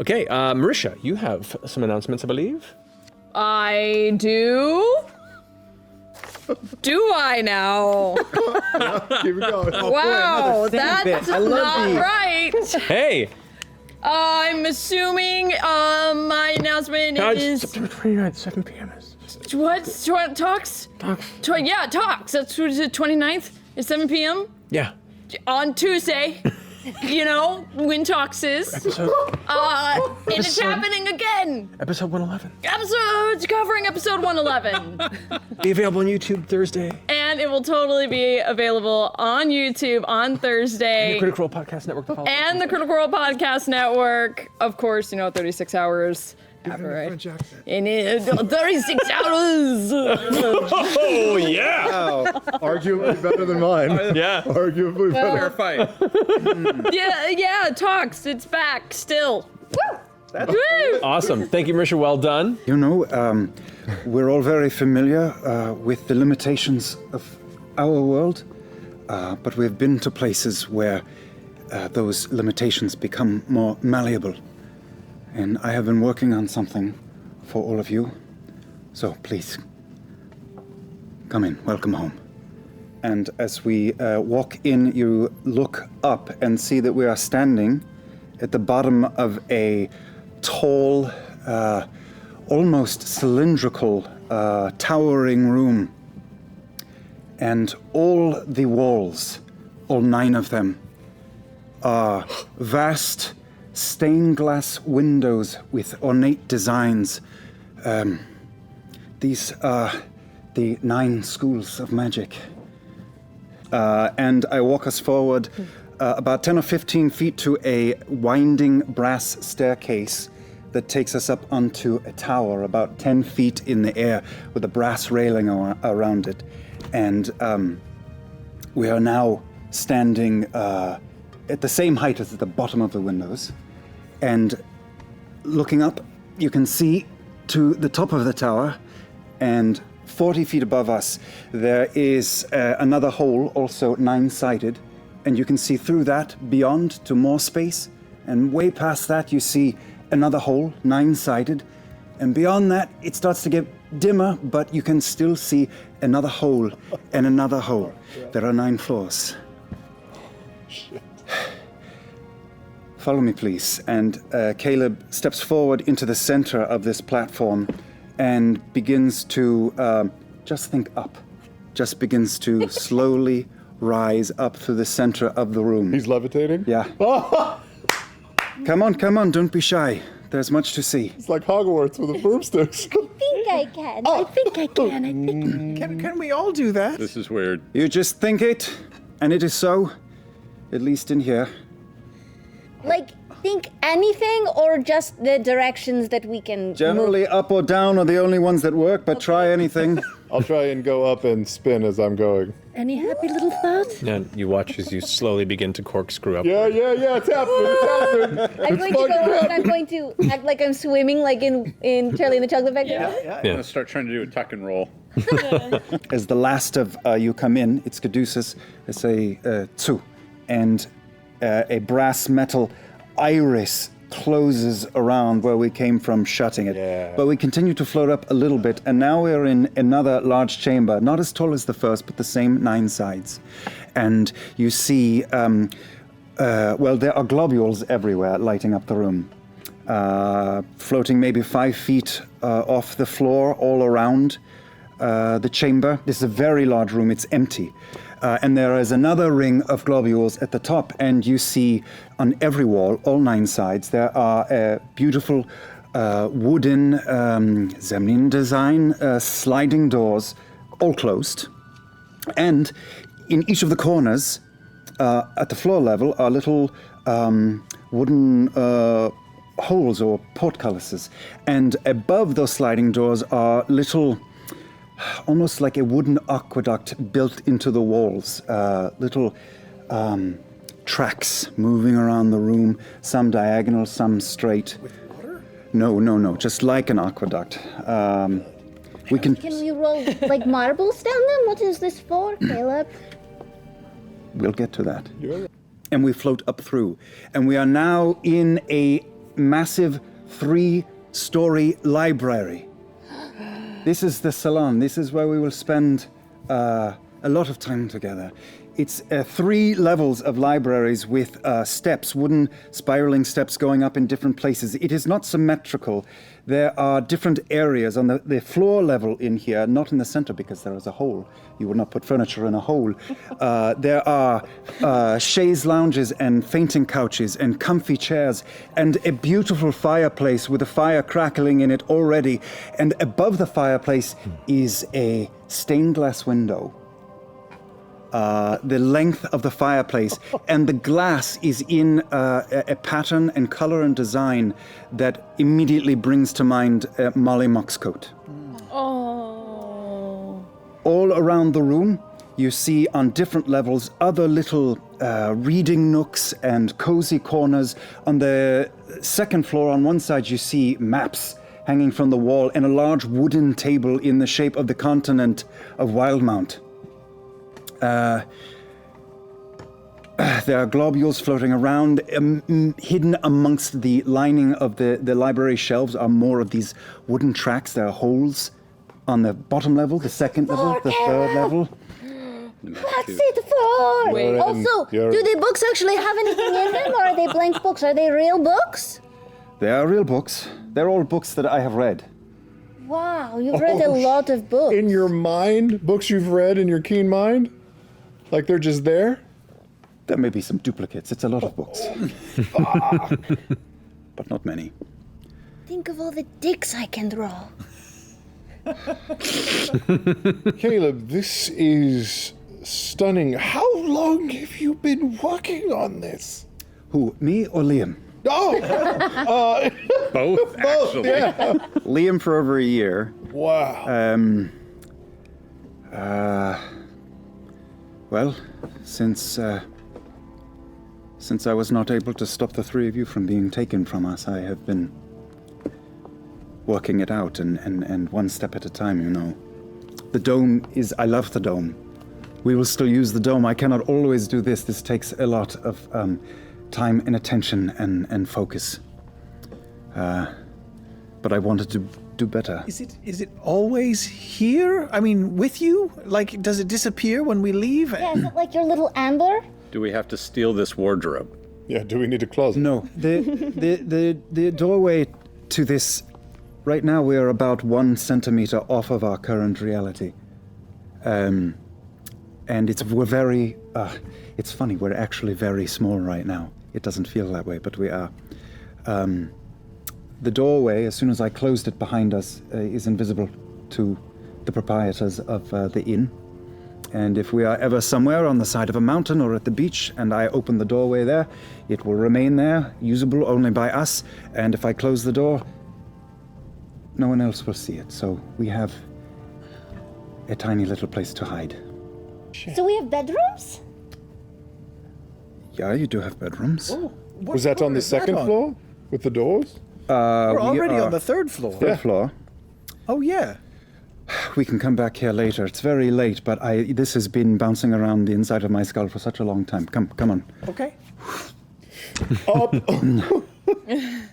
Okay, Marisha, you have some announcements, I believe. I do? Do I now? Keep it going. Wow, that's not right. Hey! I'm assuming my announcement is... September 29th, 7 p.m. What? Talks? Yeah, talks. That's what is it, 29th? It's 7 p.m.? Yeah. On Tuesday. You know, when talks is. And it's happening again. Episode 111. It's covering episode 111. Be available on YouTube Thursday. And it will totally be available on YouTube on Thursday. And the Critical Role Podcast Network to follow. And the Critical Role Podcast Network. Of course, 36 hours. Right. In 36 hours. Oh, yeah. Wow. Arguably better than mine. Yeah. Arguably better. Fair fight. Yeah, talks. It's back still. Woo! That's Awesome. Thank you, Marisha. Well done. You know, we're all very familiar with the limitations of our world, but we've been to places where those limitations become more malleable. And I have been working on something for all of you. So please, come in, welcome home. And as we walk in, you look up and see that we are standing at the bottom of a tall, almost cylindrical, towering room. And all the walls, all 9 of them, are vast, stained glass windows with ornate designs. These are the 9 schools of magic. And I walk us forward about 10 or 15 feet to a winding brass staircase that takes us up onto a tower about 10 feet in the air with a brass railing around it. And we are now standing at the same height as at the bottom of the windows. And looking up, you can see to the top of the tower, and 40 feet above us, there is another hole, also 9-sided, and you can see through that beyond to more space, and way past that you see another hole, 9-sided, and beyond that it starts to get dimmer, but you can still see another hole and another hole. There are 9 floors. Follow me, please. And Caleb steps forward into the center of this platform and begins to just think up. Just begins to slowly rise up through the center of the room. He's levitating? Yeah. Come on, don't be shy. There's much to see. It's like Hogwarts with the broomsticks. I can. I think I can. Can we all do that? This is weird. You just think it, and it is so, at least in here. Like, think anything or just the directions that we can Generally, move? up or down are the only ones that work, but try anything. I'll try and go up and spin as I'm going. Any happy little thoughts? And you watch as you slowly begin to corkscrew up. Yeah, it's happening, I'm going to go up and I'm going to act like I'm swimming, like in Charlie and the Chocolate Factory. I'm gonna start trying to do a tuck and roll. As the last of you come in, it's Caduceus. They say, two. And a brass metal iris closes around where we came from, shutting it. Yeah. But we continue to float up a little bit, and now we're in another large chamber, not as tall as the first, but the same 9 sides. And you see, there are globules everywhere lighting up the room, floating maybe 5 feet off the floor all around the chamber. This is a very large room, it's empty. And there is another ring of globules at the top, and you see on every wall, all 9 sides, there are beautiful wooden Zemnin design sliding doors, all closed. And in each of the corners, at the floor level, are little wooden holes or portcullises. And above those sliding doors are little, almost like a wooden aqueduct built into the walls. Little tracks moving around the room, some diagonal, some straight. With water? No, just like an aqueduct. Can we roll like marbles down them? What is this for, Caleb? We'll get to that. Yeah. And we float up through. And we are now in a massive 3-story library. This is the salon. This is where we will spend a lot of time together. It's 3 levels of libraries with steps, wooden spiraling steps going up in different places. It is not symmetrical. There are different areas on the floor level in here, not in the center because there is a hole. You would not put furniture in a hole. There are chaise lounges and fainting couches and comfy chairs and a beautiful fireplace with a fire crackling in it already. And above the fireplace is a stained glass window. The length of the fireplace, and the glass is in a pattern and color and design that immediately brings to mind Molly Mock's coat. Oh. All around the room, you see on different levels other little reading nooks and cozy corners. On the second floor, on one side, you see maps hanging from the wall and a large wooden table in the shape of the continent of Wildmount. There are globules floating around. Hidden amongst the lining of the library shelves are more of these wooden tracks. There are holes on the bottom level, the second level, the third level. What's it for? Wait. Also, do the books actually have anything in them, or are they blank books? Are they real books? They are real books. They're all books that I have read. Wow, you've read a lot of books. In your mind, books you've read in your keen mind? Like they're just there? There may be some duplicates. It's a lot of books. But not many. Think of all the dicks I can draw. Caleb, this is stunning. How long have you been working on this? Who, me or Liam? Oh! Both, actually. Yeah. Liam for over a year. Wow. Well, since I was not able to stop the 3 of you from being taken from us, I have been working it out and one step at a time, you know. The dome is, I love the dome. We will still use the dome. I cannot always do this. This takes a lot of time and attention and focus. But I wanted to do better. Is it always here? I mean, with you? Like, does it disappear when we leave? Yeah, is it like your little amber? Do we have to steal this wardrobe? Yeah, do we need a closet? No, the doorway to this. Right now, we are about 1 centimeter off of our current reality, and we're very. It's funny. We're actually very small right now. It doesn't feel that way, but we are. The doorway, as soon as I closed it behind us, is invisible to the proprietors of the inn. And if we are ever somewhere on the side of a mountain or at the beach, and I open the doorway there, it will remain there, usable only by us. And if I close the door, no one else will see it. So we have a tiny little place to hide. So we have bedrooms? Yeah, you do have bedrooms. Oh, what Was that floor on the is that second on? floor? With the doors? We're we already are on the 3rd floor. third floor. Oh, yeah. We can come back here later. It's very late, but this has been bouncing around the inside of my skull for such a long time. Come on. Okay. Up.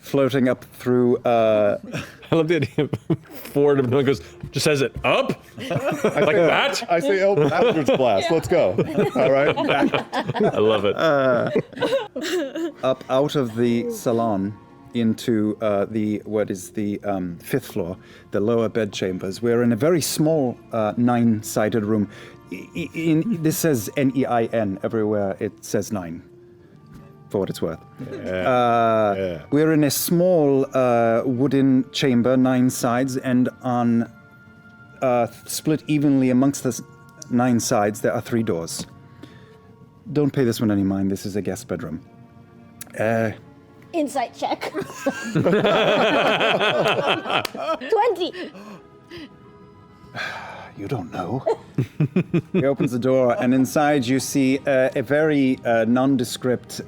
Floating up through. I love the idea of Fjord of goes, just says it up? Like that? I say open backwards blast. Let's go. All right? I love it. Up out of the salon into the 5th floor, the lower bed chambers. We're in a very small 9-sided room. This says Nein everywhere. It says 9, for what it's worth. We're in a small wooden chamber, 9 sides, and on split evenly amongst the 9 sides, there are 3 doors. Don't pay this one any mind. This is a guest bedroom. Insight check. 20. You don't know. He opens the door, and inside you see a very nondescript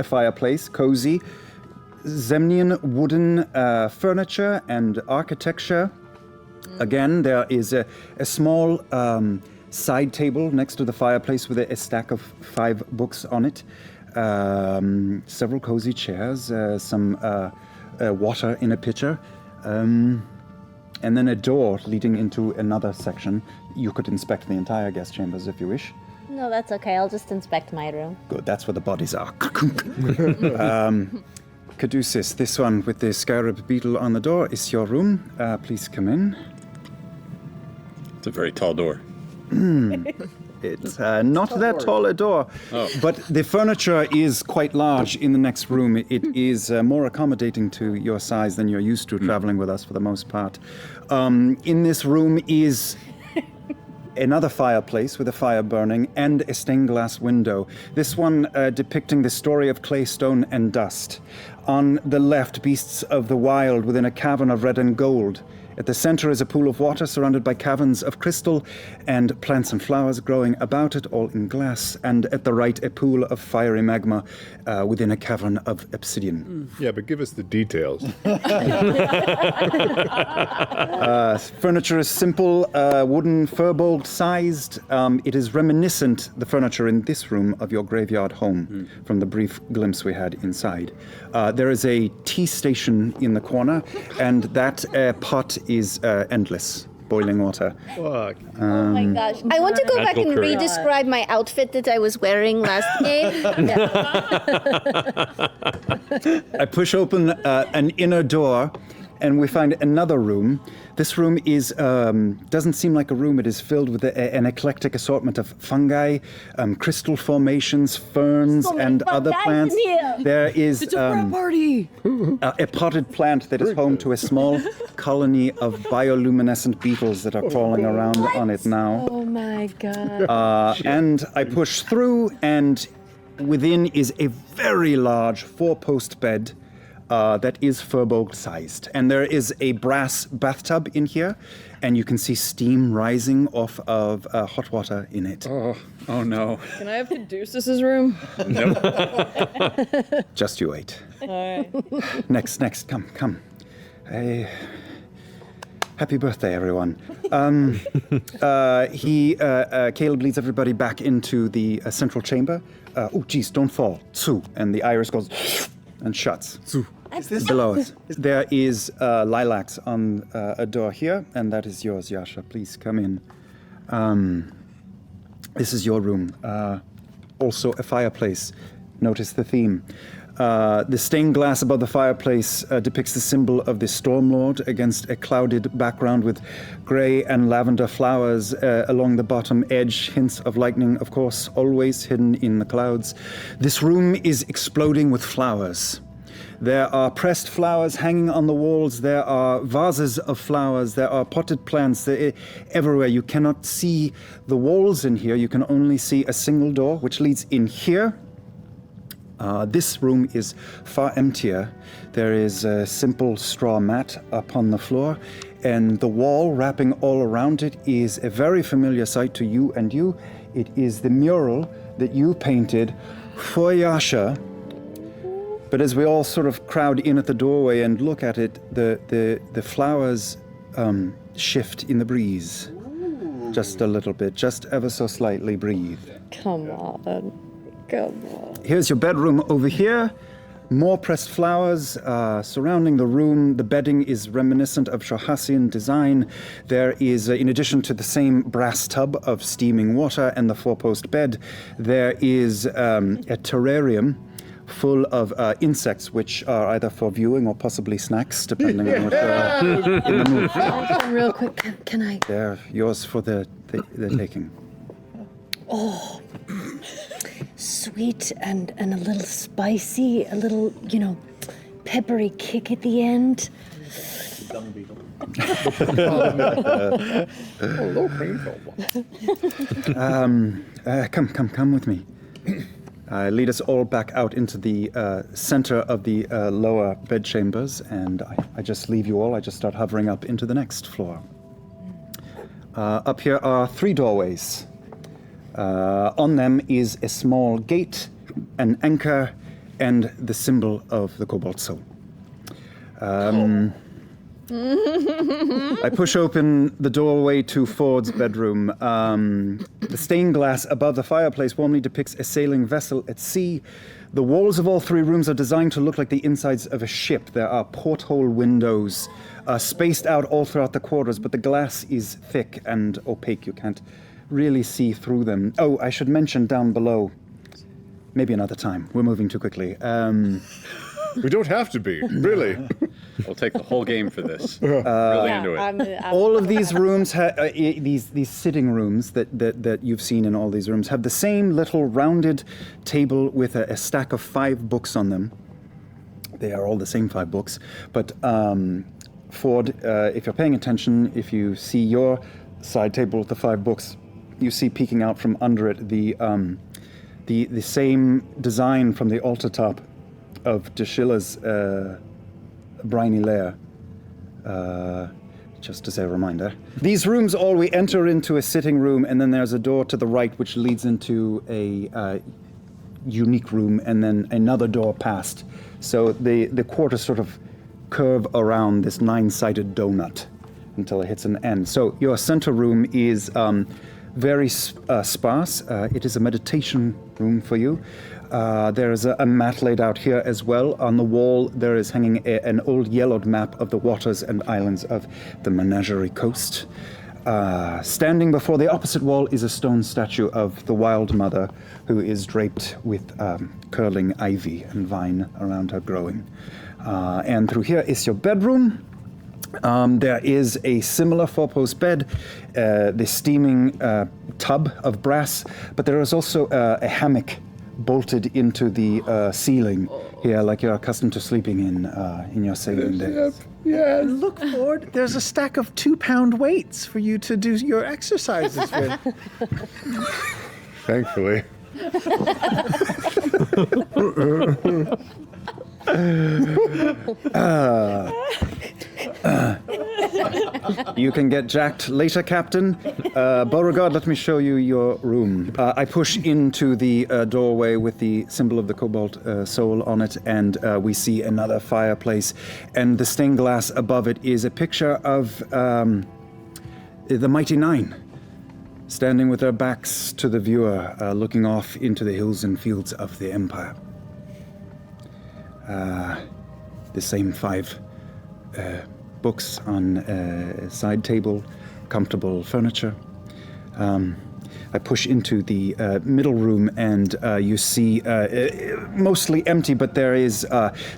fireplace, cozy, Zemnian wooden furniture and architecture. Again, there is a small side table next to the fireplace with a stack of 5 books on it. several cozy chairs, some water in a pitcher, and then a door leading into another section. You could inspect the entire guest chambers if you wish. No, that's okay. I'll just inspect my room. Good, that's where the bodies are. Caduceus, this one with the scarab beetle on the door is your room. Please come in. It's a very tall door. It's not that tall a door, but the furniture is quite large in the next room. It is more accommodating to your size than you're used to traveling with us for the most part. In this room is another fireplace with a fire burning and a stained glass window. This one depicting the story of clay, stone, and dust. On the left, beasts of the wild within a cavern of red and gold. At the center is a pool of water surrounded by caverns of crystal and plants and flowers growing about it, all in glass. And at the right, a pool of fiery magma within a cavern of obsidian. Yeah, but give us the details. Furniture is simple, wooden, furbolg sized. It is reminiscent, the furniture in this room, of your graveyard home from the brief glimpse we had inside. There is a tea station in the corner, and that pot is endless, boiling water. Fuck. Oh my gosh. I want to go back and Magical curry. re-describe my outfit that I was wearing last game. I push open an inner door, and we find another room. This room is doesn't seem like a room. It is filled with an eclectic assortment of fungi, crystal formations, ferns, So many and other fungi plants. in here. There is It's a frat party. a potted plant that is home to a small colony of bioluminescent beetles that are crawling around on it now. Oh my god. And I push through, and within is a very large four-post bed that is furbolg sized. And there is a brass bathtub in here, and you can see steam rising off of hot water in it. Oh no. Can I have Caduceus's room? Just you wait. Alright. Next, come. Hey. Happy birthday, everyone. Caleb leads everybody back into the central chamber. Oh, geez, don't fall. Tsu. And the iris goes and shuts. Tsu. Below us. There is lilacs on a door here, and that is yours, Yasha. Please come in. This is your room. Also a fireplace. Notice the theme. The stained glass above the fireplace depicts the symbol of the Stormlord against a clouded background with gray and lavender flowers along the bottom edge. Hints of lightning, of course, always hidden in the clouds. This room is exploding with flowers. There are pressed flowers hanging on the walls. There are vases of flowers. There are potted plants everywhere. You cannot see the walls in here. You can only see a single door, which leads in here. This room is far emptier. There is a simple straw mat upon the floor, and the wall wrapping all around it is a very familiar sight to you and you. It is the mural that you painted for Yasha. But as we all sort of crowd in at the doorway and look at it, the flowers shift in the breeze. Just a little bit, just ever so slightly breathe. Come on. Here's your bedroom over here. More pressed flowers surrounding the room. The bedding is reminiscent of Shohassian design. There is, in addition to the same brass tub of steaming water and the four-post bed, there is a terrarium full of insects, which are either for viewing or possibly snacks, depending on what you're in the mood for. Real quick, can I? They're yours for the taking. Oh, sweet and a little spicy, a little, peppery kick at the end. Come with me. Lead us all back out into the center of the lower bedchambers, and I just leave you all. I just start hovering up into the next floor. Up here are 3 doorways. On them is a small gate, an anchor, and the symbol of the Cobalt Soul. I push open the doorway to Fjord's bedroom. The stained glass above the fireplace warmly depicts a sailing vessel at sea. The walls of all three rooms are designed to look like the insides of a ship. There are porthole windows spaced out all throughout the quarters, but the glass is thick and opaque. You can't really see through them. Oh, I should mention down below, maybe another time. We're moving too quickly. We don't have to be, really. We'll take the whole game for this. Really into it. All of these rooms, these sitting rooms that you've seen in all these rooms, have the same little rounded table with a stack of 5 books on them. They are all the same 5 books. But Fjord, if you're paying attention, if you see your side table with the 5 books, you see peeking out from under it the same design from the altar top of Dashilla's briny lair, just as a reminder. These rooms we enter into a sitting room, and then there's a door to the right which leads into a unique room, and then another door past. So the quarters sort of curve around this 9-sided donut until it hits an end. So your center room is very sparse. It is a meditation room for you. There is a mat laid out here as well. On the wall, there is hanging an old yellowed map of the waters and islands of the Menagerie Coast. Standing before the opposite wall is a stone statue of the Wild Mother, who is draped with curling ivy and vine around her growing. And through here is your bedroom. There is a similar 4-post bed, the steaming tub of brass, but there is also a hammock bolted into the ceiling here, like you're accustomed to sleeping in your sailing days. Yes. Look, Fjord, there's a stack of 2-pound weights for you to do your exercises with. Thankfully. You can get jacked later, Captain. Beauregard, let me show you your room. I push into the doorway with the symbol of the Cobalt Soul on it, and we see another fireplace. And the stained glass above it is a picture of the Mighty Nein, standing with their backs to the viewer, looking off into the hills and fields of the Empire. The same 5 books on a side table, comfortable furniture. I push into the middle room, and you see mostly empty, but there is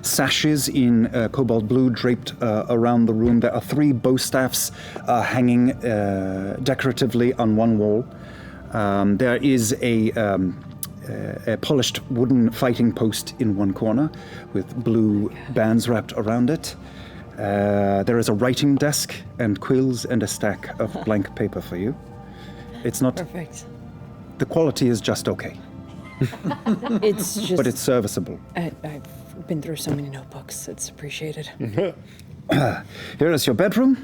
sashes in cobalt blue draped around the room. There are 3 bow staffs hanging decoratively on one wall. There is a polished wooden fighting post in one corner with blue bands wrapped around it. There is a writing desk and quills and a stack of blank paper for you. It's not... Perfect. The quality is just okay. It's just... But it's serviceable. I've been through so many notebooks. It's appreciated. Here is your bedroom.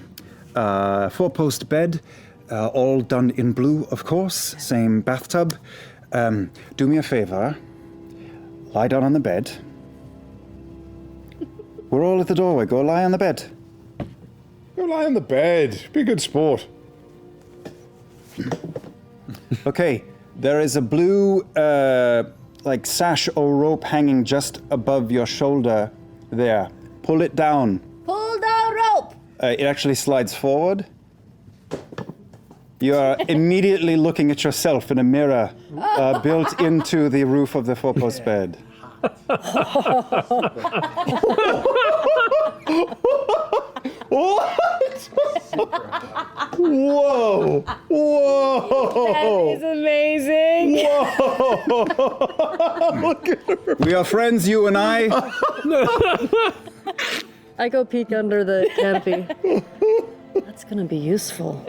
4-post bed, all done in blue, of course. Same bathtub. Do me a favor. Lie down on the bed. We're all at the doorway. Go lie on the bed. Go lie on the bed. Be a good sport. Okay, there is a blue, like sash or rope hanging just above your shoulder there. Pull it down. Pull the rope. It actually slides forward. You are immediately looking at yourself in a mirror built into the roof of the 4-post bed. What? Whoa! Whoa! That is amazing. Whoa! Look at her. We are friends, you and I. I go peek under the canopy. That's gonna be useful.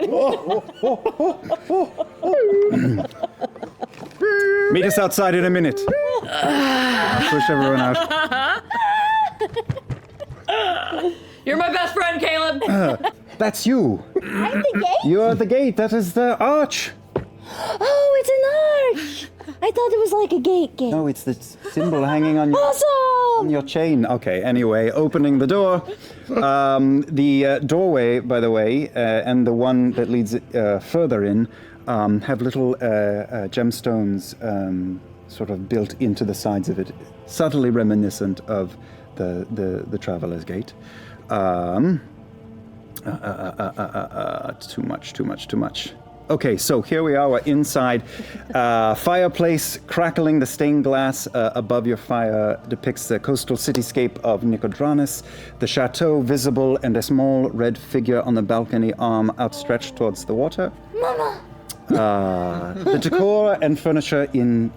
Meet us outside in a minute. Push everyone out. You're my best friend, Caleb. That's you. I'm the gate. You are the gate. That is the arch. Oh, it's an arch. I thought it was like a gate. No, it's the symbol hanging on your, Awesome. on your chain. Okay, anyway, opening the door. The doorway, by the way, and the one that leads further in, have little gemstones sort of built into the sides of it, subtly reminiscent of the Traveler's Gate. Too much. Okay, so here we are, we're inside. Fireplace crackling, the stained glass above your fire depicts the coastal cityscape of Nicodranas, the chateau visible, and a small red figure on the balcony, arm outstretched towards the water. Mama! The decor and furniture in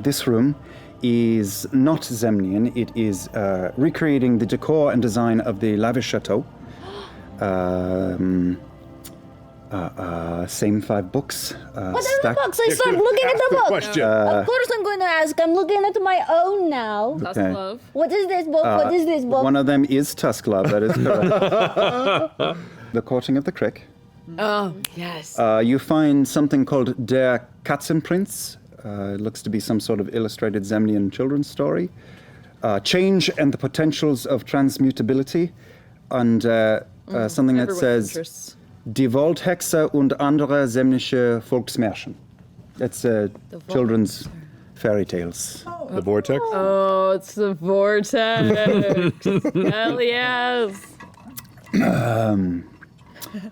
this room is not Zemnian. It is recreating the decor and design of the lavish chateau. Same 5 books. What are the books? I start looking at the book. Of course I'm going to ask. I'm looking at my own now. Tusk Love. What is this book? What is this book? One of them is Tusk Love, that is correct. The Courting of the Crick. Oh, yes. You find something called Der Katzenprinz. It looks to be some sort of illustrated Zemnian children's story. Change and the Potentials of Transmutability. And something that says... Die Volthexe und andere semnische Volksmärchen. That's children's fairy tales. The vortex? Oh, it's the vortex. Hell yes.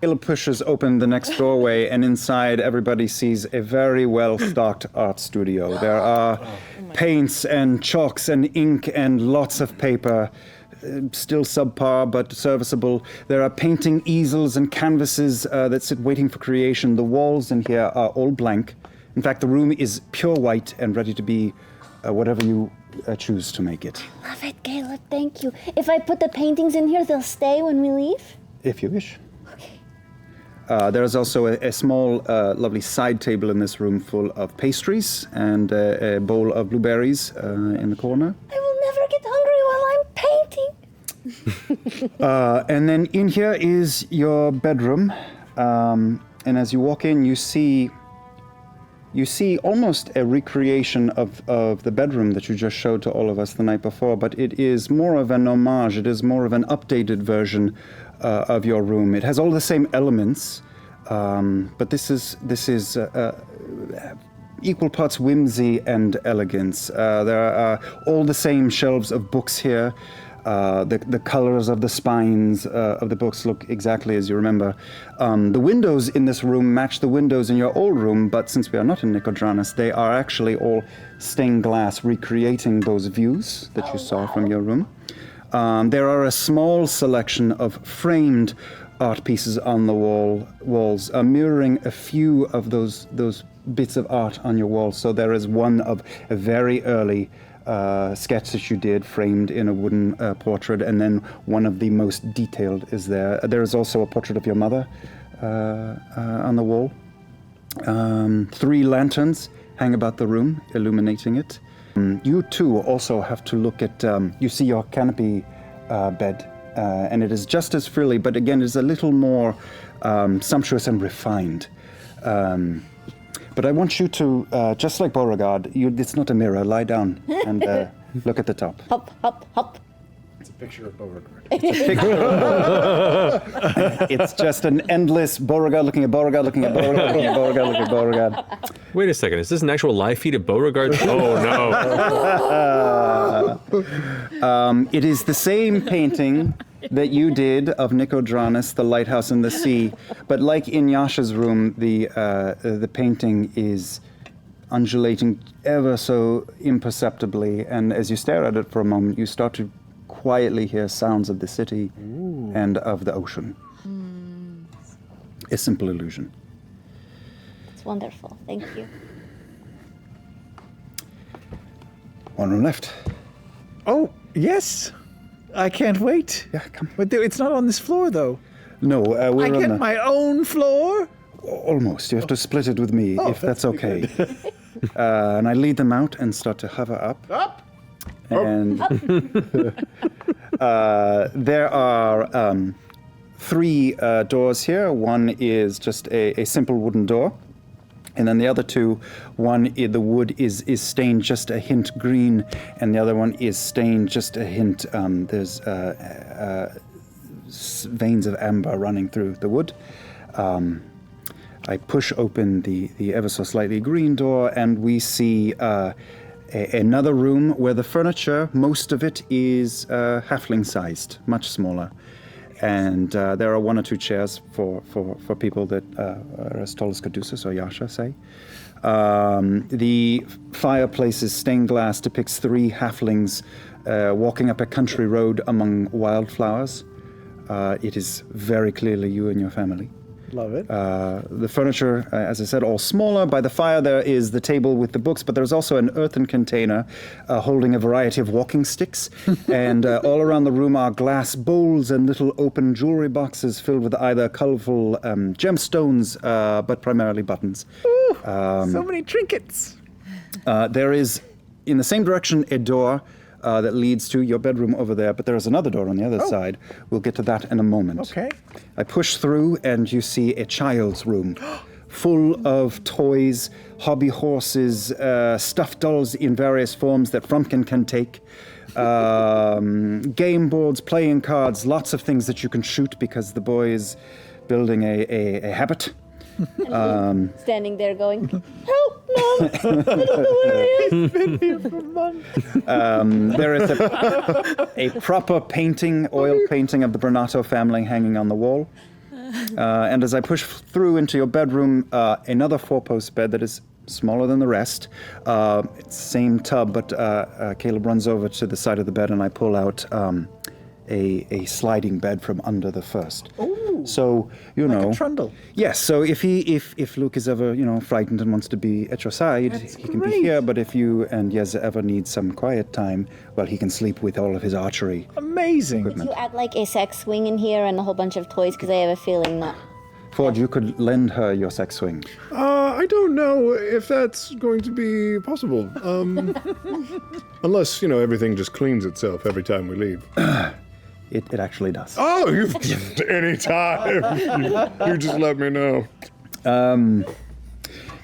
Caleb pushes open the next doorway, and inside everybody sees a very well-stocked art studio. There are paints and chalks and ink and lots of paper. Still subpar, but serviceable. There are painting easels and canvases that sit waiting for creation. The walls in here are all blank. In fact, the room is pure white and ready to be whatever you choose to make it. Love it, Caleb. Thank you. If I put the paintings in here, they'll stay when we leave? If you wish. There is also a small, lovely side table in this room full of pastries and a bowl of blueberries in the corner. I will never get hungry while I'm painting. And then in here is your bedroom. And as you walk in, you see almost a recreation of the bedroom that you just showed to all of us the night before, but it is more of an homage. It is more of an updated version of your room. It has all the same elements, but this is equal parts whimsy and elegance. There are all the same shelves of books here. The colors of the spines of the books look exactly as you remember. The windows in this room match the windows in your old room, but since we are not in Nicodranas, they are actually all stained glass, recreating those views that you saw from your room. There are a small selection of framed art pieces on the walls, mirroring a few of those bits of art on your walls. So there is one of a very early sketch that you did, framed in a wooden portrait, and then one of the most detailed is there. There is also a portrait of your mother on the wall. 3 lanterns hang about the room, illuminating it. You too also have to look at, you see your canopy bed, and it is just as frilly, but again, it's a little more sumptuous and refined. But I want you to, just like Beauregard, it's not a mirror, lie down and look at the top. Hop, hop, hop. It's a picture of Beauregard. It's just an endless Beauregard looking at Beauregard, looking at Beauregard, looking at Beauregard, looking at Beauregard. Wait a second, is this an actual live feed of Beauregard? Oh no. It is the same painting that you did of Nicodranas, the lighthouse in the sea, but like in Yasha's room, the painting is undulating ever so imperceptibly, and as you stare at it for a moment, you start to quietly hear sounds of the city and of the ocean. A simple illusion. It's wonderful. Thank you. One room left. Oh, yes. I can't wait. Yeah, come. But it's not on this floor, though. No, we're I on get my own floor? Almost. You have to split it with me, if that's okay. And I lead them out and start to hover up. Up! And there are 3 doors here. One is just a simple wooden door. And then the other 2, the wood is stained just a hint green, and the other one is stained just a hint. There's veins of amber running through the wood. I push open the ever so slightly green door, and we see another room where the furniture, most of it is halfling-sized, much smaller. And there are 1 or 2 chairs for people that are as tall as Caduceus or Yasha, say. The fireplace is stained glass, depicts 3 halflings walking up a country road among wildflowers. It is very clearly you and your family. Love it. The furniture, as I said, all smaller. By the fire there is the table with the books, but there's also an earthen container holding a variety of walking sticks. And all around the room are glass bowls and little open jewelry boxes filled with either colorful gemstones, but primarily buttons. Ooh, so many trinkets. There is, in the same direction, a door that leads to your bedroom over there, but there is another door on the other side. We'll get to that in a moment. Okay. I push through and you see a child's room full of toys, hobby horses, stuffed dolls in various forms that Frumpkin can take, game boards, playing cards, lots of things that you can shoot because the boy is building a habit. Standing there going, help, Mom! I don't know where I am. I've been here for months. There is a proper painting, oil painting of the Bernato family hanging on the wall. And as I push through into your bedroom, another 4-post bed that is smaller than the rest. It's same tub, but Caleb runs over to the side of the bed and I pull out a sliding bed from under the first. Ooh, so, you know. like a trundle. Yes, so if Luke is ever, frightened and wants to be at your side, he can be here, but if you and Yeza ever need some quiet time, well, he can sleep with all of his archery. Amazing. You add like a sex swing in here and a whole bunch of toys because I have a feeling that. Fjord, you could lend her your sex swing. I don't know if that's going to be possible. Unless, everything just cleans itself every time we leave. It actually does. Oh, anytime. You just let me know.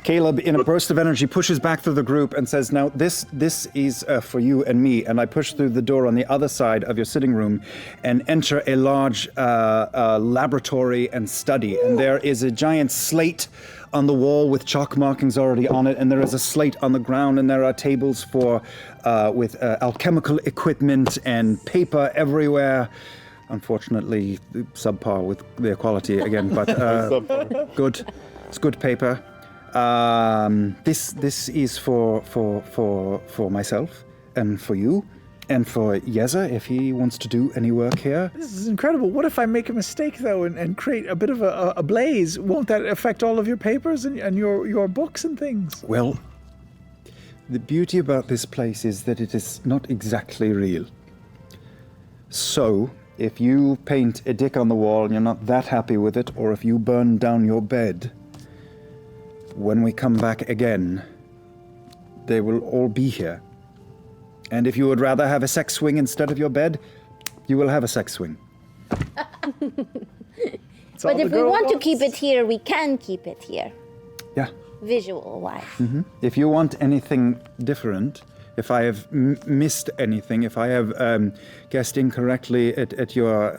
Caleb, in a burst of energy, pushes back through the group and says, now, this is for you and me. And I push through the door on the other side of your sitting room and enter a large laboratory and study. And there is a giant slate on the wall with chalk markings already on it. And there is a slate on the ground. And there are tables with alchemical equipment and paper everywhere. Unfortunately, subpar with their quality again, but good. It's good paper. This is for myself and for you and for Yeza if he wants to do any work here. This is incredible. What if I make a mistake though and create a bit of a blaze? Won't that affect all of your papers and your books and things? Well, the beauty about this place is that it is not exactly real. So, if you paint a dick on the wall and you're not that happy with it, or if you burn down your bed, when we come back again, they will all be here. And if you would rather have a sex swing instead of your bed, you will have a sex swing. But if we want to keep it here, we can keep it here. Yeah. Visual-wise. Mm-hmm. If you want anything different, if I have missed anything, if I have guessed incorrectly at your,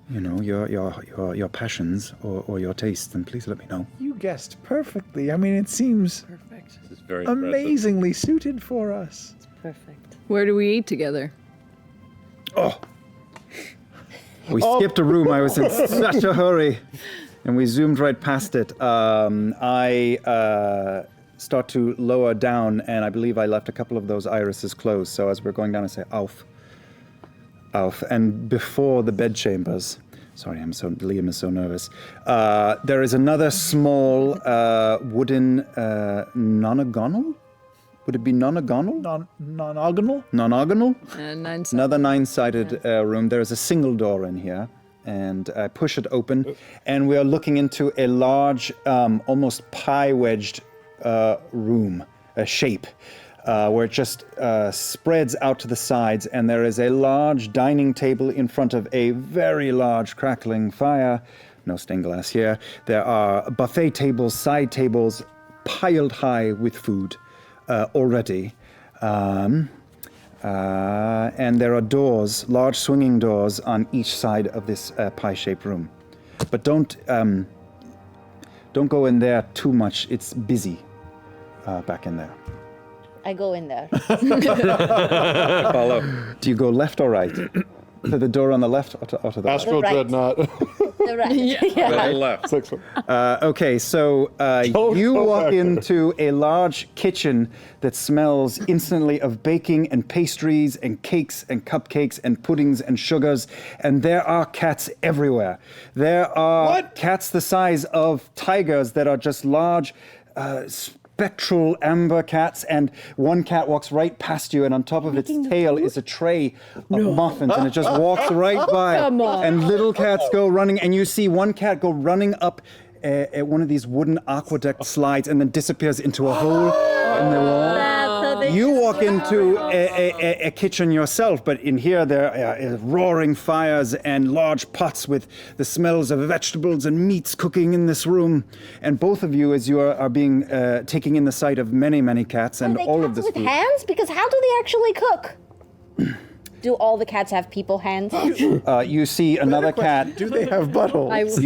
your passions or your tastes, then please let me know. You guessed perfectly. I mean, it seems Perfect. This is very amazingly suited for us. Perfect. Where do we eat together? Oh! We skipped a room. I was in such a hurry. And we zoomed right past it. I start to lower down, and I believe I left a couple of those irises closed. So as we're going down, I say, Auf. Auf. And before the bed chambers, Liam is so nervous. There is another small wooden nonagonal? Would it be nonagonal? Non-ogonal? Nonagonal? Nein-Sided. Another nine-sided room. There is a single door in here, and I push it open, and we are looking into a large, almost pie-wedged room, a shape, where it just spreads out to the sides, and there is a large dining table in front of a very large crackling fire. No stained glass here. There are buffet tables, side tables, piled high with food already. And there are doors, large swinging doors on each side of this pie-shaped room. But don't go in there too much. It's busy back in there. I go in there. Follow. Do you go left or right? To the door on the left or to the right? Astral Right. Dreadnought. The right. To the left. Sexual. Okay, so you go walk back. into a large kitchen that smells instantly of baking and pastries and cakes and cupcakes and puddings and sugars, and there are cats everywhere. There are cats the size of tigers that are just large, spectral amber cats, and one cat walks right past you, and on top of its tail is a tray of muffins, and it just walks right by. Come on. And little cats go running, and you see one cat go running up one of these wooden aqueduct slides and then disappears into a hole in the wall. You walk into a kitchen yourself, but in here there are roaring fires and large pots with the smells of vegetables and meats cooking in this room. And both of you, as you are being taking in the sight of many, many cats and Are they all cats of this with food. hands? Because how do they actually cook? Do all the cats have people hands? You see another cat. Do they have buttholes?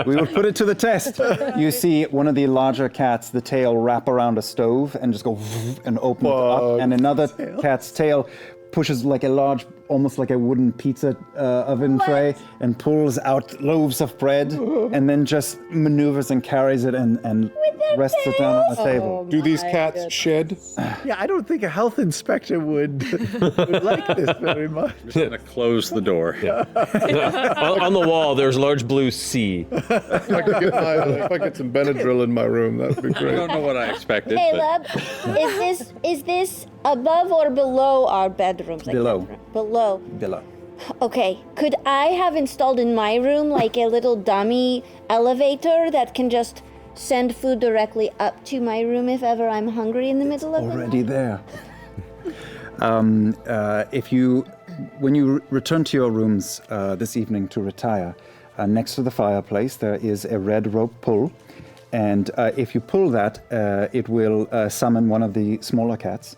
We will put it to the test. You see one of the larger cats, the tail wrap around a stove and just go and open it up, and another cat's tail pushes like a large, almost like a wooden pizza oven tray, and pulls out loaves of bread, and then just maneuvers and carries it and rests it down on the table. Do these cats shed? Yeah, I don't think a health inspector would like this very much. Just gonna close the door. On the wall, there's a large blue C. If I could get some Benadryl in my room, that would be I great. don't know what I expected. But Caleb, is this above or below our bedrooms? I Below. can't remember. Below. Below. Okay, could I have installed in my room like a little dummy elevator that can just send food directly up to my room if ever I'm hungry in the middle of the night? Already there. When you return to your rooms this evening to retire, next to the fireplace there is a red rope pull, and if you pull that, it will summon one of the smaller cats,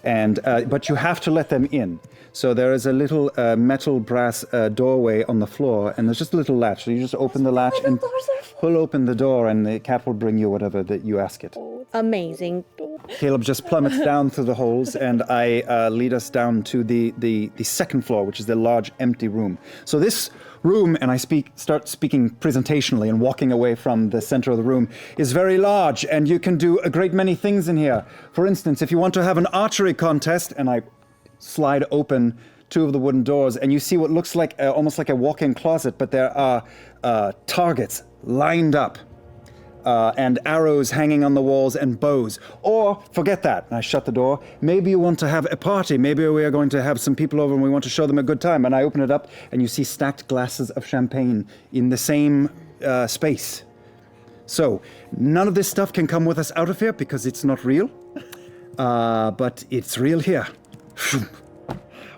and but you have to let them in. So there is a little metal brass doorway on the floor, and there's just a little latch. So you just open the latch and pull open the door, and the cat will bring you whatever that you ask it. Amazing. Caleb just plummets down through the holes, and I lead us down to the second floor, which is the large empty room. So this room, and I start speaking presentationally and walking away from the center of the room, is very large, and you can do a great many things in here. For instance, if you want to have an archery contest, and I slide open two of the wooden doors, and you see what looks like almost like a walk-in closet, but there are targets lined up. And arrows hanging on the walls and bows. Or, forget that, and I shut the door. Maybe you want to have a party. Maybe we are going to have some people over and we want to show them a good time. And I open it up and you see stacked glasses of champagne in the same space. So, none of this stuff can come with us out of here because it's not real. But it's real here.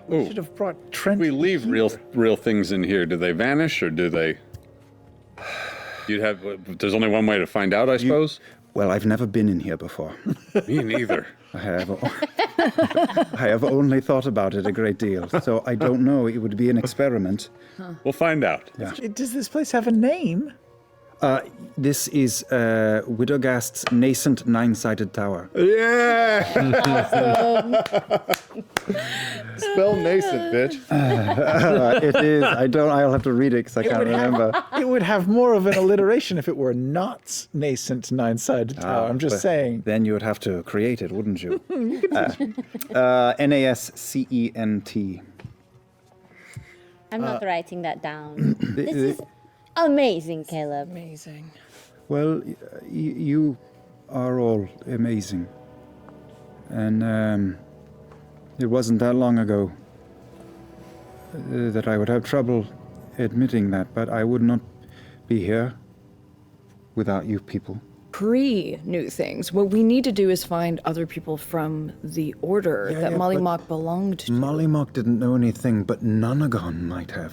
We should have brought Trent. we leave real things in here. Do they vanish or do they? There's only one way to find out, I suppose. Well, I've never been in here before. Me neither. I have only thought about it a great deal, so I don't know. It would be an experiment. We'll find out. Does this place have a name? This is Widogast's nascent Nein-Sided tower. Yeah! Spell nascent, bitch. It is. I'll have to read it because I can't remember. It would have more of an alliteration if it were not nascent nine-sided tower. I'm just But saying. Then you would have to create it, wouldn't you? Nascent. I'm not writing that down. This is amazing, Caleb. Amazing. Well, you are all amazing. And it wasn't that long ago that I would have trouble admitting that, but I would not be here without you people. Pre-new things. What we need to do is find other people from the order that Molly Mock belonged to. Molly Mock didn't know anything, but Nonagon might have.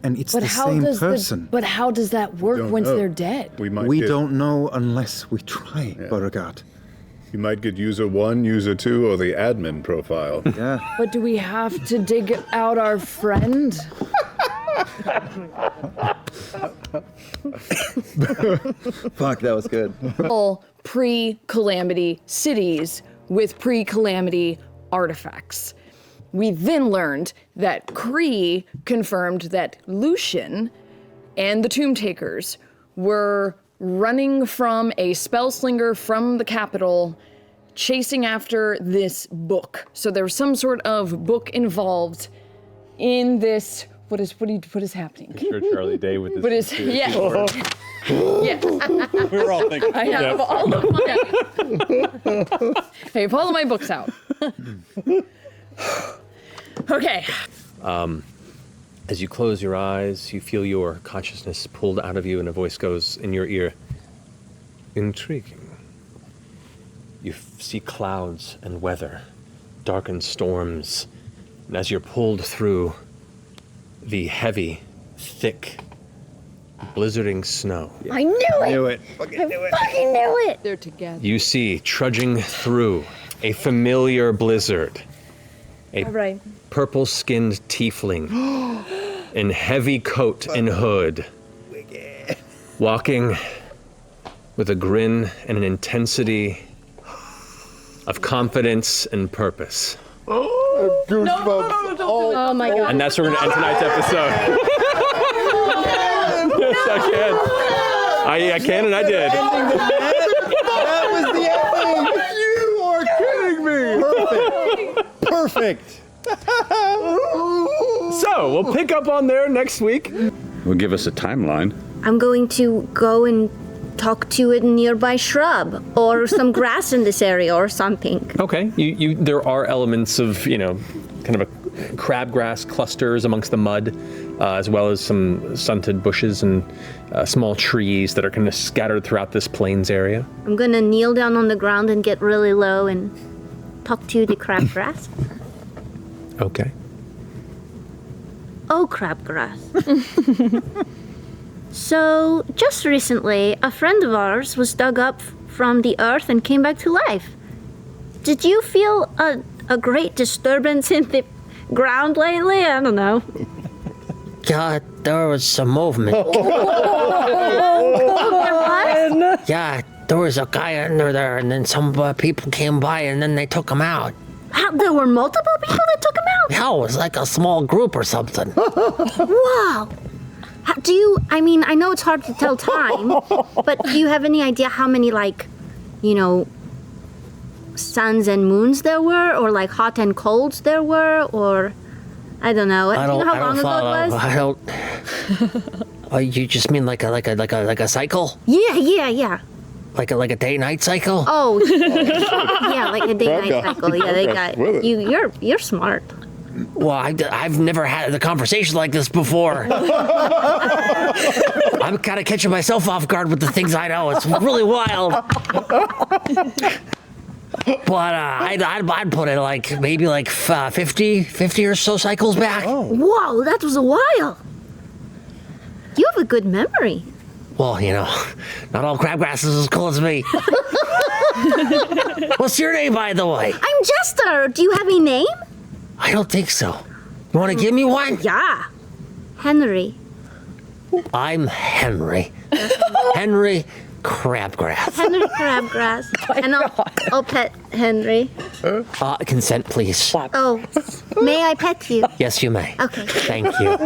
And it's But the how same does person. But how does that work don't once know. they're dead? We don't know unless we try, Beauregard. You might get user 1, user 2, or the admin profile. Yeah. But do we have to dig out our friend? Fuck, that was good. All pre-calamity cities with pre-calamity artifacts. We then learned that Kree confirmed that Lucien and the Tomb Takers were running from a spellslinger from the capital, chasing after this book. So there was some sort of book involved in this. What is happening? Sure, Charlie Day with this. What is? Yeah. Yes. We were all thinking. I have all of my. Hey, follow my books out. Okay. As you close your eyes, you feel your consciousness pulled out of you, and a voice goes in your ear. Intriguing. You see clouds and weather, darkened storms, and as you're pulled through the heavy, thick, blizzarding snow, I knew it. Knew it. I fucking knew it. They're together. you see trudging through a familiar blizzard, a All right. purple-skinned tiefling in heavy coat and hood, walking with a grin and an intensity of confidence and purpose. Goosebumps. Oh my god. And that's where we're gonna end tonight's episode. Yes, I can. I can and I did. That was the ending! You are kidding me! Perfect. So we'll pick up on there next week. Will give us a timeline. I'm going to go and talk to a nearby shrub or some grass in this area or something. Okay. There are elements of, kind of a crabgrass clusters amongst the mud, as well as some stunted bushes and small trees that are kind of scattered throughout this plains area. I'm gonna kneel down on the ground and get really low and talk to the crabgrass. Okay. Oh, crabgrass. So, just recently, a friend of ours was dug up from the earth and came back to life. Did you feel a great disturbance in the ground lately? I don't know. Yeah, there was some movement. What? Yeah, there was a guy under there, and then some people came by, and then they took him out. How, there were multiple people that took him out? Yeah, it was like a small group or something. Wow. I know it's hard to tell time, but do you have any idea how many, suns and moons there were, or hot and colds there were, or I don't know. Do you know how long ago it was? You just mean like a cycle? Yeah. Like a day-night cycle? Oh, yeah, like a day-night cycle. Yeah, they got with it. You're smart. Well, I've never had a conversation like this before. I'm kind of catching myself off guard with the things I know. It's really wild. But I'd put it maybe 50 or so cycles back. Oh. Whoa, that was a while. You have a good memory. Well, not all crabgrass is as cool as me. What's your name, by the way? I'm Jester. Do you have a name? I don't think so. You want to give me one? Yeah. Henry. I'm Henry. Henry Crabgrass. Henry Crabgrass. And I'll pet Henry. Consent, please. Oh, may I pet you? Yes, you may. Okay. Thank you.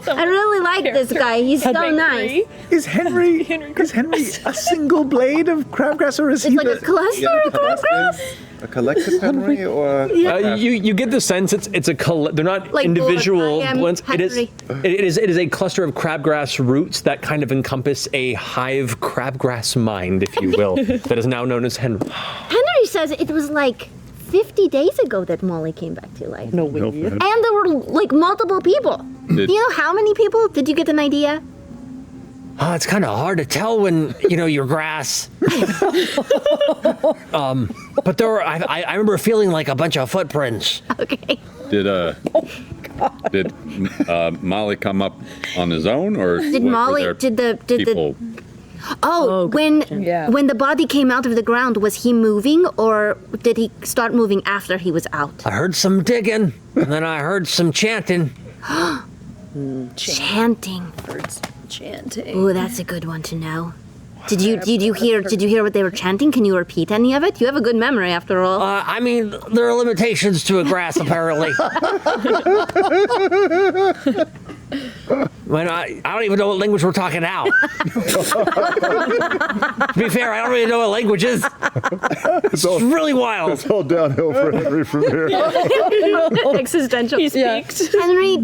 I really like this guy. He's so nice. Is Henry a single blade of crabgrass, or is It's he like a cluster of crabgrass? A collective Henry or You get the sense it's a they're not Like individual I am blends. It Henry. is a cluster of crabgrass roots that kind of encompass a hive crabgrass mind, if you will, that is now known as Henry. Henry says it was 50 days ago that Molly came back to life. No way. And there were multiple people. Do you know how many people? Did you get an idea? It's kind of hard to tell when, you're grass. But there were, I remember feeling like a bunch of footprints. Okay. Did Molly come up on his own, or Did were Molly? there Did the people? when the body came out of the ground, was he moving, or did he start moving after he was out? I heard some digging, and then I heard some chanting. Chanting. Birds chanting. Ooh, that's a good one to know. Did you hear what they were chanting? Can you repeat any of it? You have a good memory after all. I mean, there are limitations to a grass, apparently. When I don't even know what language we're talking now. To be fair, I don't really know what language is. It's really wild. It's all downhill for Henry from here. Existential. He speaks. Henry,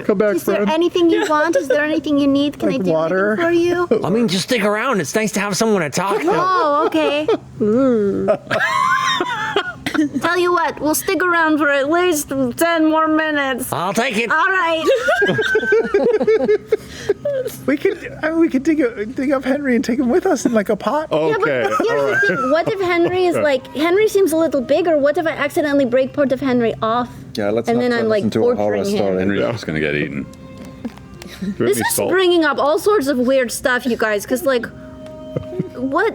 Come back, is there friend. anything you want? Is there anything you need? Can Like I do water? anything for you? I mean, just stick around. It's nice to have someone to talk to. Oh, okay. Tell you what, we'll stick around for at least 10 more minutes. I'll take it. All right. We could dig up Henry and take him with us in like a pot. Okay. Yeah, but here's the thing. What if Henry is like, Henry seems a little bigger. What if I accidentally break part of Henry off? Yeah, let's And not then I'm turn like this into a horror torturing him. story. Henry's just gonna get eaten. This is bringing up all sorts of weird stuff, you guys, because like, what,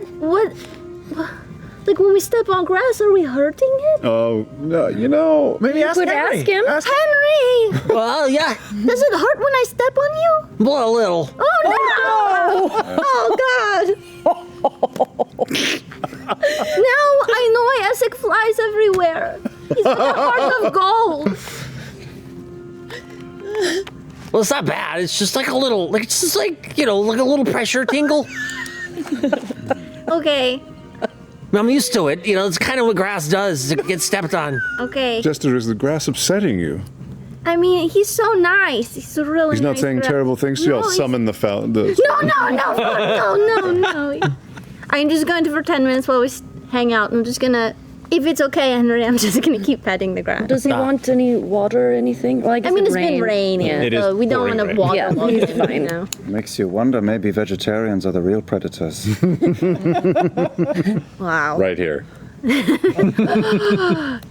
like when we step on grass, are we hurting it? Oh, no, you know. Maybe ask could Henry. ask him. Henry! Well, yeah. Does it hurt when I step on you? Well, a little. Oh no! Oh God! Now I know I Essex flies everywhere. He's got a heart of gold. Well, it's not bad. It's just like a little, like it's just like, you know, like a little pressure tingle. Okay, I'm used to it. You know, it's kind of what grass does. It gets stepped on. okay. Jester, is the grass upsetting you? I mean, he's so nice. He's a really He's not nice saying grass. terrible things to you. I'll he's- summon the fountain. No. I'm just going to for 10 minutes while we hang out. I'm just gonna, if it's okay, Henry, I'm just gonna keep petting the grass. Does he want any water or anything? Well, I guess I mean, it it's been raining, Yeah. It is so we don't pouring want to rain. water Yeah, while he's it's fine. now. Makes you wonder, maybe vegetarians are the real predators. Wow. Right here.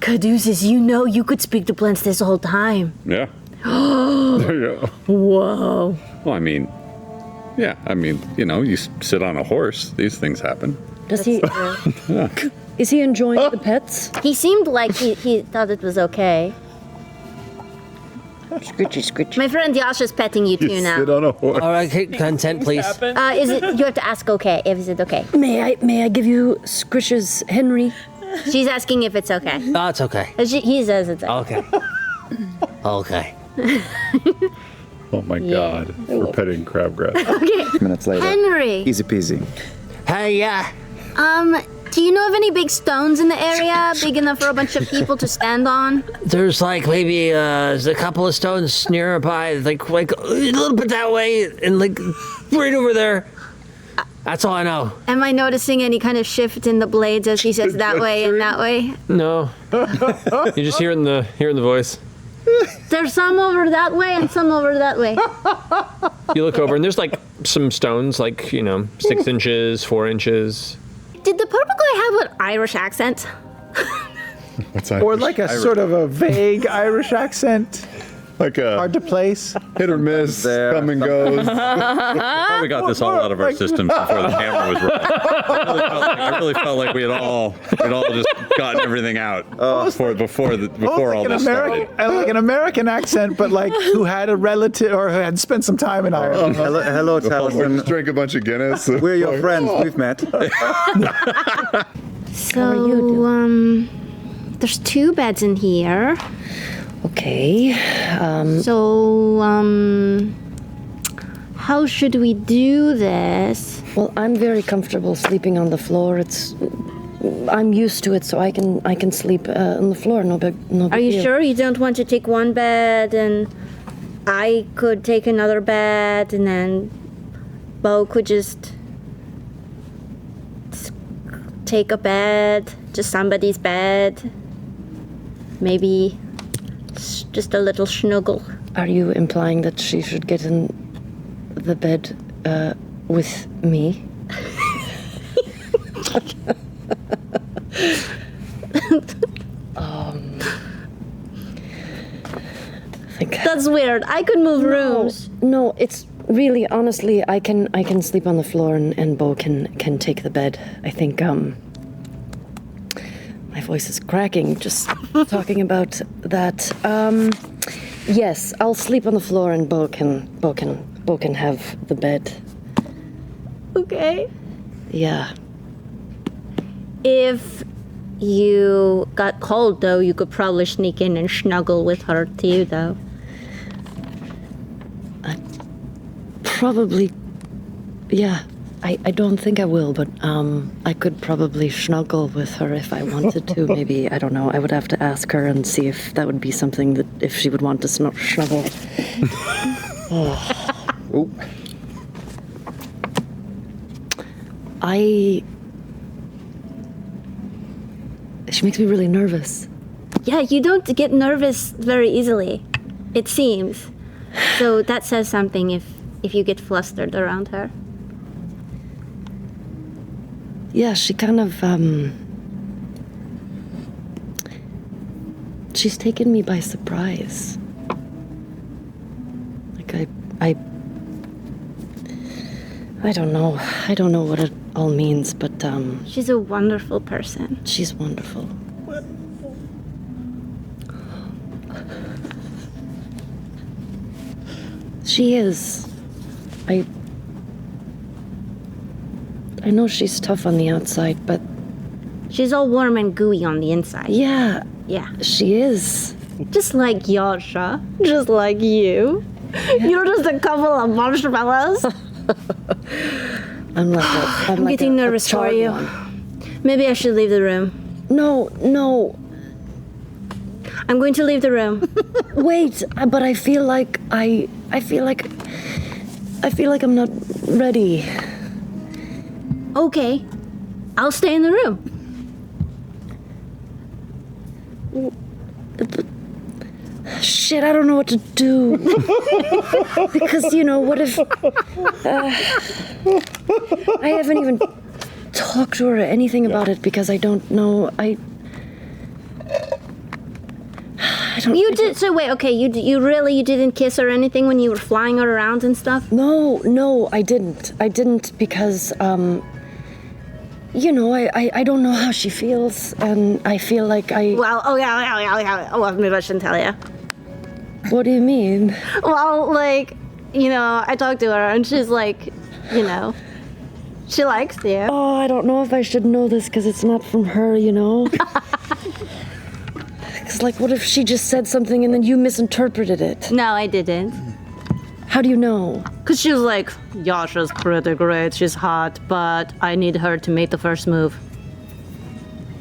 Caduceus, you know you could speak to plants this whole time. Yeah. There you go. Whoa. Well, I mean, yeah. I mean, you know, you sit on a horse. These things happen. Does he? Is he enjoying the pets? He seemed like he thought it was okay. Scritchy, scritchy. My friend Yasha's petting you too now. Sit on a horse. All right, consent, please. Is it? You have to ask okay. Is it okay? May I give you Squish's Henry? She's asking if it's okay. Oh, it's okay. He says it's okay. Okay. Okay. Oh my God. We're petting Crabgrass. Minutes later. Henry, Easy peasy. Hey, yeah. do you know of any big stones in the area, big enough for a bunch of people to stand on? There's like maybe there's a couple of stones nearby, like a little bit that way, and like right over there. That's all I know. Am I noticing any kind of shift in the blades as he says that way and that way? No. You're just hearing the voice. There's some over that way and some over that way. You look over and there's like some stones, like 6 inches, 4 inches. Did the purple guy have an Irish accent? What's Or like a sort of a vague Irish accent, like a hard to place. hit or miss, There. come and goes. We got this all out of our systems before the camera was rolling. I really felt like we'd all just gotten everything out before all this started. Like an American accent, but like who had a relative or who had spent some time in Ireland. Hello, Or Taliesin. just drink a bunch of Guinness. We're your friends. We've met. So, there's 2 beds in here. Okay. So, how should we do this? Well, I'm very comfortable sleeping on the floor. I'm used to it, so I can sleep on the floor. No big Are you deal. sure you don't want to take one bed and I could take another bed and then Beau could just take a bed, just somebody's bed? Maybe just a little snuggle. Are you implying that she should get in the bed with me? I think. That's weird. I could move rooms. No, it's really honestly. I can sleep on the floor and Beau can take the bed. I think. My voice is cracking just talking about that. Yes, I'll sleep on the floor and Beau can have the bed. Okay. Yeah. If you got cold, though, you could probably sneak in and snuggle with her, too, though. Probably, yeah. I don't think I will, but I could probably snuggle with her if I wanted to. Maybe, I don't know. I would have to ask her and see if that would be something that, if she would want to snuggle. Oh. She makes me really nervous. Yeah, you don't get nervous very easily, it seems. So that says something if you get flustered around her. Yeah, she kind of, she's taken me by surprise. Like, I don't know. I don't know what it all means, but, She's a wonderful person. she's wonderful. She is. I know she's tough on the outside, but She's all warm and gooey on the inside. yeah, Yeah. she is. Just like Yasha. Just like you. You're just a couple of marshmallows. I'm I'm getting nervous for you. Maybe I should leave the room. No, I'm going to leave the room. wait. But I feel like I feel like I'm not ready. Okay. I'll stay in the room. Shit, I don't know what to do. Because, what if... I haven't even talked to her or anything about it because I don't know. You did, so wait, okay, you didn't kiss her or anything when you were flying her around and stuff? No, I didn't. I didn't because, I don't know how she feels, and I feel like Well, yeah. Well, maybe I shouldn't tell you. What do you mean? Well, like, I talked to her and she's like, she likes you. Oh, I don't know if I should know this because it's not from her, Because, like, what if she just said something and then you misinterpreted it? No, I didn't. How do you know? Because she was like, Yasha's pretty great, she's hot, but I need her to make the first move.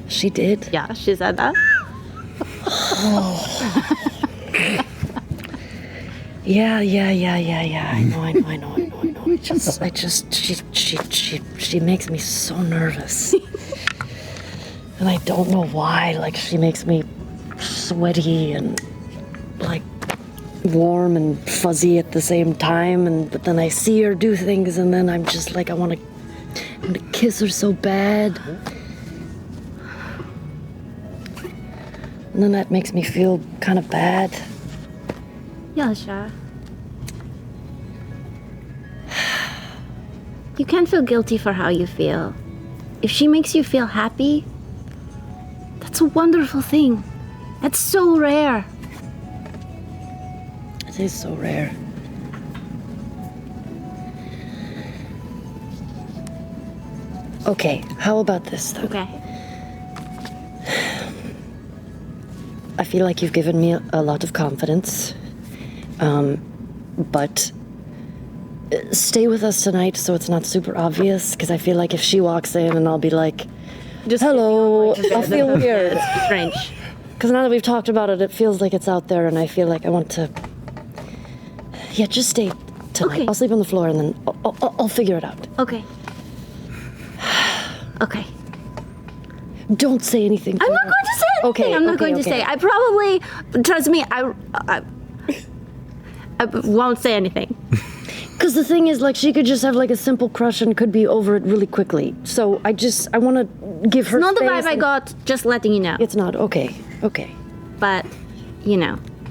She did? Yeah, she said that. Yeah. I know. She makes me so nervous. And I don't know why. Like, she makes me sweaty and, like, warm and fuzzy at the same time. But then I see her do things and then I'm just like, I want to kiss her so bad. And then that makes me feel kind of bad. Yasha. You can't feel guilty for how you feel. If she makes you feel happy, that's a wonderful thing. That's so rare. It is so rare. Okay, how about this, though? Okay. I feel like you've given me a lot of confidence. But stay with us tonight so it's not super obvious, because I feel like if she walks in and I'll be like, Just hello, I'll feel weird. It's strange. Because now that we've talked about it, it feels like it's out there, and I feel like I want to... Yeah, just stay tonight. Okay. I'll sleep on the floor, and then I'll figure it out. Okay. Okay. Don't say anything. I'm not going to say anything. Okay, I'm not okay, going to okay. say. I probably, trust me, I won't say anything. Because the thing is, like, she could just have, like, a simple crush and could be over it really quickly. So I want to give her It's not the space vibe I and- got, just letting you know. It's not. Okay. But,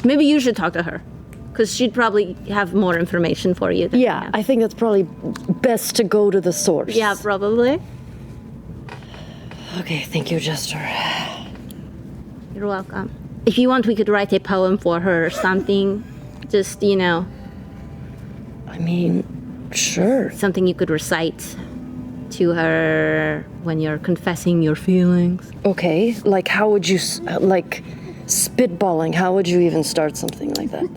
maybe you should talk to her. Because she'd probably have more information for you. Than Yeah, I think that's probably best to go to the source. Yeah, probably. Okay, thank you, Jester. You're welcome. If you want, we could write a poem for her or something. Just, I mean, sure. something you could recite. to her when you're confessing your feelings. Okay, like how would you, like spitballing, how would you even start something like that?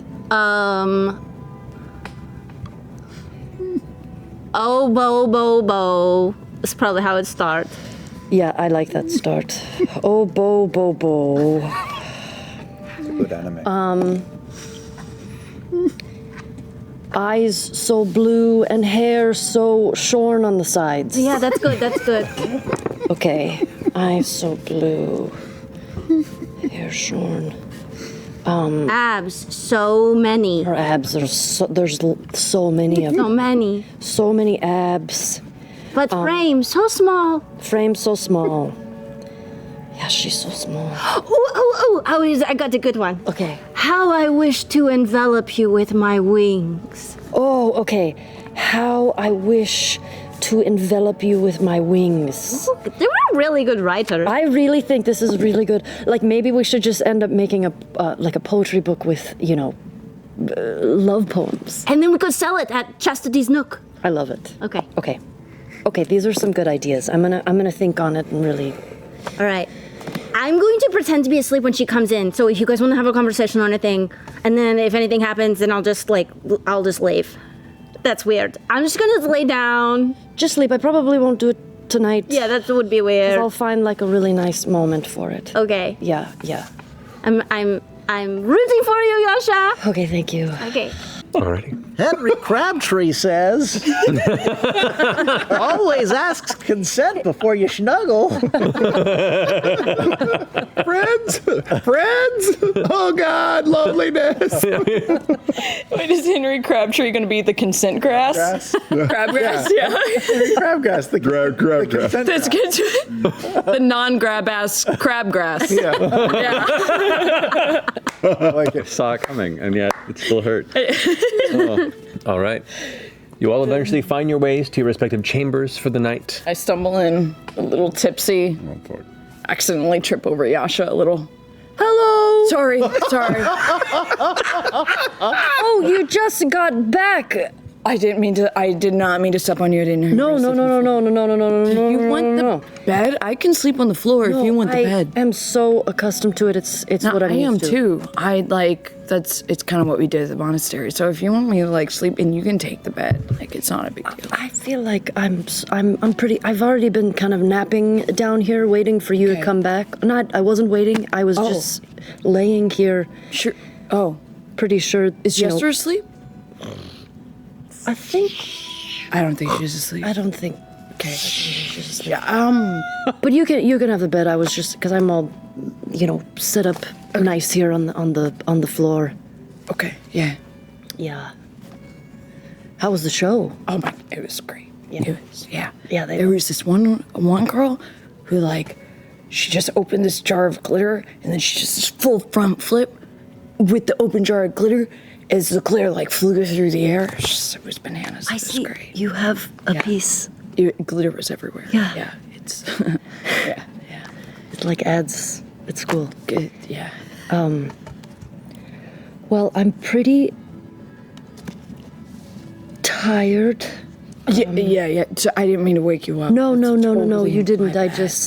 Oh, Beau. That's probably how it starts. Yeah, I like that start. Oh, Beau. Good anime. Eyes so blue and hair so shorn on the sides. Yeah, that's good. Okay, eyes so blue, hair shorn. Abs, so many. Her abs are there's so many of them. So many. So many abs. But frame, so small. Frame so small. Yeah, she's so small. I got a good one. Okay. How I wish to envelop you with my wings. Oh, okay. How I wish to envelop you with my wings. They were a really good writer. I really think this is really good. Like maybe we should just end up making a like a poetry book with, love poems. And then we could sell it at Chastity's Nook. I love it. Okay. Okay, these are some good ideas. I'm gonna think on it and really. All right. I'm going to pretend to be asleep when she comes in. So if you guys want to have a conversation or anything, and then if anything happens, then I'll just leave. That's weird. I'm just gonna lay down. Just sleep. I probably won't do it tonight. Yeah, that would be weird. I'll find like a really nice moment for it. Okay. Yeah. I'm rooting for you, Yasha. Okay, thank you. Okay. Alrighty. Henry Crabtree says, always ask consent before you snuggle. Friends? Oh God, loveliness. Wait, is Henry Crabtree going to be the consent grass? Crabgrass, yeah. Henry Crabgrass, the Crabgrass. That's good. The non-grab-ass crabgrass. Yeah. I like it. Saw it coming, and yet it still hurt. All right. You all eventually find your ways to your respective chambers for the night. I stumble in, a little tipsy. Accidentally trip over Yasha a little. Hello! Sorry. Oh, you just got back. I did not mean to step on you. I didn't hear No. You want the bed? I can sleep on the floor if you want the bed. I am so accustomed to it. It's what I'm I am used to. too. It's kind of what we did at the monastery. So if you want me to sleep, and you can take the bed, it's not a big deal. I feel like I'm pretty. I've already been kind of napping down here, waiting for you to come back. I wasn't waiting. I was just laying here. Sure. Oh, pretty sure. Is Jester asleep? I think. I don't think she's asleep. I don't think. Okay. I think she's asleep. Yeah. But you can have the bed. I was just because I'm all, set up nice here on the floor. Okay. Yeah. Yeah. How was the show? Oh my! It was great. Yeah. It was. Yeah. Yeah. There was this one girl who she just opened this jar of glitter and then she just full front flip with the open jar of glitter. As the glitter flew through the air, it was bananas. I see. Great. You have a piece. Glitter was everywhere. Yeah. Yeah. It's. yeah. It adds. It's cool. Good. Yeah. Well, I'm pretty tired. Yeah. So I didn't mean to wake you up. No. You didn't.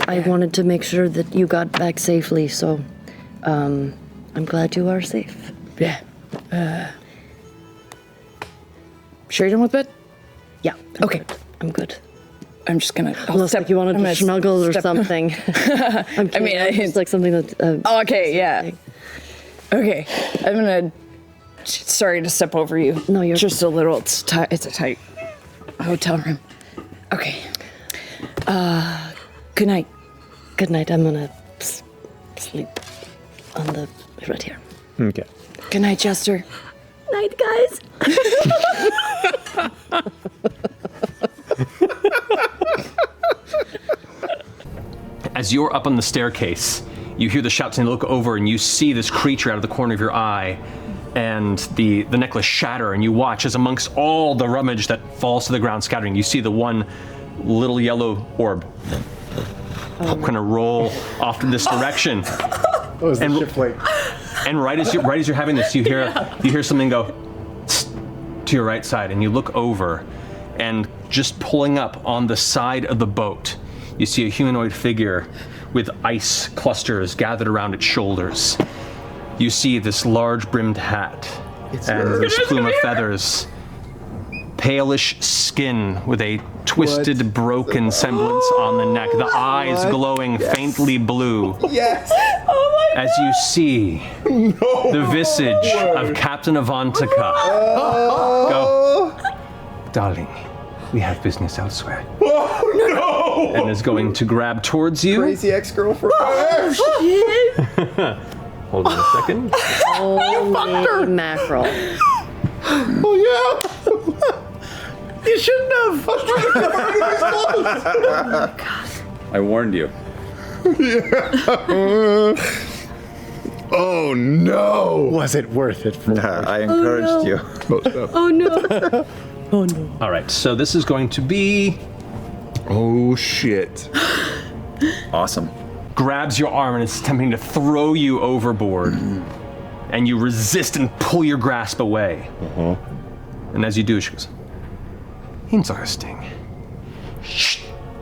I wanted to make sure that you got back safely. So, I'm glad you are safe. Yeah. Sure you're done with bed? Yeah. Okay. I'm good. I'm just gonna. Unless you wanted to snuggle or something. I'm kidding. It's like something that. Okay. Yeah. Okay. I'm gonna. Sorry to step over you. No, you're just a little. It's tight. It's a tight hotel room. Okay. Good night. Good night. I'm gonna sleep on the right here. Okay. Good night, Jester. Night, guys. As you're up on the staircase, you hear the shouts and look over and you see this creature out of the corner of your eye and the necklace shatter, and you watch as amongst all the rummage that falls to the ground scattering, you see the one little yellow orb kind of roll off to this direction. And right as you're having this, you hear something go to your right side, and you look over, and just pulling up on the side of the boat, you see a humanoid figure with ice clusters gathered around its shoulders. You see this large brimmed hat and this plume of feathers, palish skin with a twisted, broken semblance on the neck, the eyes glowing faintly blue. Yes! As you see the visage of Captain Avantika go, darling, we have business elsewhere. Oh, no! And is going to grab towards you. Crazy ex-girlfriend. Hold on a second. Holy mackerel. Oh, yeah! You shouldn't have. I warned you. Oh, no! Was it worth it? I encouraged you. Oh no. Oh no. All right, so this is going to be Oh, shit. Awesome. grabs your arm and is attempting to throw you overboard. And you resist and pull your grasp away. And as you do, she goes, interesting.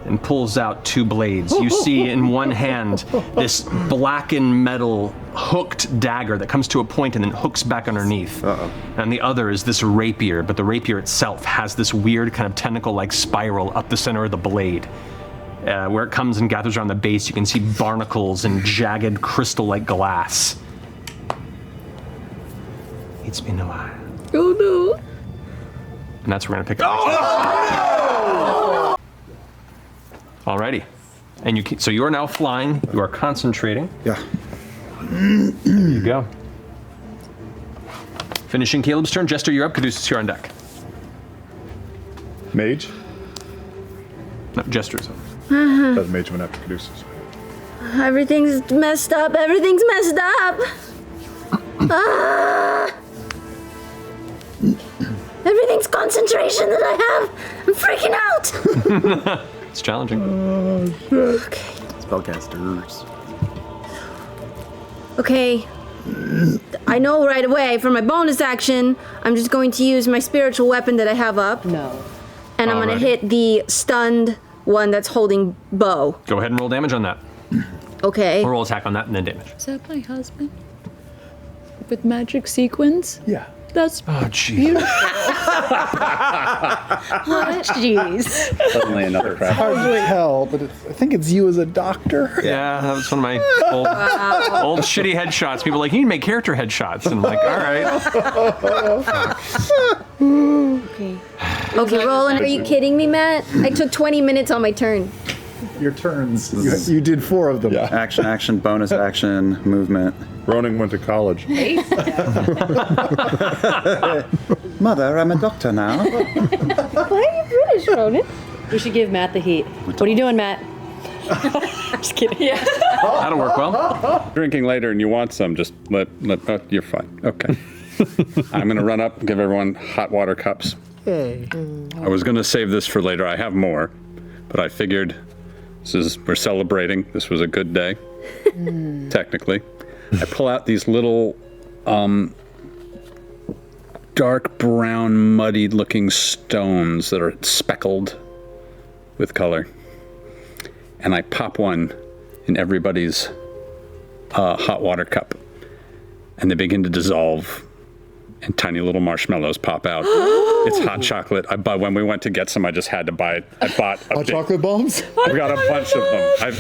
And pulls out 2 blades. You see in one hand this blackened metal hooked dagger that comes to a point and then hooks back underneath. And the other is this rapier, but the rapier itself has this weird kind of tentacle-like spiral up the center of the blade. Where it comes and gathers around the base, you can see barnacles and jagged crystal-like glass. It's been a while. Oh no. And that's where we're gonna pick up. Alrighty. And you so you are now flying, you are concentrating. Yeah. There you go. Finishing Caleb's turn. Jester, you're up. Caduceus, you're on deck. Mage? No, Jester's up. That's mage went after Caduceus. Everything's messed up. Everything's messed up. Everything's concentration that I have. I'm freaking out. It's challenging. Okay. Spellcasters. Okay. I know right away for my bonus action, I'm just going to use my spiritual weapon that I have up. No. And I'm going to Alrighty. hit the stunned one that's holding Beau. Go ahead and roll damage on that. Okay. Or roll attack on that and then damage. Is that my husband? With magic sequins? Yeah. That's Oh, jeez. Jeez. Suddenly another crap. Hard to tell, but I think it's you as a doctor. Yeah, that was one of my old shitty headshots. People are like, you need to make character headshots. And I'm like, all right. Okay, Roland, are you kidding me, Matt? I took 20 minutes on my turn. Your turns. You did 4 of them. Yeah. Action, action, bonus action, movement. Ronan went to college. Mother, I'm a doctor now. Why are you British, Roland? We should give Matt the heat. What are you doing, Matt? Just kidding. Yeah. That'll work well. Drinking later and you want some, just let oh, you're fine. Okay. I'm gonna run up and give everyone hot water cups. Hey. I was gonna save this for later. I have more, but I figured we're celebrating. This was a good day, technically. I pull out these little dark brown, muddy-looking stones that are speckled with color, and I pop one in everybody's hot water cup, and they begin to dissolve, and tiny little marshmallows pop out. It's hot chocolate. When we went to get some, I just had to buy it. I bought a Hot chocolate bombs? I've got a bunch of them. I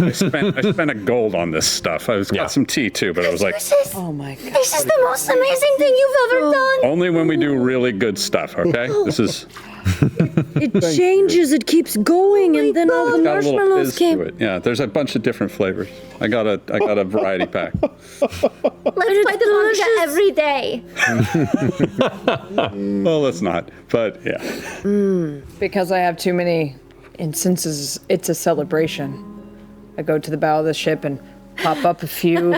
spent a gold on this stuff. I got some tea too, but I was like, Oh my god. This is the most amazing thing you've ever done. only when we do really good stuff, okay? This is It changes, it keeps going, and then all the got a little marshmallows fizz came. to it. Yeah, there's a bunch of different flavors. I got a variety pack. Let's play the manga every day. Well, let's not, but yeah. because I have too many instances. It's a celebration. I go to the bow of the ship and pop up a few.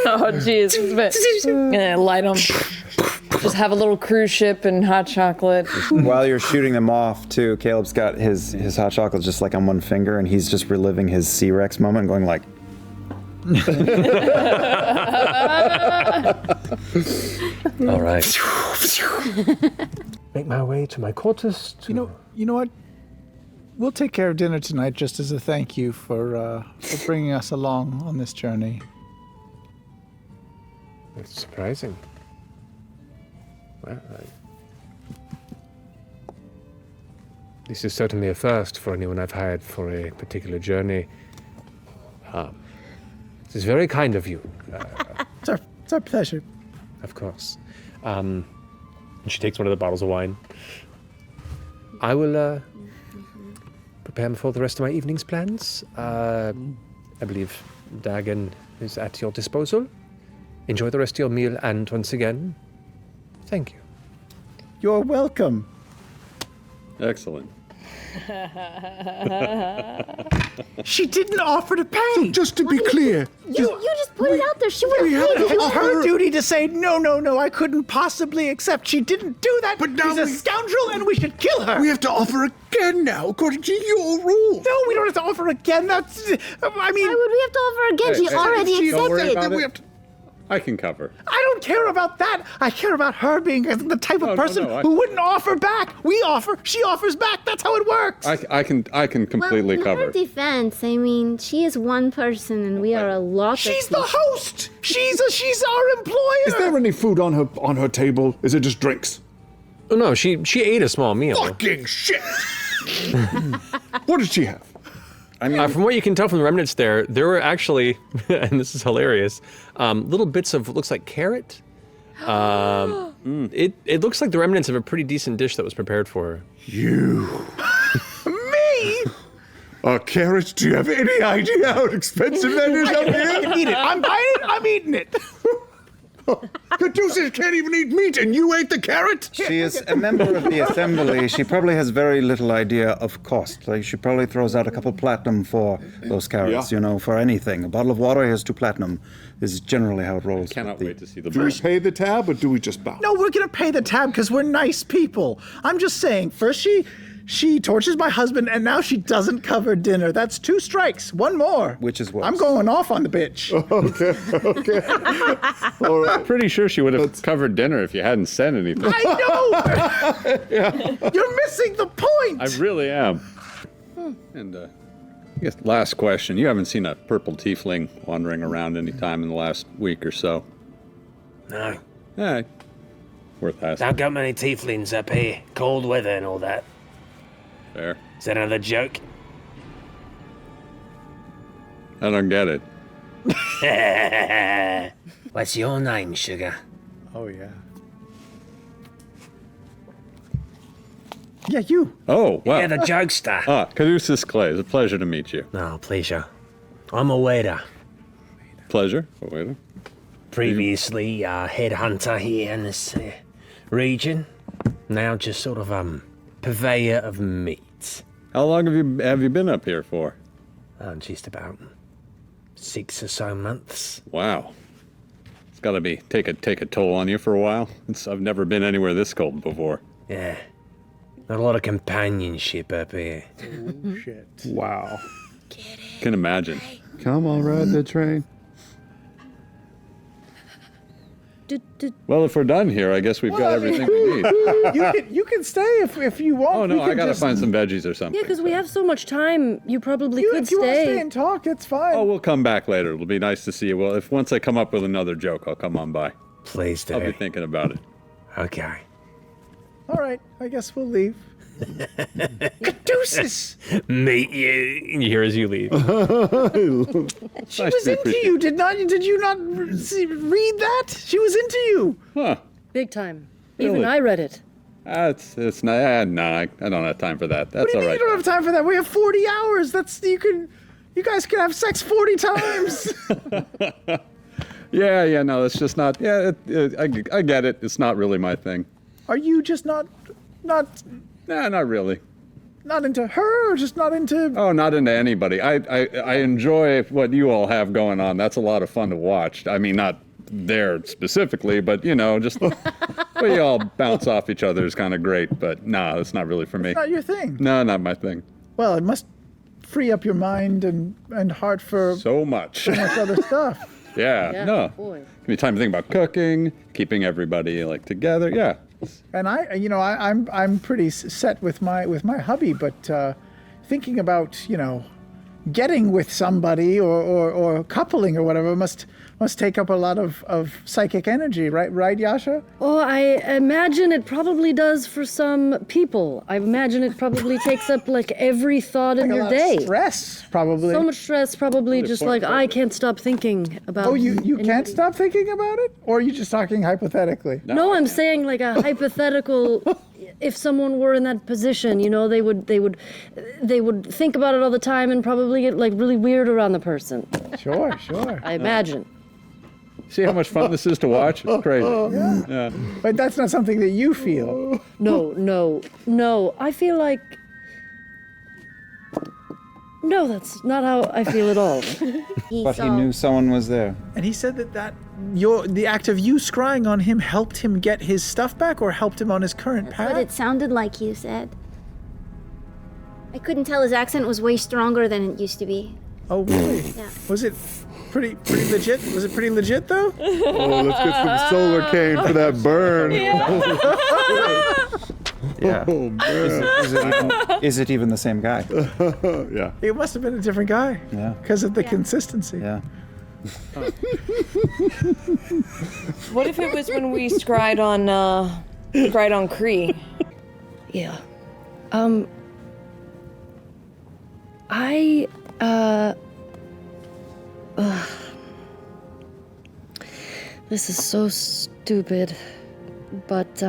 Oh, jeez. And I light them. Just have a little cruise ship and hot chocolate. While you're shooting them off, too, Caleb's got his hot chocolate just like on one finger, and he's just reliving his C-Rex moment, going like, All right. Make my way to my quarters. You know what? We'll take care of dinner tonight just as a thank you for bringing us along on this journey. It's surprising. Well, this is certainly a first for anyone I've hired for a particular journey. This is very kind of you. It's our pleasure. Of course. And she takes one of the bottles of wine. I will prepare for the rest of my evening's plans. I believe Dagen is at your disposal. Enjoy the rest of your meal, and once again, thank you. You're welcome. Excellent. She didn't offer to pay. Just to be clear, You just put it out there. She would have paid if you It's her duty to say, no, I couldn't possibly accept. She didn't do that. But now She's a we- scoundrel and we should kill her. we have to offer again now, according to your rules. No, we don't have to offer again. That's, I mean, Why would we have to offer again? She already don't worry accepted. about we it. have to. I can cover. I don't care about that. I care about her being the type of No, person no, who wouldn't offer back. We offer, she offers back. That's how it works. I can completely well, in cover. her defense, I mean, she is one person and we are a lot She's of the host. She's our employer. Is there any food on her table? Is it just drinks? Oh no, she ate a small meal. Fucking shit! What did she have? From what you can tell from the remnants there were actually, and this is hilarious, little bits of, looks like carrot. It looks like the remnants of a pretty decent dish that was prepared for her. You. Me? Carrots? Do you have any idea how expensive that is up I here? can eat it. I'm buying it. I'm eating it. Caduceus can't even eat meat, and you ate the carrot? She is a member of the assembly. She probably has very little idea of cost. Like, she probably throws out a couple platinum for those carrots, Yeah. for anything. A bottle of water has 2 platinum, is generally how it rolls. Cannot wait to see the Do we bill. pay the tab, or do we just bow? No, we're gonna pay the tab because we're nice people. I'm just saying. First, she tortures my husband, and now she doesn't cover dinner. That's 2 strikes. One more. Which is worse. I'm going off on the bitch. Okay. All right. Pretty sure she would have covered dinner if you hadn't said anything. I know. You're missing the point. I really am. And I guess last question. You haven't seen a purple tiefling wandering around any time in the last week or so? No, Eh, worth asking. don't got many tieflings up here. Cold weather and all that. Fair. Is that another joke? I don't get it. What's your name, sugar? Oh yeah. Yeah, you. Oh, wow. Yeah, the jokester. Caduceus Clay. It's a pleasure to meet you. No, pleasure. I'm a waiter. Pleasure. Oh, wait. Previously, headhunter here in this region. Now just sort of purveyor of meat. How long have you been up here for? Just about 6 or so months. Wow. It's got to be take a toll on you for a while. I've never been anywhere this cold before. Yeah. Not a lot of companionship up here. Wow. Can imagine. Come on, ride the train. Well, if we're done here, I guess we've got everything we need. You can stay if you want. Oh no, We can I gotta just- find some veggies or something. Yeah, because we have so much time. You probably could If you want to stay stay. and talk, it's fine. Oh, we'll come back later. It'll be nice to see you. Well, if once I come up with another joke, I'll come on by. Please do. I'll be thinking about it. Okay. All right, I guess we'll leave. Caduceus! Meet you. You hear as you leave. She Nice was to into appreciate you. Did you not read that? She was into you. Huh. Big time. Even Really? I read it. It's not. No, I don't have time for that. That's What do you all mean right. you don't have time for that? We have 40 hours. You guys can have sex 40 times. Yeah, no, it's just not. Yeah, I get it. It's not really my thing. Are you just not Nah, not really. into her, or just not into? Oh, not into anybody. I enjoy what you all have going on. That's a lot of fun to watch. I mean, not there specifically, but just the way you all bounce off each other is kind of great. But nah, that's not really for me. Not your thing. No, not my thing. Well, it must free up your mind and heart for So much. much other stuff. Yeah, no. Boy. Give me time to think about cooking, keeping everybody like together. Yeah. And I'm pretty set with my hubby, but thinking about getting with somebody or coupling or whatever must take up a lot of psychic energy, right, Yasha? Oh, I imagine it probably does for some people. I imagine it probably takes up like every thought in A your lot day. of stress, probably. So much stress, probably just like I can't stop thinking about. Oh, you can't stop thinking about it, or are you just talking hypothetically? No, I'm saying like a hypothetical. If someone were in that position, they would think about it all the time and probably get like really weird around the person. Sure. I imagine. See how much fun this is to watch? It's crazy. Yeah. But that's not something that you feel. No. I feel like. No, that's not how I feel at all. But he knew someone was there. And he said that the act of you scrying on him helped him get his stuff back, or helped him on his current path. But it sounded like you said. I couldn't tell. His accent was way stronger than it used to be. Oh, really? Yeah. Was it pretty legit? Was it pretty legit though? Oh, let's get some solar cane for that burn. Yeah. Oh, man. Is it even the same guy? Yeah. It must have been a different guy. Yeah. Because of the consistency. Yeah. What if it was when we scryed on Cree? Yeah. This is so stupid, but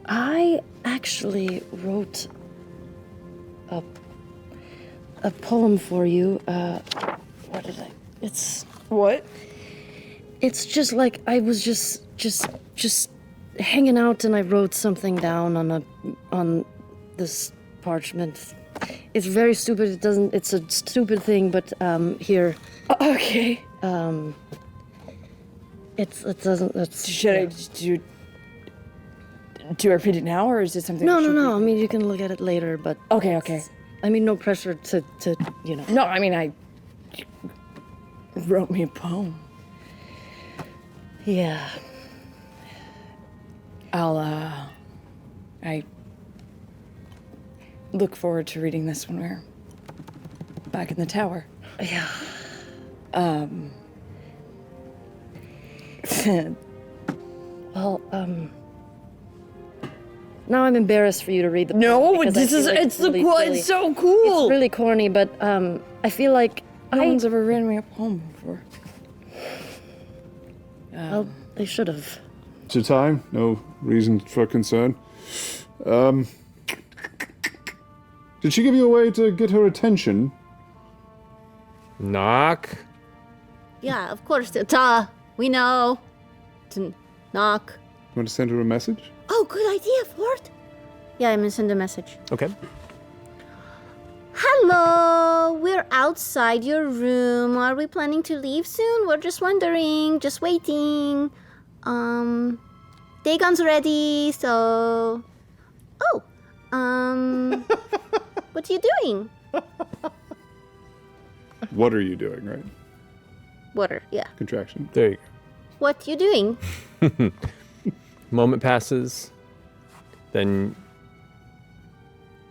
I actually wrote a poem for you. What did I? It's What? It's just like I was just hanging out and I wrote something down on this parchment. It's very stupid. It's a stupid thing, but here. Okay. It doesn't. It's, Should I do I read it now, or is it something? No. I mean, you can look at it later, but Okay. I mean, no pressure to. No, I mean I wrote me a poem. Yeah. I look forward to reading this when we're back in the tower. Yeah. Well, now I'm embarrassed for you to read the poem No, because I this feel is like it's really silly. it's so cool. It's really corny, but I feel like no one's ever written me a poem before. Well, they should have. It's your time. No reason for concern. Did she give you a way to get her attention? Knock. Yeah, of course. We know. To knock. You want to send her a message? Oh, good idea, Fjord. Yeah, I'm gonna send a message. Okay. Hello, we're outside your room. Are we planning to leave soon? We're just wondering, just waiting. Dagon's ready, so... Oh, what are you doing? What are you doing, right? Water, yeah. Contraction. There you go. What you doing? Moment passes. Then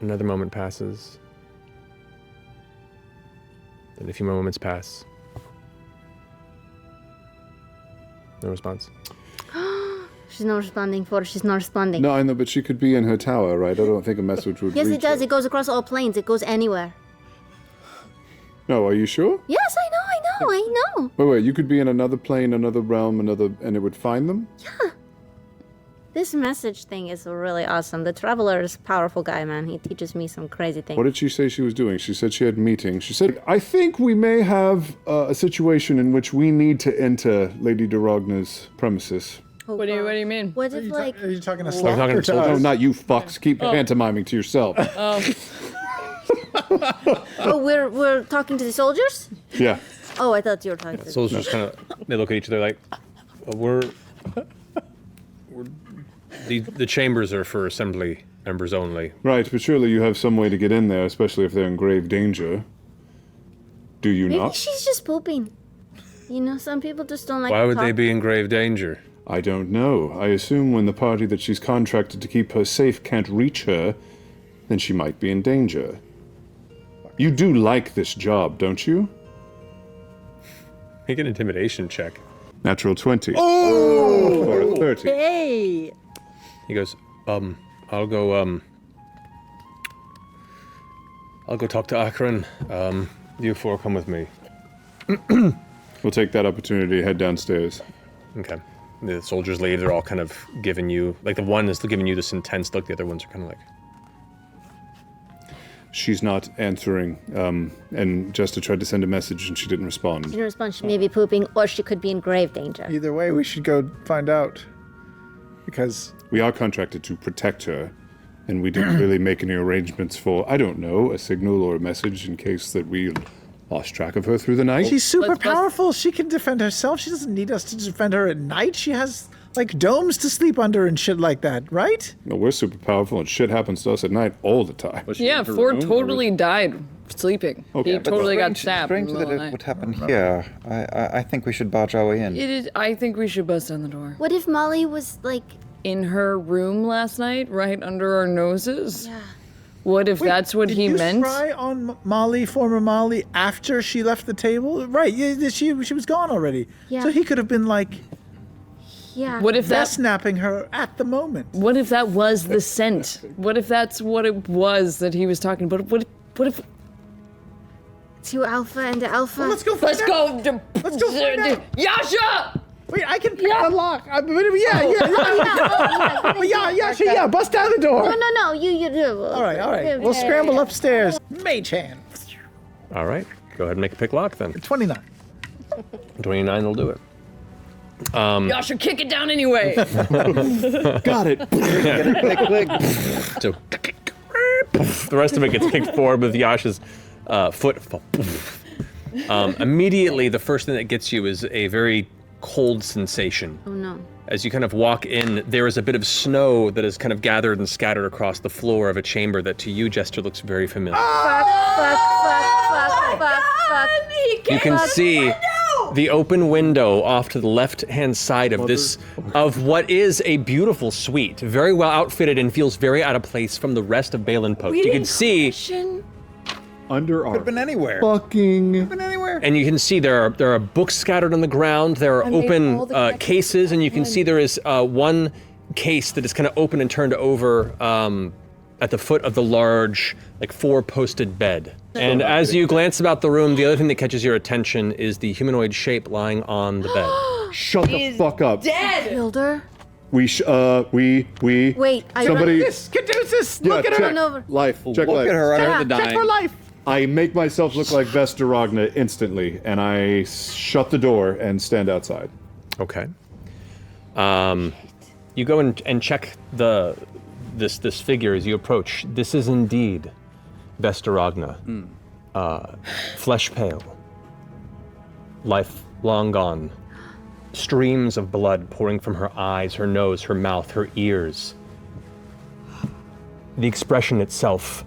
another moment passes. Then a few more moments pass. No response. She's not responding, Fjord. She's not responding. No, I know, but she could be in her tower, right? I don't think a message would Yes, reach it does. her. It goes across all planes. It goes anywhere. No, are you sure? Yes, I know. Wait, you could be in another plane, another realm, and it would find them? This message thing is really awesome. The Traveler is a powerful guy, man. He teaches me some crazy things. What did she say she was doing? She said she had meetings. She said, I think we may have a situation in which we need to enter Lady DeRogna's premises. Oh, What do you mean? What if, like... Are you talking to talking Slack or to to No, us? not you fucks. Keep pantomiming to yourself. Oh, we're talking to the soldiers? Yeah. Oh, I thought you were talking to the... Soldiers kind of they look at each other like, we're the chambers are for assembly members only. Right, but surely you have some way to get in there, especially if they're in grave danger. Do you Maybe not? she's just pooping. You know, some people just don't like Why to would they talk. be in grave danger? I don't know. I assume when the party that she's contracted to keep her safe can't reach her, then she might be in danger. You do like this job, don't you? Make an intimidation check. Natural 20. Oh! For a 30. Hey! He goes, I'll go talk to Akron. You four come with me. We'll take that opportunity to head downstairs. Okay. The soldiers leave. They're all kind of giving you, like the one is giving you this intense look. The other ones are kind of like. She's not answering, and Jester tried to send a message and she didn't respond. She didn't respond. She may be pooping, or she could be in grave danger. Either way, we should go find out. Because We are contracted to protect her, and we didn't really make any arrangements for, I don't know, a signal or a message in case that we lost track of her through the night. she's super Let's bust- powerful. She can defend herself. She doesn't need us to defend her at night. She has, like, domes to sleep under and shit like that, right? No, we're super powerful, and shit happens to us at night all the time. Was she Yeah, in her Fjord room, or totally died sleeping. Okay, He but totally got Strange- stabbed in Strange the that middle of it the would night. happen here. I think we should barge our way in. It is. I think we should bust down the door. What if Molly was like, In her room last night, right under our noses. yeah. What if that's what Did he you meant? scry on Molly, former Molly, after she left the table? Right, yeah, she was gone already. Yeah. So he could have been, like, Yeah. What if that? snapping her at the moment. What if that was the scent? What if that's what it was that he was talking about? What if? Two alpha and the alpha? Let's go find Let's out. go. Let's go find out. Yasha! Wait, I can pick the lock. Yeah. Bust down the door. No, you do. All right. We'll scramble upstairs. Mage hand. All right. Go ahead and make a pick lock then. 29. 29 will do it. Yasha, kick it down anyway. Got it. So the rest of it gets kicked forward with Yasha's foot. Immediately, the first thing that gets you is a very cold sensation. Oh no. As you kind of walk in, there is a bit of snow that is kind of gathered and scattered across the floor of a chamber that to you, Jester, looks very familiar. Fuck. You can see the open window off to the left-hand side of of what is a beautiful suite, very well outfitted and feels very out of place from the rest of Balin Post. You can see, Under our Could have been anywhere. fucking... Been anywhere. and you can see there are books scattered on the ground. There are made all open the connections cases, and you can see there is one case that is kind of open and turned over at the foot of the large, like four-posted bed. And as you glance about the room, the other thing that catches your attention is the humanoid shape lying on the bed. Shut the fuck up. Killed her? We, Wait, somebody... This Caduceus, Yeah, look at her. check. Run over. Life, check Look life. at her. Better than Check dying. for life. I make myself look like Vess DeRogna instantly, and I shut the door and stand outside. Okay. You go and check this figure as you approach. This is indeed Vess DeRogna. Flesh pale. Life long gone. Streams of blood pouring from her eyes, her nose, her mouth, her ears. The expression itself,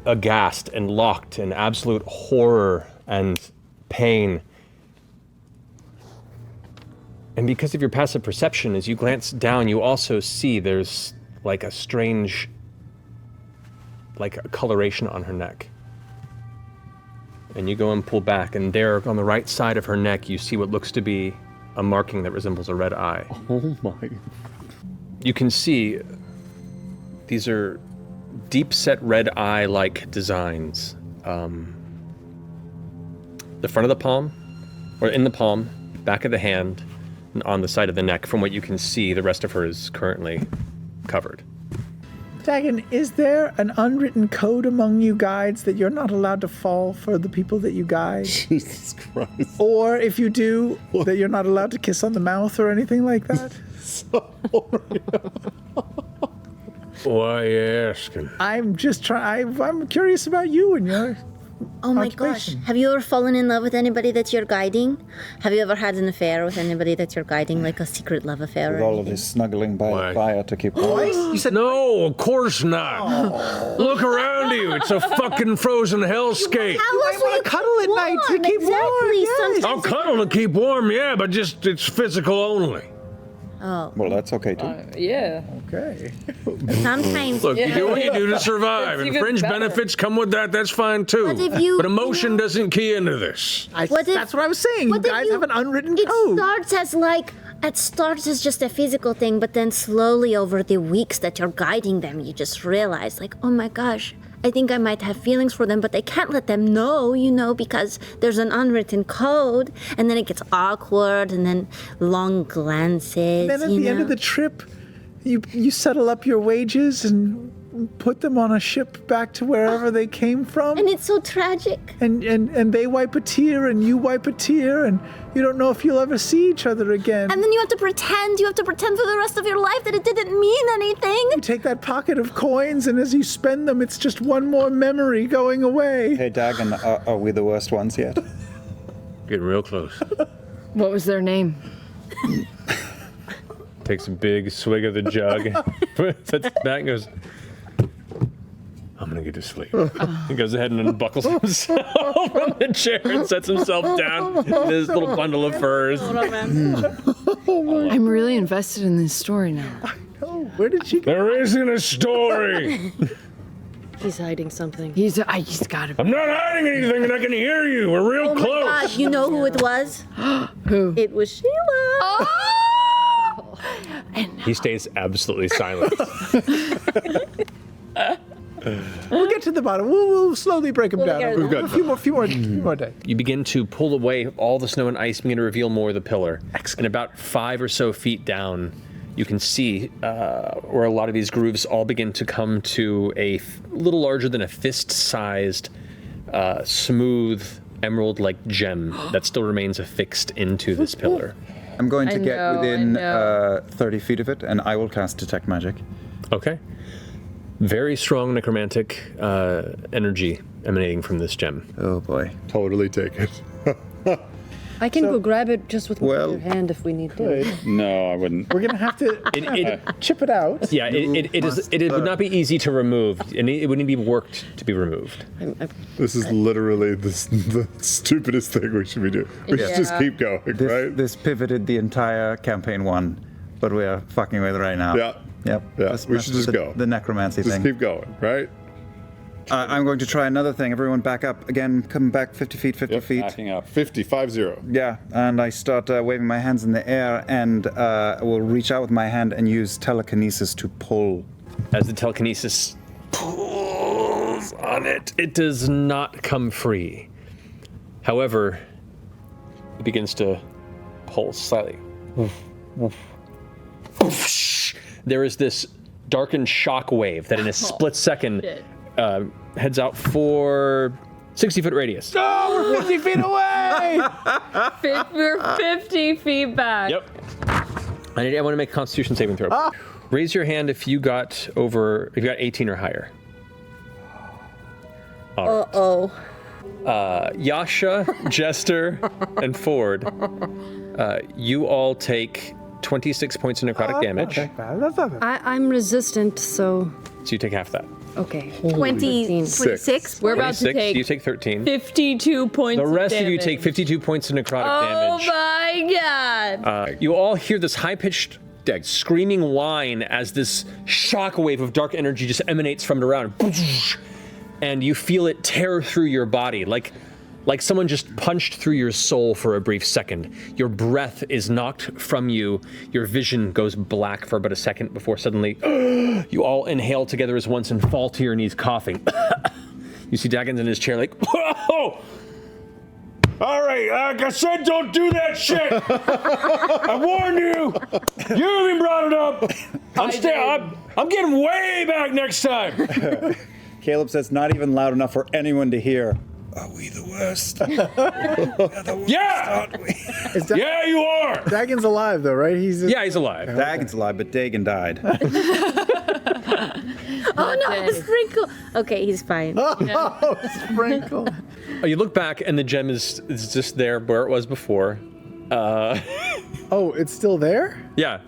aghast and locked in absolute horror and pain. And because of your passive perception, as you glance down, you also see there's like a strange, like a coloration on her neck. And you go and pull back, and there on the right side of her neck, you see what looks to be a marking that resembles a red eye. Oh my... You can see these are deep-set red eye-like designs. The front of the palm, or in the palm, back of the hand, and on the side of the neck. From what you can see, the rest of her is currently covered. Dagen, is there an unwritten code among you guides that you're not allowed to fall for the people that you guide? Jesus Christ. Or if you do, that you're not allowed to kiss on the mouth or anything like that? Why are you asking? I'm just trying. I'm curious about you and your Oh my gosh. Have you ever fallen in love with anybody that you're guiding? Have you ever had an affair with anybody that you're guiding, like a secret love affair? With all of this snuggling by the fire to keep warm. You said No, of course not. Look around you. It's a fucking frozen hellscape. How else will you cuddle at night to warm? keep warm, Exactly. yes. Sometimes I'll cuddle to keep warm, yeah, but just it's physical only. Oh. Well, that's okay too. Yeah. Okay. Sometimes. Look, you do what you do to survive, That's and even fringe better. benefits come with that. That's fine too. But if you- But emotion doesn't key into this. That's what I was saying. You What if guys have an unwritten It code. starts as just a physical thing, but then slowly over the weeks that you're guiding them, you just realize, like, oh my gosh, I think I might have feelings for them, but I can't let them know, because there's an unwritten code, and then it gets awkward, and then long glances. Then at the end of the trip, you settle up your wages and put them on a ship back to wherever they came from. And it's so tragic. And they wipe a tear and you wipe a tear and you don't know if you'll ever see each other again. And then you have to pretend for the rest of your life that it didn't mean anything. You take that pocket of coins and as you spend them, it's just one more memory going away. Hey, Dagen, are we the worst ones yet? Getting real close. What was their name? Takes a big swig of the jug, sets it back and goes, I'm gonna get to sleep. He goes ahead and unbuckles himself from the chair and sets himself down in his little bundle of furs. I'm really invested in this story now. Oh, where did she go? There isn't a story. He's hiding something. He's gotta be. I'm not hiding anything and I can hear you. We're real Oh my close. God, you know who it was? Who? It was Sheila. He stays absolutely silent. We'll get to the bottom. We'll slowly break them down. get We've there. got a few more days. You begin to pull away all the snow and ice, begin to reveal more of the pillar. And about 5 or so feet down, you can see where a lot of these grooves all begin to come to a little larger than a fist-sized, smooth, emerald-like gem that still remains affixed into this pillar. I'm going to get know, within I know. 30 feet of it, and I will cast Detect Magic. Okay. Very strong necromantic energy emanating from this gem. Oh boy. Totally take it. I can go grab it just with Well, one hand if we need to. No, I wouldn't. We're gonna have to chip it out. Yeah, it would not be easy to remove, and it wouldn't be worked to be removed. This is literally the stupidest thing we should be doing. We should just keep going, right? This pivoted the entire campaign 1, but we are fucking with it right now. Yeah. Yep. Yeah, This we messes should just with go. The necromancy Just thing. keep going, right? I'm going to try another thing. Everyone back up. Again, come back 50 feet, 50 feet. Backing up. 50. Yeah, and I start waving my hands in the air and will reach out with my hand and use telekinesis to pull. As the telekinesis pulls on it, it does not come free. However, it begins to pulse slightly. There is this darkened shock wave that in a split second heads out for 60-foot radius. Oh, we're 50 feet away! We're 50 feet back. Yep. I want to make a Constitution saving throw. Raise your hand if you got 18 or higher. Uh-oh. Yasha, Jester, and Fjord, you all take 26 points of necrotic damage. That's not bad. I'm resistant, so So you take half that. okay. 26? We're about to 26, take you take 13. 52 points The rest of you damage. take 52 points of necrotic Oh damage. my god. You all hear this high-pitched, screaming whine as this shockwave of dark energy just emanates from it around. And you feel it tear through your body, like someone just punched through your soul for a brief second. Your breath is knocked from you. Your vision goes black for about a second before suddenly you all inhale together as once and fall to your knees coughing. You see Dagen's in his chair like, whoa! All right, like I said, don't do that shit. I warned you. You even brought it up. I'm getting way back next time. Caleb says, not even loud enough for anyone to hear. Are we the worst? Yeah! Yeah, you are! Dagon's alive, though, right? He's alive. Dagon's alive, but Dagen died. Oh no, Sprinkle. Okay, he's fine. Oh, Sprinkle. You look back, and the gem is just there where it was before. Oh, it's still there? Yeah.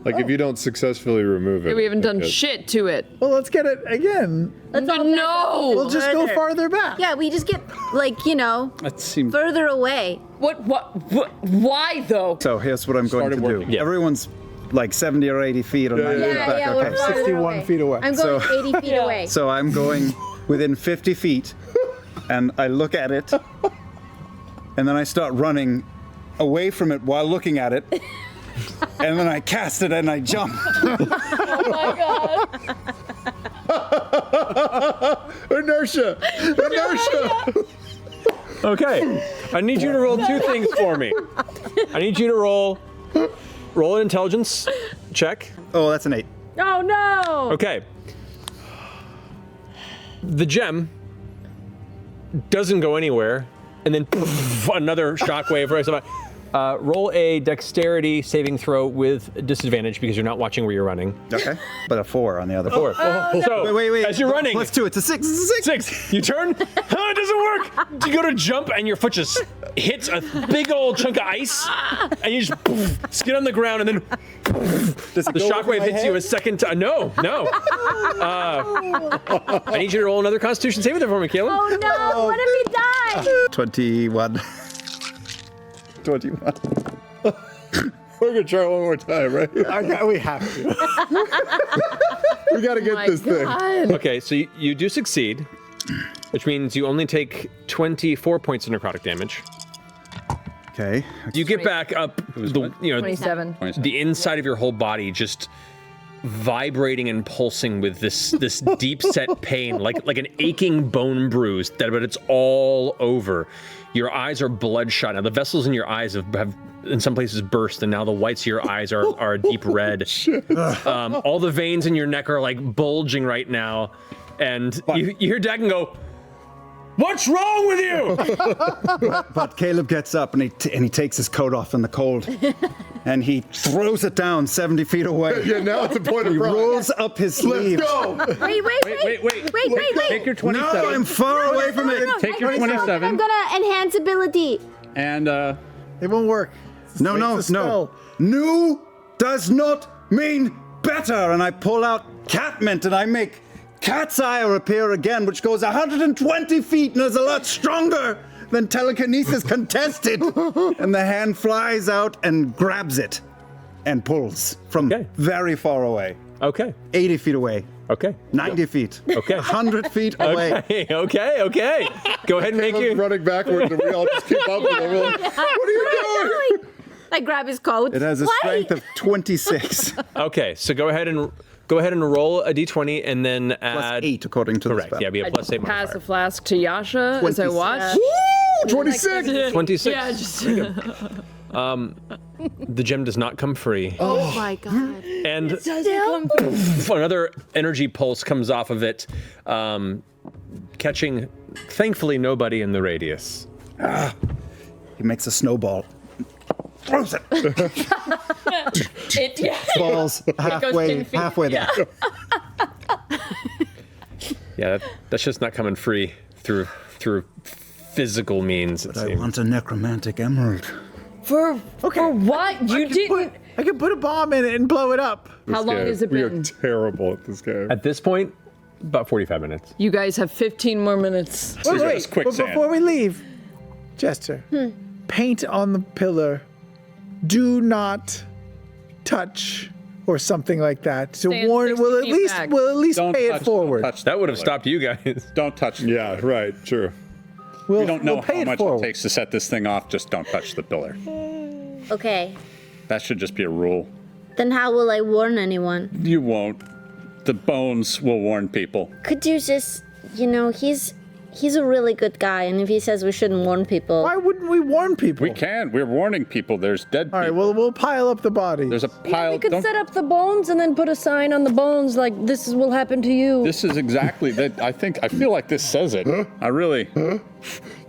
Like if you don't successfully remove it. We haven't done it- shit to it. Well, let's get it again. Let's all back up. No! We'll just go farther back. Yeah, we just get, like, you know, That seems. further away. What, why though? So here's what I'm going to Started do. working. Yeah. Everyone's like 70 or 80 feet or 90 feet back. we're Okay. farther 61 away. feet away. I'm going So- 80 feet away. So I'm going within 50 feet, and I look at it, and then I start running away from it while looking at it, and then I cast it and I jump. Inertia! Inertia! Okay. I need you to roll two things for me. I need you to roll an intelligence check. Oh, that's an 8. Oh no! Okay. The gem doesn't go anywhere, and then another shockwave. Right? So, roll a dexterity saving throw with disadvantage because you're not watching where you're running. Okay. But a 4 on the other. Four. So, Wait. as you're running, Plus 2, it's a 6. six. You turn. It doesn't work. You go to jump, and your foot just hits a big old chunk of ice, and you just skid on the ground, and then the shockwave hits you a second time. No. I need you to roll another Constitution saving throw for me, Caleb. Oh no, what if he dies? 21. 21. We're gonna try one more time, right? We have to. We gotta get this thing. Okay, so you do succeed, which means you only take 24 points of necrotic damage. Okay. You get back up, the, 27. the inside of your whole body just vibrating and pulsing with this deep set pain, like an aching bone bruise, but it's all over. Your eyes are bloodshot. Now the vessels in your eyes have in some places burst, and now the whites of your eyes are a deep red. All the veins in your neck are like bulging right now, and you hear Dagen go, "What's wrong with you?" But Caleb gets up and he takes his coat off in the cold, and he throws it down 70 feet away. Yeah, now it's a point of He pride. rolls up his sleeves. Let's go! Wait. Take your 27. No, I'm far away from it. Take your 27. I'm gonna enhance ability. And It won't work. No. New does not mean better. And I pull out cat mint and I make cat's ire appear again, which goes 120 feet and is a lot stronger than telekinesis contested. And the hand flies out and grabs it and pulls from Okay. very far away. Okay. 80 feet away. Okay. 90 feet. Okay. 100 feet away. Okay. Go ahead and make Caleb's your. running backwards, and we all just keep up with him. We're like, what are you doing? I grab his coat. It has a strength of 26. Okay, so go ahead and roll a d20 and then Plus add 8 according to the Correct. spell. Yeah, we have plus 8 Pass modifier. the flask to Yasha as I 26. watch. Woo! 26! 26. Yeah, just. The gem does not come free. Oh my god. And another energy pulse comes off of it, catching, thankfully, nobody in the radius. He makes a snowball. Throws it. Falls halfway there. Yeah, that's just not coming free through physical means, it I seems. want a necromantic emerald. For what? You didn't. I could put a bomb in it and blow it up. How long has it We are been? terrible at this game. At this point, about 45 minutes. You guys have 15 more minutes. Wait, but quicksand. before we leave, Jester, paint on the pillar. Do not touch or something like that. To Stand warn, 60 we'll at feet back. don't pay touch, it forward. Don't touch That would have the stopped you guys. Don't touch. Yeah, right, true. We'll, We don't know we'll pay how it much forward. it takes to set this thing off. Just don't touch the pillar. Okay. That should just be a rule. Then how will I warn anyone? You won't. The bones will warn people. Caduceus, he's a really good guy, and if he says we shouldn't warn people, Why wouldn't we warn people? We can. We're warning people. There's dead All right, people. well, we'll pile up the bodies. There's a pile. We could don't- set up the bones and then put a sign on the bones like will happen to you. This is exactly that. I feel like this says it. I really.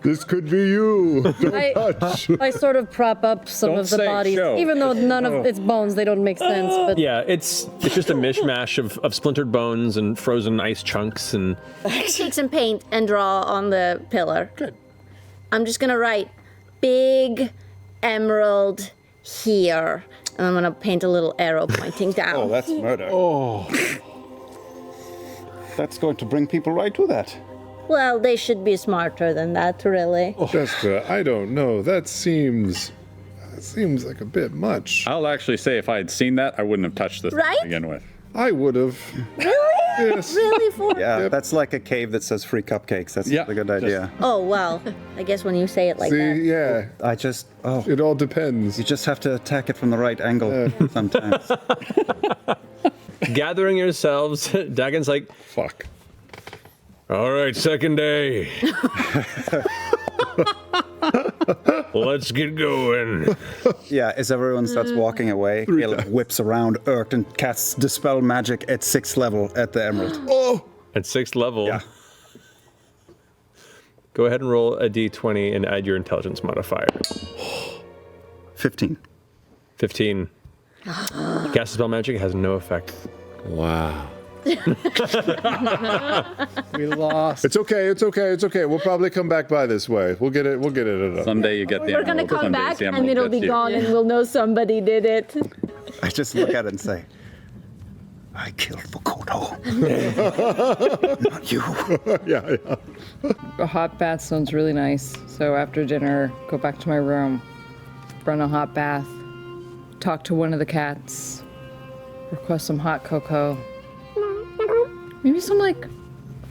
This could be you. Don't touch. I sort of prop up some Don't of the say bodies, show. even though none of its bones, they don't make sense. But Yeah, it's just a mishmash of splintered bones and frozen ice chunks and take some paint and draw on the pillar. Good. I'm just gonna write big emerald here. And I'm gonna paint a little arrow pointing down. Oh, that's murder. Oh, That's going to bring people right to that. Well, they should be smarter than that, really. Jester, I don't know. That seems like a bit much. I'll actually say if I had seen that, I wouldn't have touched this Right? to begin with. I would have. Really? Yes. Really? For? Yeah, that's like a cave that says free cupcakes. That's Yeah, a good idea. Oh, well, I guess when you say it like See, that. yeah. It all depends. You just have to attack it from the right angle sometimes. Gathering yourselves, Dagen's like, Fuck. all right, second day. Let's get going. Yeah, as everyone starts walking away, Caleb whips around, irked, and casts Dispel Magic at 6th level at the Emerald. Oh! At 6th level, Yeah. go ahead and roll a d20 and add your intelligence modifier. 15. 15. Cast spell magic has no effect. Wow. We lost. It's okay. We'll probably come back by this way. We'll get it. Someday you get the We're gonna emerald, come someday back the and emerald it'll gets be you. gone and we'll know somebody did it. I just look at it and say, I killed Vokodo. Not you. Yeah. A hot bath sounds really nice. So after dinner, go back to my room, run a hot bath, talk to one of the cats, request some hot cocoa. Maybe some like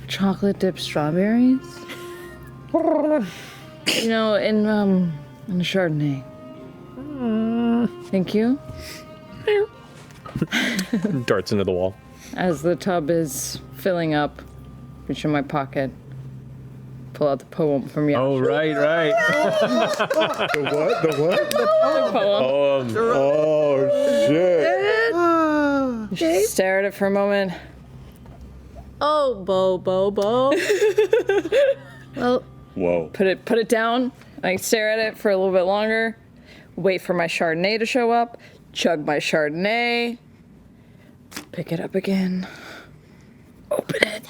chocolate dipped strawberries. You know, in a Chardonnay. Thank you. Darts into the wall. As the tub is filling up, reach in my pocket, pull out the poem from Yasha. Oh, right. The what? The poem. Oh, shit. Stare at it for a moment. Oh, Beau. Well, Whoa. put it down. I stare at it for a little bit longer. Wait for my Chardonnay to show up. Chug my Chardonnay. Pick it up again. Open it.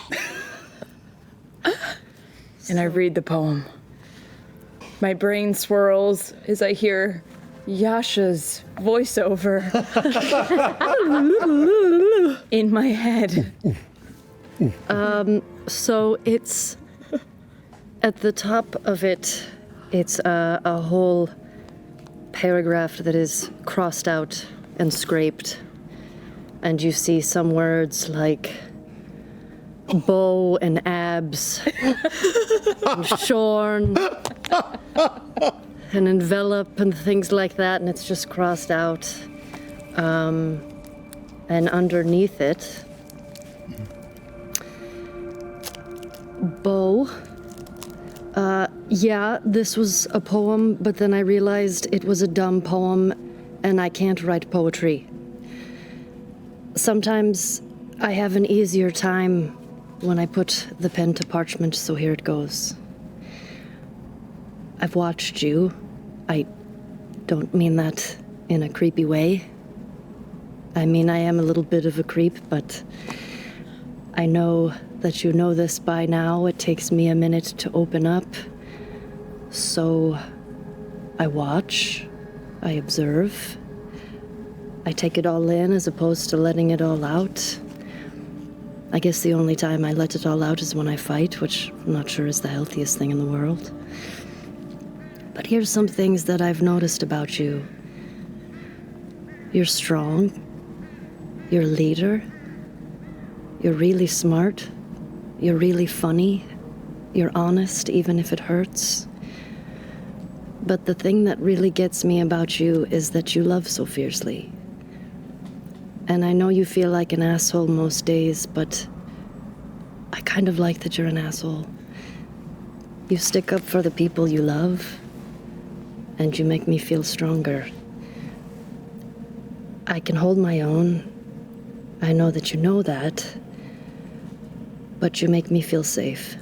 And I read the poem. My brain swirls as I hear Yasha's voiceover in my head. So it's at the top of it, it's a whole paragraph that is crossed out and scraped. And you see some words like bow and abs, and shorn, and envelop, and things like that, and it's just crossed out. And underneath it, Beau. Yeah, this was a poem, but then I realized it was a dumb poem, and I can't write poetry. Sometimes I have an easier time when I put the pen to parchment, so here it goes. I've watched you. I don't mean that in a creepy way. I mean, I am a little bit of a creep, but I know that you know this by now. It takes me a minute to open up. So I watch, I observe, I take it all in as opposed to letting it all out. I guess the only time I let it all out is when I fight, which I'm not sure is the healthiest thing in the world. But here's some things that I've noticed about you. You're strong. You're a leader. You're really smart. You're really funny. You're honest, even if it hurts. But the thing that really gets me about you is that you love so fiercely. And I know you feel like an asshole most days, but I kind of like that you're an asshole. You stick up for the people you love, and you make me feel stronger. I can hold my own. I know that you know that. But you make me feel safe.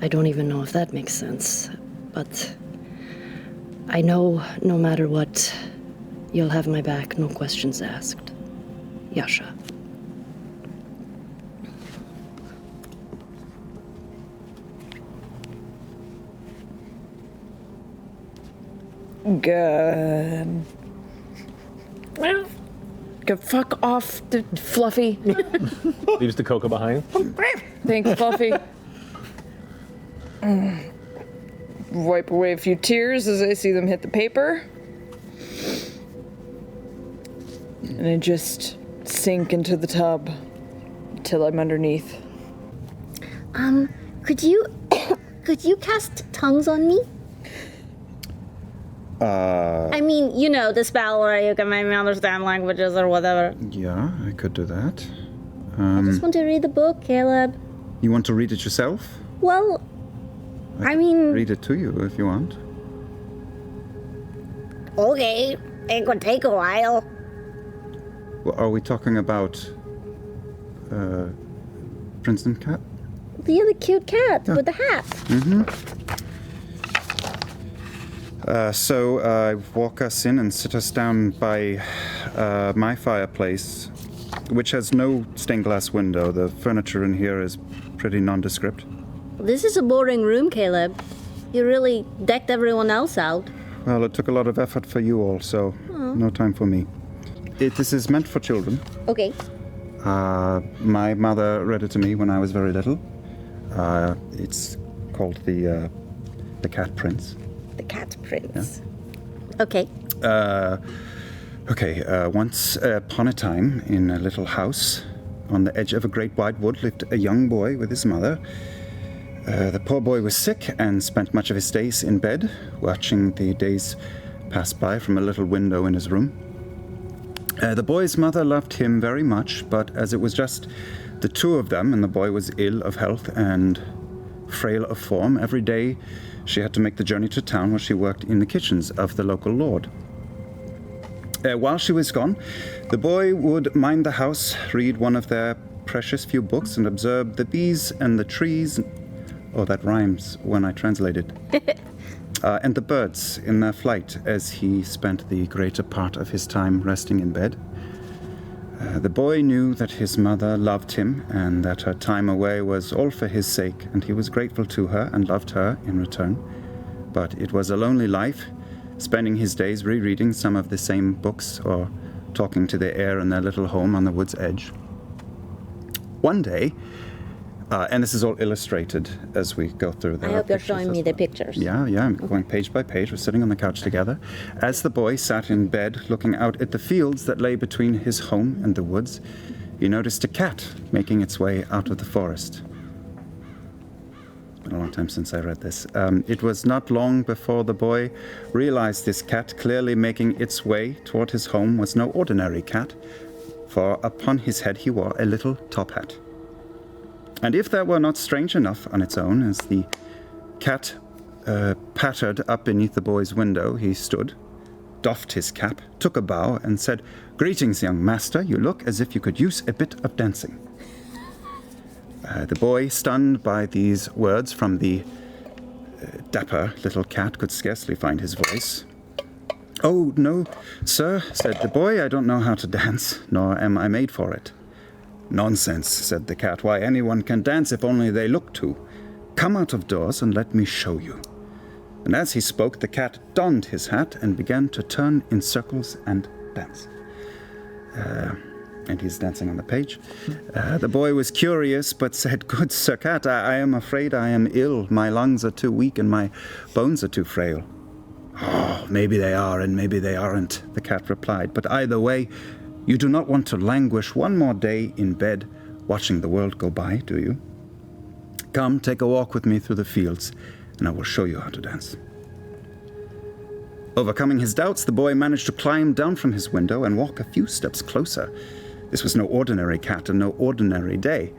I don't even know if that makes sense, but I know no matter what, you'll have my back, no questions asked. Yasha. Good. Go fuck off, Fluffy. Leaves the cocoa behind. Thanks, Fluffy. Wipe away a few tears as I see them hit the paper. And I just sink into the tub till I'm underneath. Could you cast tongues on me? I mean, you know, the spell where you can make me understand languages or whatever. Yeah, I could do that. I just want to read the book, Caleb. You want to read it yourself? Well, I mean... Read it to you if you want. Okay, it could take a while. Well, are we talking about... Princeton Cat? The other cute cat with the hat. So I walk us in and sit us down by my fireplace, which has no stained glass window. The furniture in here is pretty nondescript. This is a boring room, Caleb. You really decked everyone else out. Well, it took a lot of effort for you all, so no time for me. This is meant for children. Okay. My mother read it to me when I was very little. It's called the Cat Prince. The Katzenprinz. Yeah. Okay. Once upon a time, in a little house on the edge of a great wide wood, lived a young boy with his mother. The poor boy was sick and spent much of his days in bed, watching the days pass by from a little window in his room. The boy's mother loved him very much, but as it was just the two of them, and the boy was ill of health and frail of form, every day she had to make the journey to town where she worked in the kitchens of the local lord. While she was gone, the boy would mind the house, read one of their precious few books, and observe the bees and the trees. Oh, that rhymes when I translate it. And the birds in their flight as he spent the greater part of his time resting in bed. The boy knew that his mother loved him and that her time away was all for his sake, and he was grateful to her and loved her in return. But it was a lonely life, spending his days rereading some of the same books or talking to the air in their little home on the wood's edge. One day, and this is all illustrated as we go through. I hope you're showing me the pictures. Yeah, I'm going page by page. We're sitting on the couch together. As the boy sat in bed looking out at the fields that lay between his home and the woods, he noticed a cat making its way out of the forest. It's been a long time since I read this. It was not long before the boy realized this cat clearly making its way toward his home was no ordinary cat, for upon his head he wore a little top hat. And if that were not strange enough on its own, as the cat pattered up beneath the boy's window, he stood, doffed his cap, took a bow, and said, "Greetings, young master. You look as if you could use a bit of dancing." The boy, stunned by these words from the dapper little cat, could scarcely find his voice. "Oh, no, sir," said the boy. "I don't know how to dance, nor am I made for it." "Nonsense," said the cat. "Why, anyone can dance if only they look to. Come out of doors and let me show you." And as he spoke, the cat donned his hat and began to turn in circles and dance. And he's dancing on the page. The boy was curious, but said, "Good Sir Cat, I am afraid I am ill. My lungs are too weak and my bones are too frail." "Oh, maybe they are and maybe they aren't," the cat replied. "But either way, you do not want to languish one more day in bed watching the world go by, do you? Come, take a walk with me through the fields, and I will show you how to dance." Overcoming his doubts, the boy managed to climb down from his window and walk a few steps closer. This was no ordinary cat and no ordinary day.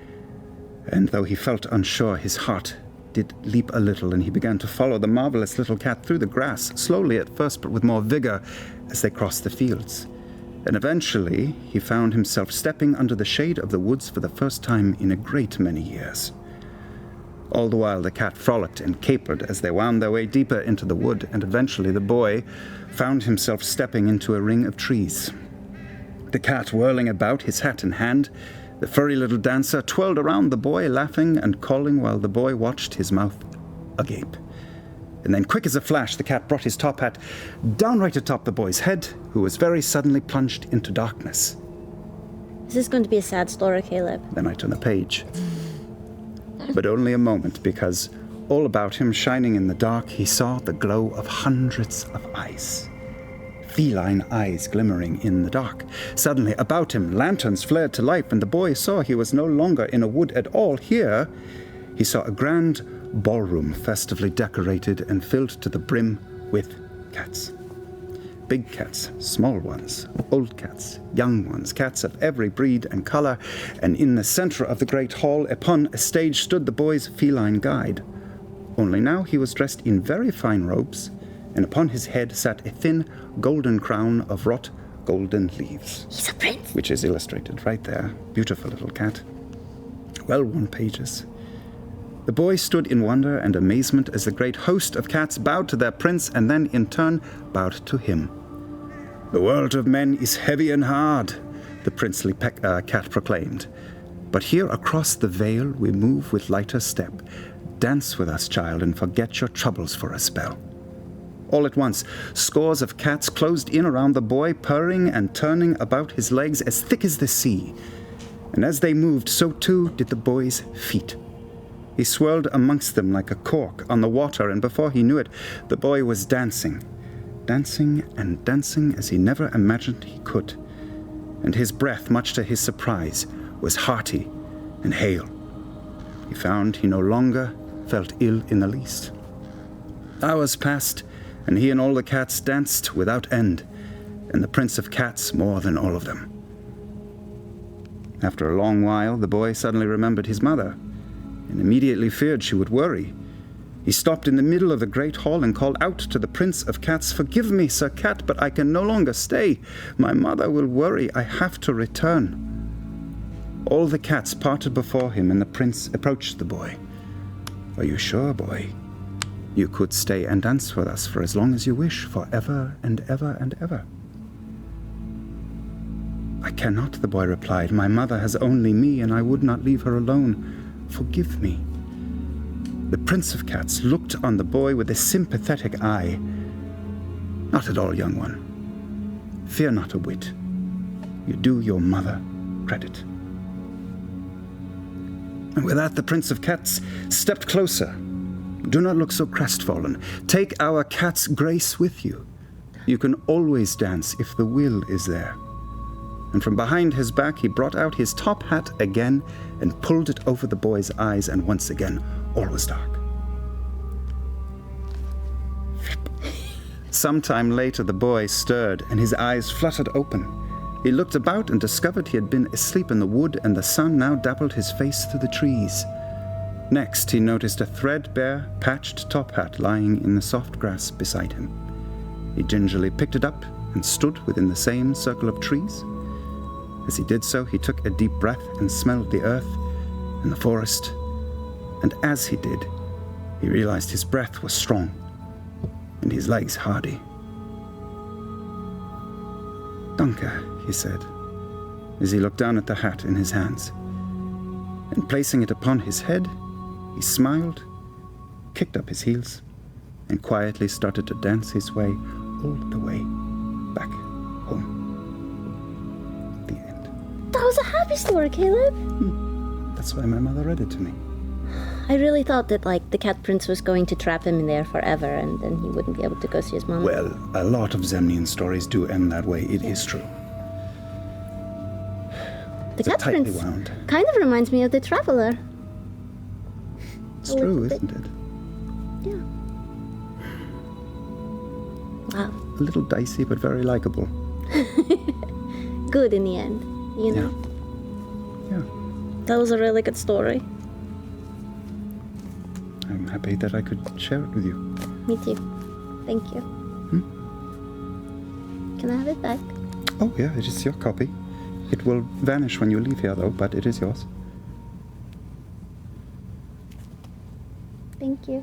And though he felt unsure, his heart did leap a little, and he began to follow the marvelous little cat through the grass, slowly at first, but with more vigor as they crossed the fields. And eventually, he found himself stepping under the shade of the woods for the first time in a great many years. All the while, the cat frolicked and capered as they wound their way deeper into the wood, and eventually the boy found himself stepping into a ring of trees. The cat whirling about, his hat in hand, the furry little dancer twirled around the boy, laughing and calling while the boy watched his mouth agape. And then, quick as a flash, the cat brought his top hat down right atop the boy's head, who was very suddenly plunged into darkness. Is this going to be a sad story, Caleb? Then I turned the page. But only a moment, because all about him, shining in the dark, he saw the glow of hundreds of eyes. Feline eyes glimmering in the dark. Suddenly, about him, lanterns flared to life, and the boy saw he was no longer in a wood at all. Here, he saw a grand ballroom festively decorated and filled to the brim with cats. Big cats, small ones, old cats, young ones, cats of every breed and color, and in the center of the great hall, upon a stage, stood the boy's feline guide. Only now he was dressed in very fine robes, and upon his head sat a thin golden crown of wrought golden leaves. He's a prince. Which is illustrated right there. Beautiful little cat. Well-worn pages. The boy stood in wonder and amazement as the great host of cats bowed to their prince and then in turn bowed to him. "The world of men is heavy and hard," the princely cat proclaimed. "But here across the vale we move with lighter step. Dance with us, child, and forget your troubles for a spell." All at once, scores of cats closed in around the boy, purring and turning about his legs as thick as the sea. And as they moved, so too did the boy's feet. He swirled amongst them like a cork on the water, and before he knew it, the boy was dancing. Dancing and dancing as he never imagined he could. And his breath, much to his surprise, was hearty and hale. He found he no longer felt ill in the least. Hours passed, and he and all the cats danced without end, and the Prince of Cats more than all of them. After a long while, the boy suddenly remembered his mother, and immediately feared she would worry. He stopped in the middle of the great hall and called out to the Prince of Cats, "Forgive me, Sir Cat, but I can no longer stay. My mother will worry. I have to return." All the cats parted before him, and the prince approached the boy. "Are you sure, boy? You could stay and dance with us for as long as you wish, forever and ever and ever." "I cannot," the boy replied. "My mother has only me, and I would not leave her alone. Forgive me." The Prince of Cats looked on the boy with a sympathetic eye. "Not at all, young one. Fear not a whit. You do your mother credit." And with that, the Prince of Cats stepped closer. "Do not look so crestfallen. Take our cat's grace with you. You can always dance if the will is there." And from behind his back, he brought out his top hat again and pulled it over the boy's eyes, and once again, all was dark. Sometime later, the boy stirred, and his eyes fluttered open. He looked about and discovered he had been asleep in the wood, and the sun now dappled his face through the trees. Next, he noticed a threadbare, patched top hat lying in the soft grass beside him. He gingerly picked it up and stood within the same circle of trees. As he did so, he took a deep breath and smelled the earth and the forest. And as he did, he realized his breath was strong and his legs hardy. "Danke," he said, as he looked down at the hat in his hands. And placing it upon his head, he smiled, kicked up his heels, and quietly started to dance his way all the way back home. The end. That was a happy story, Caleb. That's why my mother read it to me. I really thought that, like, the Cat Prince was going to trap him in there forever, and then he wouldn't be able to go see his mom. Well, a lot of Zemnian stories do end that way. It is true. The It's Cat tightly Prince wound. kind of reminds me of the Traveler. It's A little true, bit. isn't it? Yeah. Wow. A little dicey, but very likable. Good in the end, you know? Yeah. That was a really good story. I'm happy that I could share it with you. Me too. Thank you. Can I have it back? Oh, yeah, it is your copy. It will vanish when you leave here, though, but it is yours. Thank you.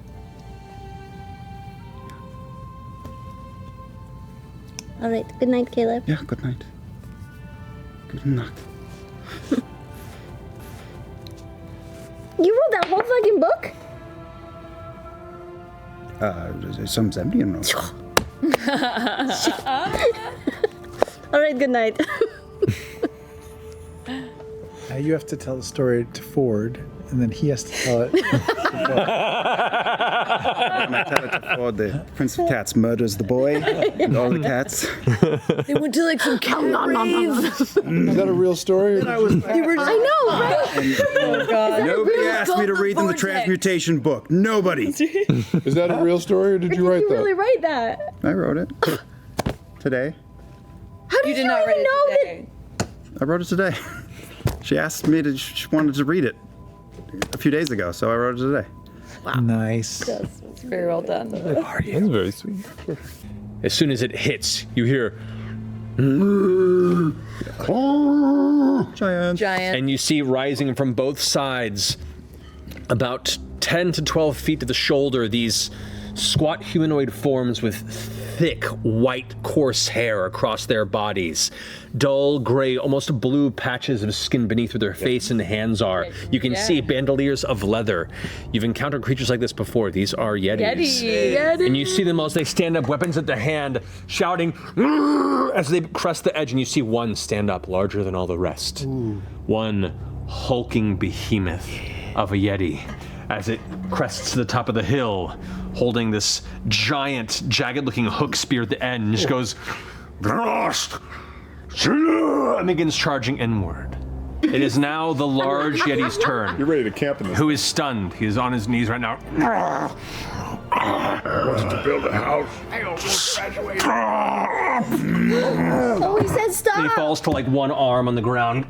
All right. Good night, Caleb. Yeah, good night. Good night. You wrote that whole fucking book? Some Zemnian rope. All right, good night. Now you have to tell the story to Fjord, and then he has to tell it. When I tell it to Fjord, the Prince of Cats murders the boy and all the cats. They went to like some cat raves. Is that a real story? I know, right? Oh, God. Nobody asked me to read them the transmutation book. Nobody. Is that a real story, or did you write that? Really write that? I wrote it today. How did you not even know that? I wrote it today. She asked me to. She wanted to read it a few days ago, so I wrote it today. Wow. Nice. That's very well done. That's very sweet. As soon as it hits, you hear, Giant. and you see rising from both sides, about 10 to 12 feet to the shoulder, these squat humanoid forms with thick, white, coarse hair across their bodies. Dull, gray, almost blue patches of skin beneath where their face and hands are. You can see bandoliers of leather. You've encountered creatures like this before. These are Yetis. And you see them as they stand up, weapons at their hand, shouting as they crest the edge, and you see one stand up larger than all the rest. One hulking behemoth of a Yeti as it crests to the top of the hill, holding this giant, jagged-looking hook spear at the end, and just goes, and begins charging inward. It is now the large Yeti's turn. You're ready to camp in this. Who is stunned. He is on his knees right now. Wanted to build a house. I almost graduated. Oh, he said stop. And he falls to like one arm on the ground,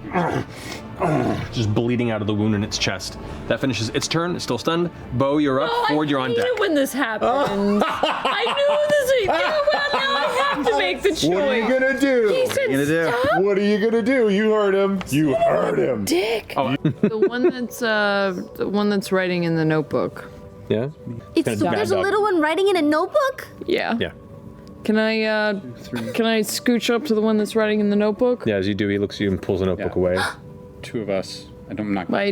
just bleeding out of the wound in its chest. That finishes its turn. It's still stunned. Beau, you're up. Fjord, you're on deck. I knew when this happened. I knew this. Now I have to make the choice. What are you gonna do? He said stop. What are you gonna do? You heard him. You heard him. Dick. Oh, The one that's writing in the notebook. yeah? There's a little one writing in a notebook? Yeah. Yeah. Can I scooch up to the one that's writing in the notebook? Yeah, as you do, he looks at you and pulls a notebook away. Two of us. I'm not. I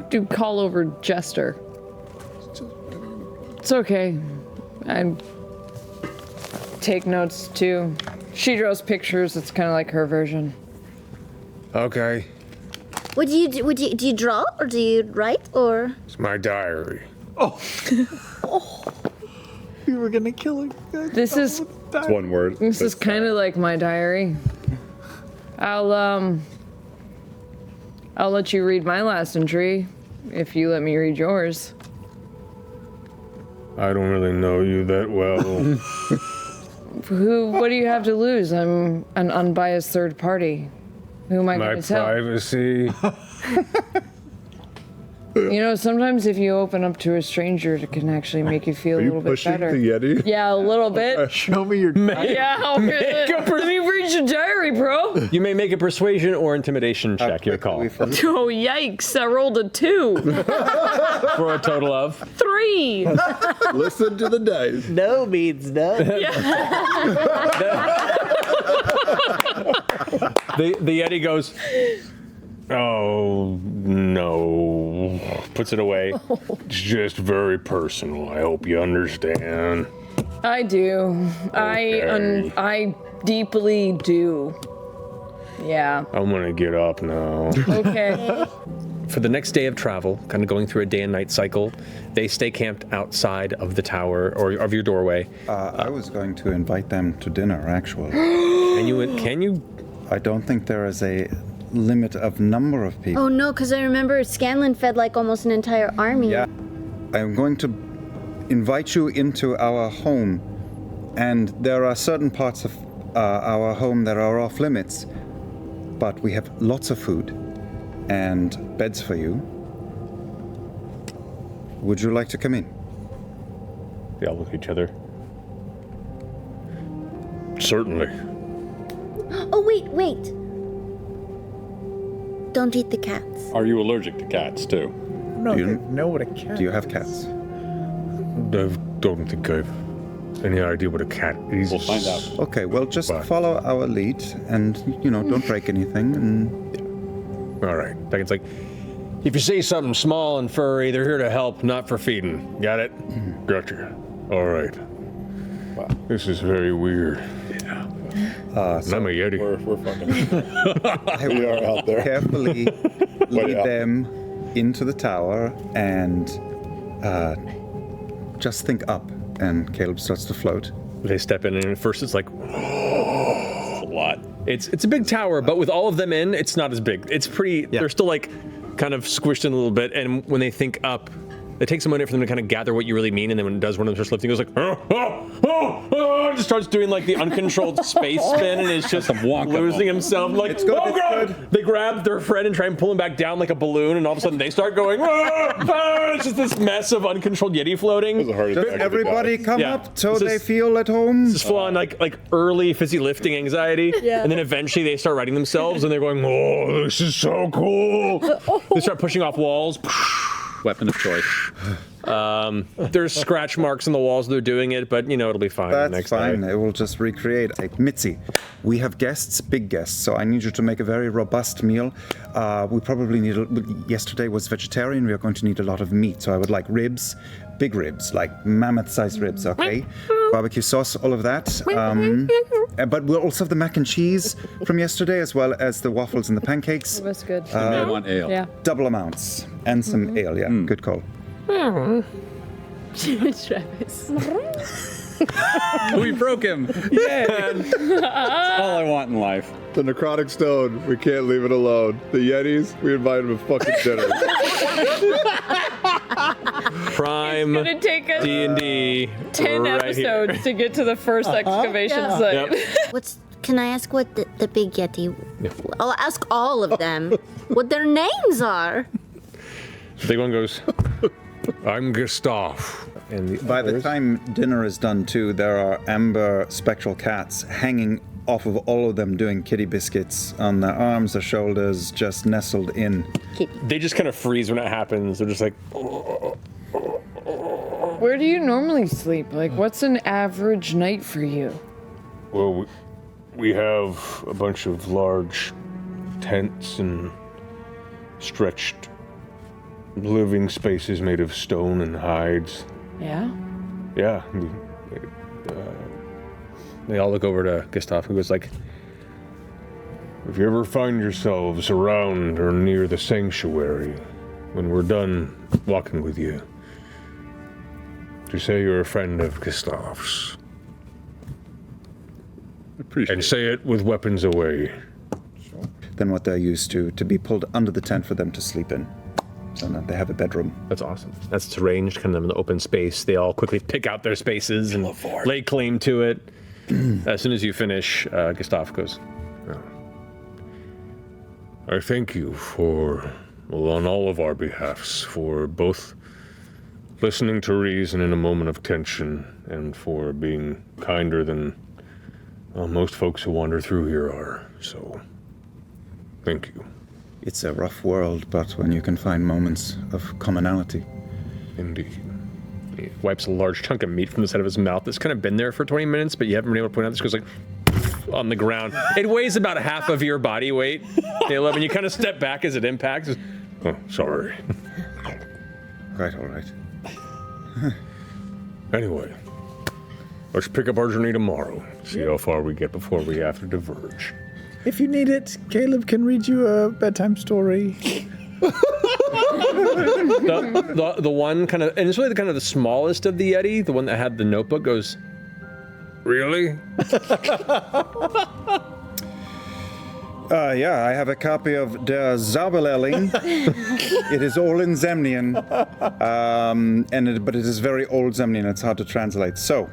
do call over Jester. It's okay. I take notes too. She draws pictures. It's kind of like her version. Okay. What do you do? Do you draw or do you write or? It's my diary. We were gonna kill him. This is It's one word. this is kind of like my diary. I'll let you read my last entry if you let me read yours. I don't really know you that well. What do you have to lose? I'm an unbiased third party. Who am I My going to tell? privacy. You know, sometimes if you open up to a stranger, it can actually make you feel a Are you little bit pushing better. the Yeti? Yeah, a little bit. Show me your. Yeah, okay. Let me read your diary, bro. You may make a persuasion or intimidation check, your call. Oh, yikes. I rolled a 2. For a total of? 3. Listen to the dice. No means no. The Yeti goes, oh, no. Puts it away. It's just very personal. I hope you understand. I do. Okay. I deeply do. Yeah. I'm gonna get up now. Okay. For the next day of travel, kind of going through a day and night cycle, they stay camped outside of the tower or of your doorway. I was going to invite them to dinner, actually. Can you? I don't think there is a limit of number of people. Oh no, because I remember Scanlan fed like almost an entire army. Yeah. I'm going to invite you into our home, and there are certain parts of our home that are off limits, but we have lots of food and beds for you. Would you like to come in? They all look at each other. Certainly. Oh wait. Don't eat the cats. Are you allergic to cats too? No, Do you- know what a cat. Do you have cats? I don't think I've any idea what a cat is. We'll find out. Okay, well, just Fine. follow our lead, and don't break anything. And All right. Dagen's like, if you see something small and furry, they're here to help, not for feeding. Got it? Gotcha. All right. Wow. This is very weird. Yeah. I'm a Yeti. We're fucking. We are out there. Carefully lead them into the tower and just think up. And Caleb starts to float. They step in, and at first it's like, it's a lot. It's a big tower, but with all of them in, it's not as big. It's pretty. They're still like kind of squished in a little bit, and when they think up, it takes a minute for them to kind of gather what you really mean, and then when it does, one of them starts lifting, it goes like, and just starts doing like the uncontrolled space spin, and it's just losing himself. Like, it's good, oh it's god! good. They grab their friend and try and pull him back down like a balloon, and all of a sudden they start going, it's just this mess of uncontrolled Yeti floating. Does everybody come up so they feel at home? This is full on like early fizzy lifting anxiety, and then eventually they start riding themselves, and they're going, oh, this is so cool. They start pushing off walls. Weapon of choice. There's scratch marks on the walls. They're doing it, but you know it'll be fine. That's next fine. day. It will just recreate. Mitzi, we have guests, big guests, so I need you to make a very robust meal. We probably need. Yesterday was vegetarian. We are going to need a lot of meat, so I would like ribs, big ribs, like mammoth-sized ribs. Okay, barbecue sauce, all of that. But we'll also have the mac and cheese from yesterday, as well as the waffles and the pancakes. That's good. I want ale. Yeah. Double amounts and some ale. Yeah, good call. Travis. We broke him. Yay! That's all I want in life. The necrotic stone, we can't leave it alone. The Yetis, we invited them to fucking dinner. Prime It's gonna take us D&D 10 right episodes here. to get to the first excavation site. Yep. Can I ask what the big Yeti? I'll ask all of them what their names are. The big one goes, I'm Gustav. And By the time dinner is done, too, there are amber spectral cats hanging off of all of them, doing kitty biscuits on their arms, their shoulders, just nestled in. They just kind of freeze when it happens. They're just like, Where do you normally sleep? Like, what's an average night for you? well, we have a bunch of large tents and stretched living spaces made of stone and hides. Yeah? Yeah. They all look over to Gustav, who goes like, if you ever find yourselves around or near the sanctuary, when we're done walking with you, to say you're a friend of Gustav's. Appreciate And say it with weapons away. Than what they're used to be pulled under the tent for them to sleep in. So that they have a bedroom. That's awesome. That's arranged kind of in the open space. They all quickly pick out their spaces and lay claim to it. As soon as you finish, Gustav goes, I thank you for, well, on all of our behalfs, for both listening to reason in a moment of tension and for being kinder than most folks who wander through here are. So, thank you. It's a rough world, but when you can find moments of commonality. Indeed. He wipes a large chunk of meat from the side of his mouth that's kind of been there for 20 minutes, but you haven't been able to point out. This goes like on the ground. It weighs about half of your body weight, Caleb, and you kind of step back as it impacts. Oh, sorry. Right, all right. Anyway, let's pick up our journey tomorrow. See how far we get before we have to diverge. If you need it, Caleb can read you a bedtime story. The one kind of, and it's really the kind of the smallest of the Yeti, the one that had the notebook, goes, really? Yeah, I have a copy of Der Zauberlehrling. It is all in Zemnian, but it is very old Zemnian. It's hard to translate. So,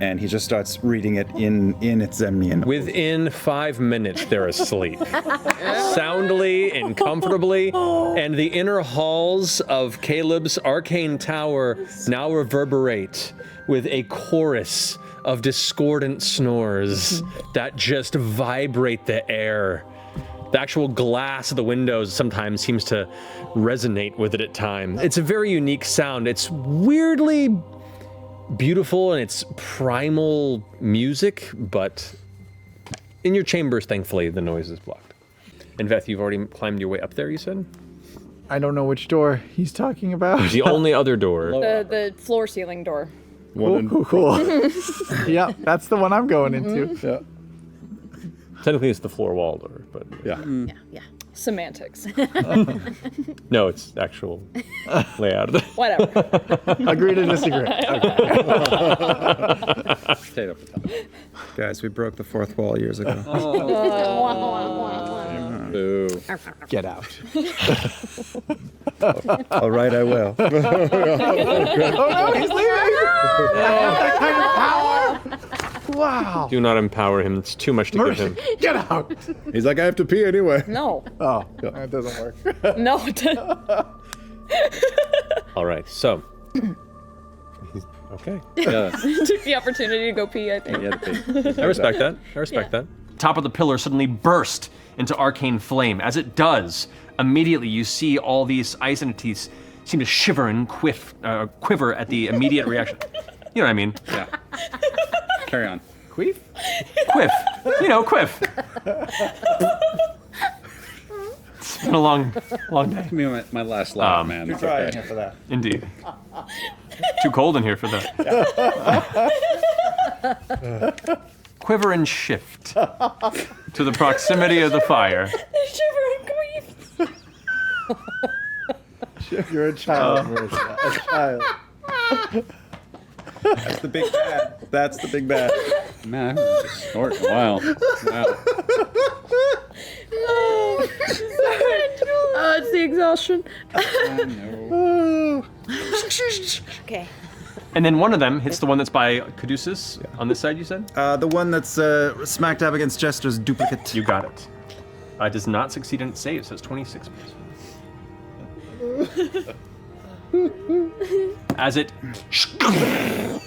and he just starts reading it in its Zemnian. Within 5 minutes, they're asleep. Soundly and comfortably, and the inner halls of Caleb's arcane tower now reverberate with a chorus of discordant snores that just vibrate the air. The actual glass of the windows sometimes seems to resonate with it at times. It's a very unique sound. It's weirdly beautiful in its primal music, but in your chambers, thankfully, the noise is blocked. And Veth, you've already climbed your way up there, you said? I don't know which door he's talking about. The only other door. The floor ceiling door. Cool. Yeah, that's the one I'm going into. Yeah. Technically, it's the floor wall door, but Yeah. Yeah. Semantics. no, it's actual layout. Whatever. Agree to disagree. Stayed up with them. Guys, we broke the fourth wall years ago. Boo. Get out. All right, I will. Oh no, he's leaving! I have that kind of power! Wow. Do not empower him. It's too much to give him. Get out! He's like, I have to pee anyway. No. Oh, that doesn't work. No. All right, so. Okay. Yeah. Took the opportunity to go pee, I think. I respect that. I respect that. Top of the pillar suddenly burst into arcane flame. As it does, immediately you see all these ice entities seem to shiver and quiver at the immediate reaction. You know what I mean? Yeah. Carry on. Queef? Quiff. You know, quiff. It's been a long day. Give me my last laugh, man. It's okay. for that. Indeed. Too cold in here for that. Quiver and shift to the proximity of the fire. Shiver and queef. You're a child, Marisha. A child. That's the big bad. That's the big bad. Man, I've been just snorting a while. Wow. Oh, it's the exhaustion. Okay. And then one of them hits the one that's by Caduceus on this side, you said? The one that's smack dab against Jester's duplicate. You got it. It does not succeed in its save, so it's 26 As it kind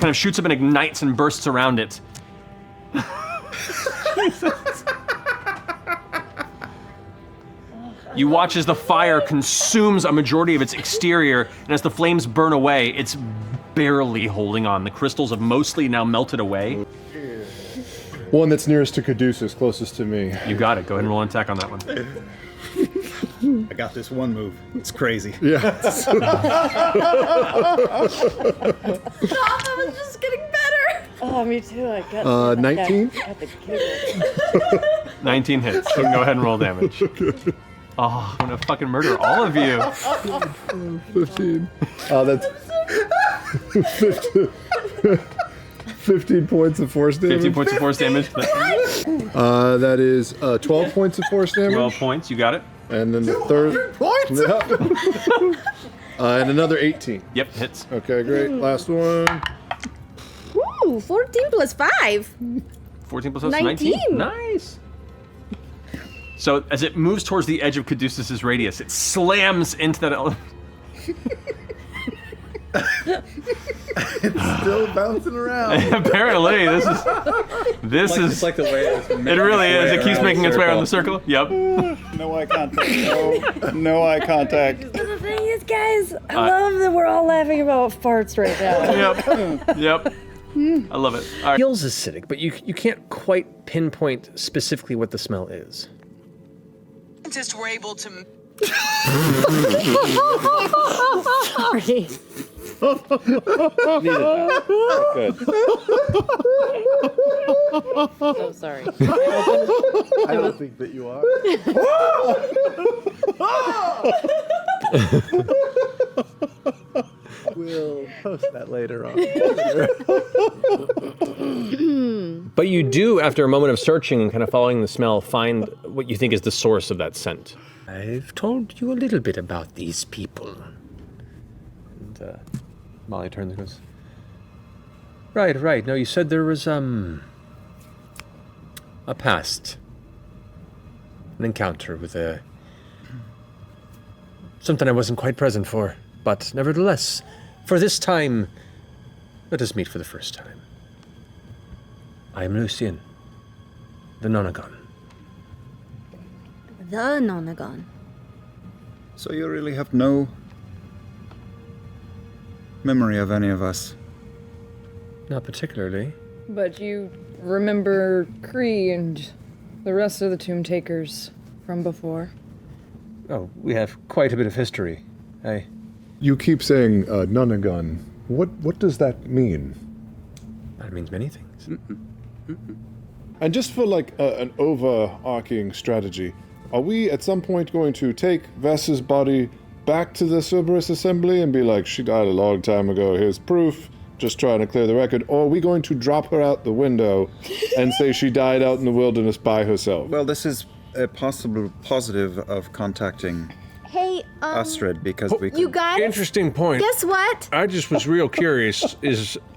of shoots up and ignites and bursts around it. You watch as the fire consumes a majority of its exterior, and as the flames burn away, it's barely holding on. The crystals have mostly now melted away. One that's nearest to Caduceus, closest to me. You got it. Go ahead and roll an attack on that one. I got this one move. It's crazy. Yeah. Stop, it was just getting better. Oh, me too. I got 19? got the giggle. 19 hits. You can go ahead and roll damage. Oh, I'm gonna fucking murder all of you. 15. That's 15 points of force damage. 15 points of force damage. That is 12 points of force damage. 12 points, you got it. And then the third. Points? And another 18. Yep, hits. Okay, great. Last one. Ooh, 14 plus 5. 14 plus 19. Nice. So as it moves towards the edge of Caduceus' radius, it slams into that element. It's still bouncing around. Apparently, this is. It's like the way it's It really is. It keeps making its way around the circle. Yep. No eye contact. No eye contact. The thing is, guys, I love that we're all laughing about farts right now. Yep. I love it. All right. Feels acidic, but you can't quite pinpoint specifically what the smell is. Scientists were able to. Sorry. Good. So sorry. I don't think that you are. We'll post that later on. But you do, after a moment of searching and kind of following the smell, find what you think is the source of that scent. I've told you a little bit about these people. And Molly turns and goes, Right. No, you said there was, a past. An encounter with something I wasn't quite present for. But nevertheless, for this time, let us meet for the first time. I am Lucien, the Nonagon. The Nonagon. So you really have no memory of any of us? Not particularly. But you remember Kree and the rest of the Tomb Takers from before? Oh, we have quite a bit of history. You keep saying Nonagon. What does that mean? That means many things. And just for like an overarching strategy, are we at some point going to take Vess's body back to the Cerberus Assembly and be like, she died a long time ago, here's proof, just trying to clear the record, or are we going to drop her out the window and say she died out in the wilderness by herself? Well, this is a possible positive of contacting Hey, Astrid, because we you could... guys. Interesting point. Guess what? I just was real curious.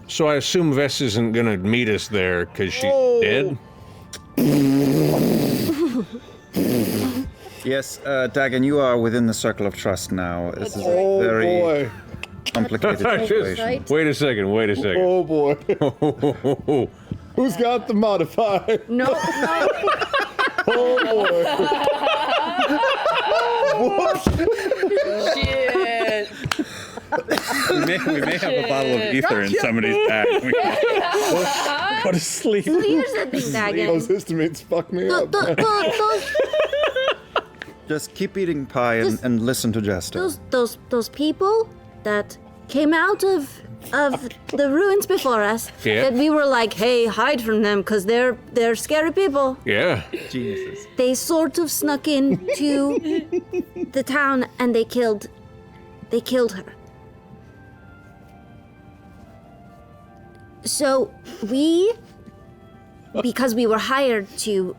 So I assume Vess isn't gonna meet us there because she's dead. Yes, Dagen, you are within the circle of trust now. This is a very complicated situation. Wait a second. Oh boy. Who's got the modifier? No. Oh boy. Shit. We may have a bottle of ether in somebody's bag. Go to sleep. So here's the thing, Dagen. Those histamines fuck me up. Just keep eating pie and listen to Jester. Those people that came out of the ruins before us, Yeah. that we were like, hey, hide from them because they're scary people. Yeah. Geniuses. They sort of snuck into the town and they killed her. So because we were hired to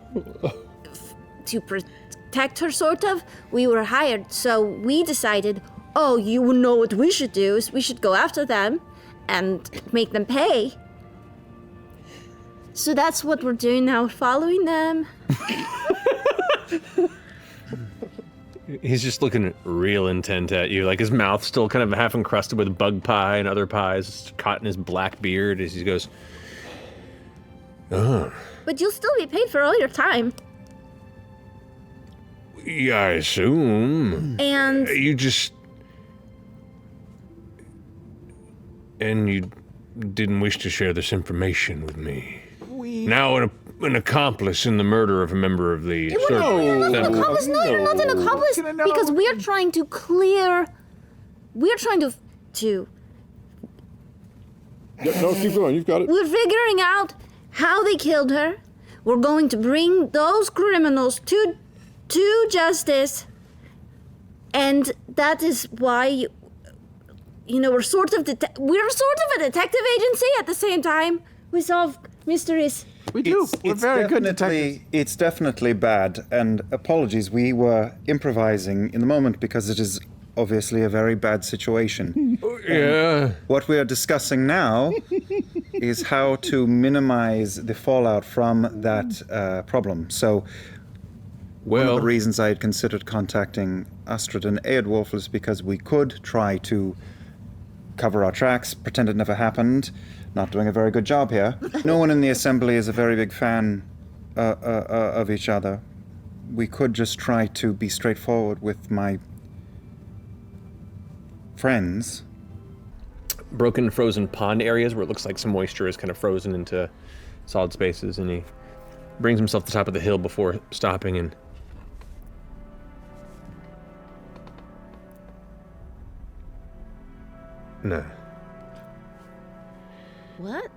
protect her, sort of, we were hired. So we decided, oh, you know what we should do is we should go after them and make them pay. So that's what we're doing now, we're following them. He's just looking real intent at you, like his mouth still kind of half encrusted with bug pie and other pies, caught in his black beard as he goes, oh. But you'll still be paid for all your time. Yeah, I assume. And You just... And you didn't wish to share this information with me. Now an accomplice in the murder of a member of the... you're not an accomplice. No, you're not an accomplice. Because we are trying to clear... We are trying to... No, keep going, you've got it. We're figuring out how they killed her. We're going to bring those criminals to justice. And that is why... we're sort of a detective agency at the same time. We solve mysteries. We do. We're very good detectives. It's definitely bad, and apologies, we were improvising in the moment because it is obviously a very bad situation. Yeah. What we are discussing now is how to minimize the fallout from that problem. So, one of the reasons I had considered contacting Astrid and Eadwolf is because we could try to cover our tracks, pretend it never happened. Not doing a very good job here. No one in the assembly is a very big fan of each other. We could just try to be straightforward with my friends. Broken, frozen pond areas where it looks like some moisture is kind of frozen into solid spaces, and he brings himself to the top of the hill before stopping and... No. What?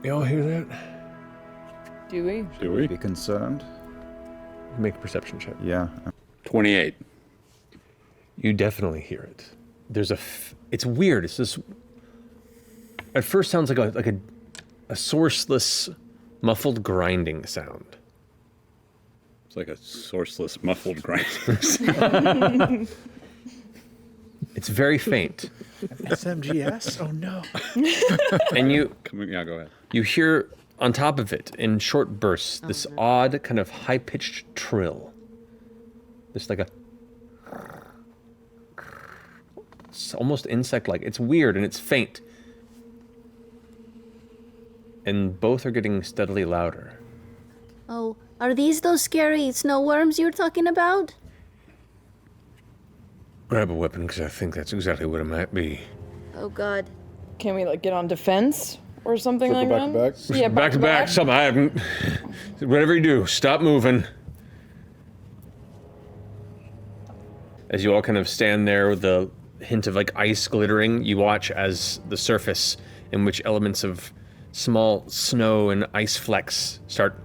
Y'all hear that? Do we? Should we be concerned? Make a perception check. Yeah. 28. You definitely hear it. There's it's weird. It's this. At first, sounds like a sourceless, muffled grinding sound. It's like a sourceless, muffled grinding sound. It's very faint. SMGS? Oh no. And yeah, go ahead. You hear on top of it, in short bursts, this odd kind of high-pitched trill. Just like it's almost insect-like. It's weird and it's faint. And both are getting steadily louder. Oh, are these those scary snow worms you were talking about? Grab a weapon, because I think that's exactly what it might be. Oh God. Can we get on defense or something like that? Back to back? Yeah, Back to back. Something I haven't. Whatever you do, stop moving. As you all kind of stand there with the hint of like ice glittering. You watch as the surface in which elements of small snow and ice flecks start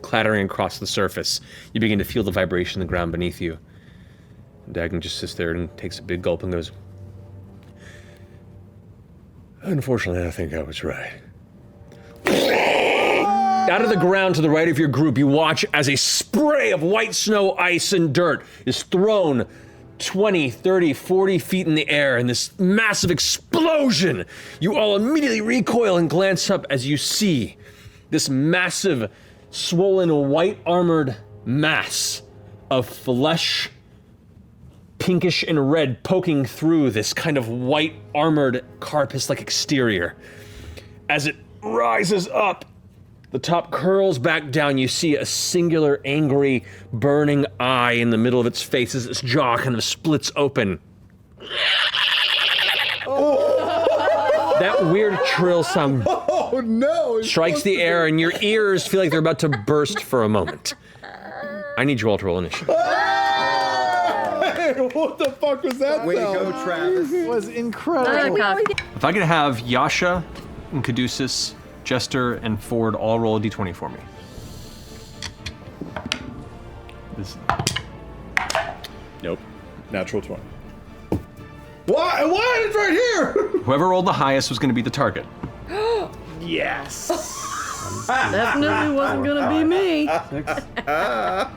clattering across the surface. You begin to feel the vibration in the ground beneath you. Dagen just sits there and takes a big gulp and goes, unfortunately, I think I was right. Out of the ground to the right of your group, you watch as a spray of white snow, ice, and dirt is thrown 20, 30, 40 feet in the air in this massive explosion. You all immediately recoil and glance up as you see this massive, swollen, white armored mass of flesh, pinkish and red, poking through this kind of white armored carapace-like exterior. As it rises up, the top curls back down. You see a singular, angry, burning eye in the middle of its face as its jaw kind of splits open. Oh. That weird trill sound strikes the air, and your ears feel like they're about to burst for a moment. I need you all to roll initiative. What the fuck was that? Way to go, Travis. It was incredible. If I could have Yasha and Caduceus, Jester, and Fjord all roll a d20 for me. Nope. Natural 20. Why? Why? It's right here! Whoever rolled the highest was going to be the target. Yes. Definitely wasn't gonna be me. I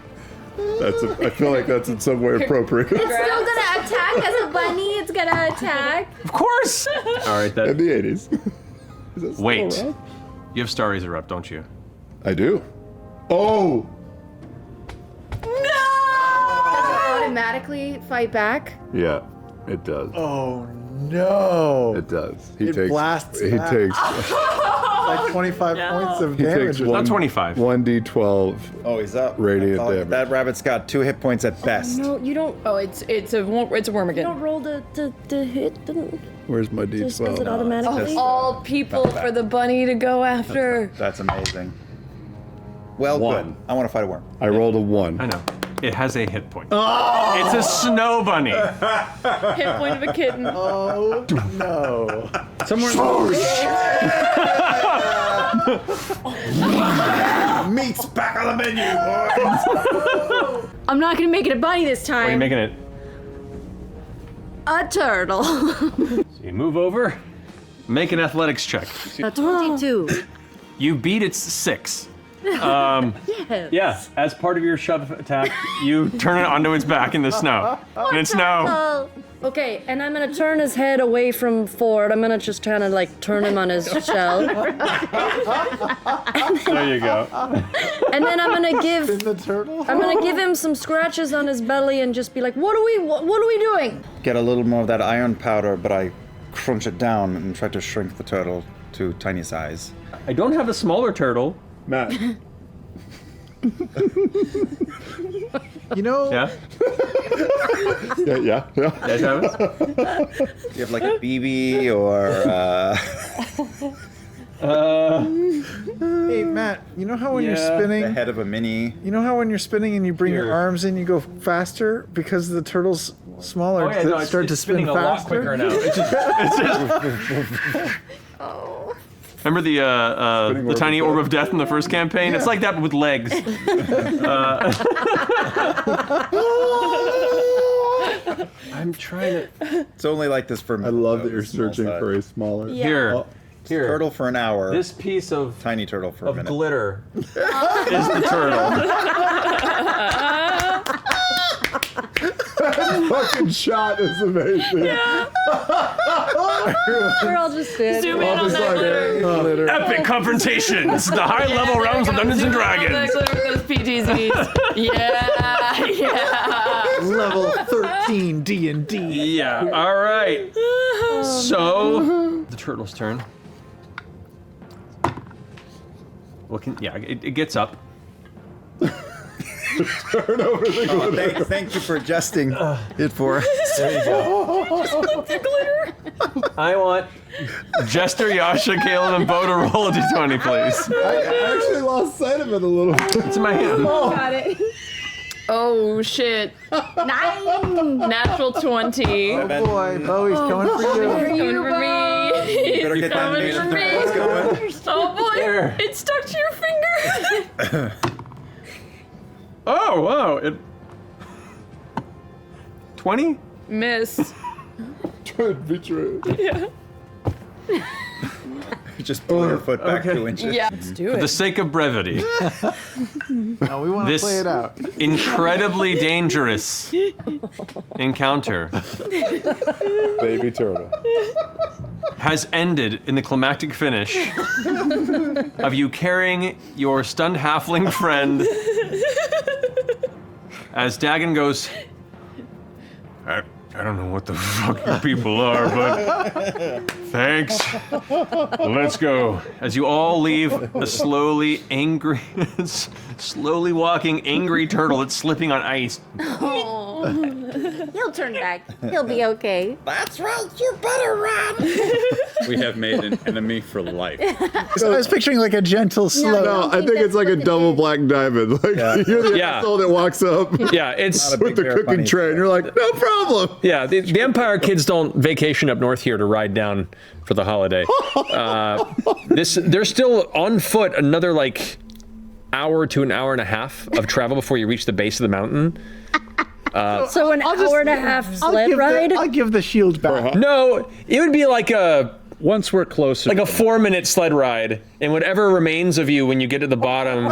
feel like that's in some way appropriate. It's still gonna attack as a bunny. It's gonna attack. Of course! All right, In the 80s. Wait. You have Star Razor up, don't you? I do. Oh! Does it automatically fight back? Yeah, it does. Oh no! It does. It blasts He back. takes. Like 25 points of He damage. takes Not 25. 1d12. Oh, he's up. Radiant Oh, damage. That rabbit's got 2 hit points at best. No, you don't. Oh, it's a worm You again. don't roll the hit. Where's my Just does it d12? automatically. Of all people for the bunny to go after. That's amazing. Well, One. good. I want to fight a worm. I rolled a 1. I know. It has a hit point. Oh! It's a snow bunny. Hit point of a kitten. Oh no! Somewhere. Meat's back on the menu, boys! I'm not gonna make it a bunny this What are you time. making it? A turtle. So you move over, make an athletics check. A 22. You beat its 6. Yes. Yeah, as part of your shove attack, you turn it onto its back in the snow. And it's snow. Oh, Okay, and I'm gonna turn his head away from Fjord. I'm gonna just kind of like turn him on his shell. There you go. And then I'm gonna give The turtle? I'm gonna give him some scratches on his belly and just be like, what are we doing? Get a little more of that iron powder, but I crunch it down and try to shrink the turtle to tiny size. I don't have a smaller turtle. Matt. You know, Yeah? Yeah. Yes, Travis? Do you have like a BB or hey Matt, you know how when you're Yeah. the spinning, head of a mini? you know how when you're spinning and you bring your Here. arms in, you go faster because the turtle's smaller. Oh, yeah, does no, it it's, start it's to spin spinning a lot faster? quicker now. It's just Remember the orb tiny of orb of death in the first campaign? It's like that but with legs. I'm trying to. It's only like this for I love that you're searching for a smaller. Here. Here. turtle for an hour. This piece of tiny turtle for a minute. glitter is the turtle. Fucking shot is amazing. We're all just dead. Zoom in on that glitter. Epic confrontations! The high level realms of Dungeons and Dragons! Those PTZs. Yeah. Level 13 D&D. Yeah, alright. So, the turtle's turn. Well, it gets up. Turn over the glitter. Thank you for adjusting it for us. There you go. I want Jester, Yasha, Caleb, and Beau to roll a d20, please. I actually lost sight of it a little bit. It's in my hand. Got it. Oh shit. 9. Natural 20. Oh boy, Bowie's coming for you. Coming for me. Better get that Coming for me. Oh boy, it stuck to your finger. Oh, wow. 20? Miss. Could be true. Yeah. Just pull your foot back 2 inches. Yeah. Let's do For the it. sake of brevity, No, we want to this play it out. incredibly dangerous encounter Baby turtle. has ended in the climactic finish of you carrying your stunned halfling friend as Dagen goes, I don't know what the fuck you people are, but thanks. Let's go. As you all leave a slowly walking angry turtle that's slipping on ice. He'll turn back. He'll be okay. That's right, you better run. We have made an enemy for life. So I was picturing like a gentle slow. No, I think it's like a double black diamond. Like you're the Yeah. asshole that walks up Yeah, it's with the cooking tray, and you're like, no problem. yeah. The Empire kids don't vacation up north here to ride down for the holiday. They're still on foot another like hour to an hour and a half of travel before you reach the base of the mountain. So an hour and a half sled ride? I'll give the shield back. No, it would be like Once we're closer. a 4-minute sled ride, and whatever remains of you when you get to the bottom.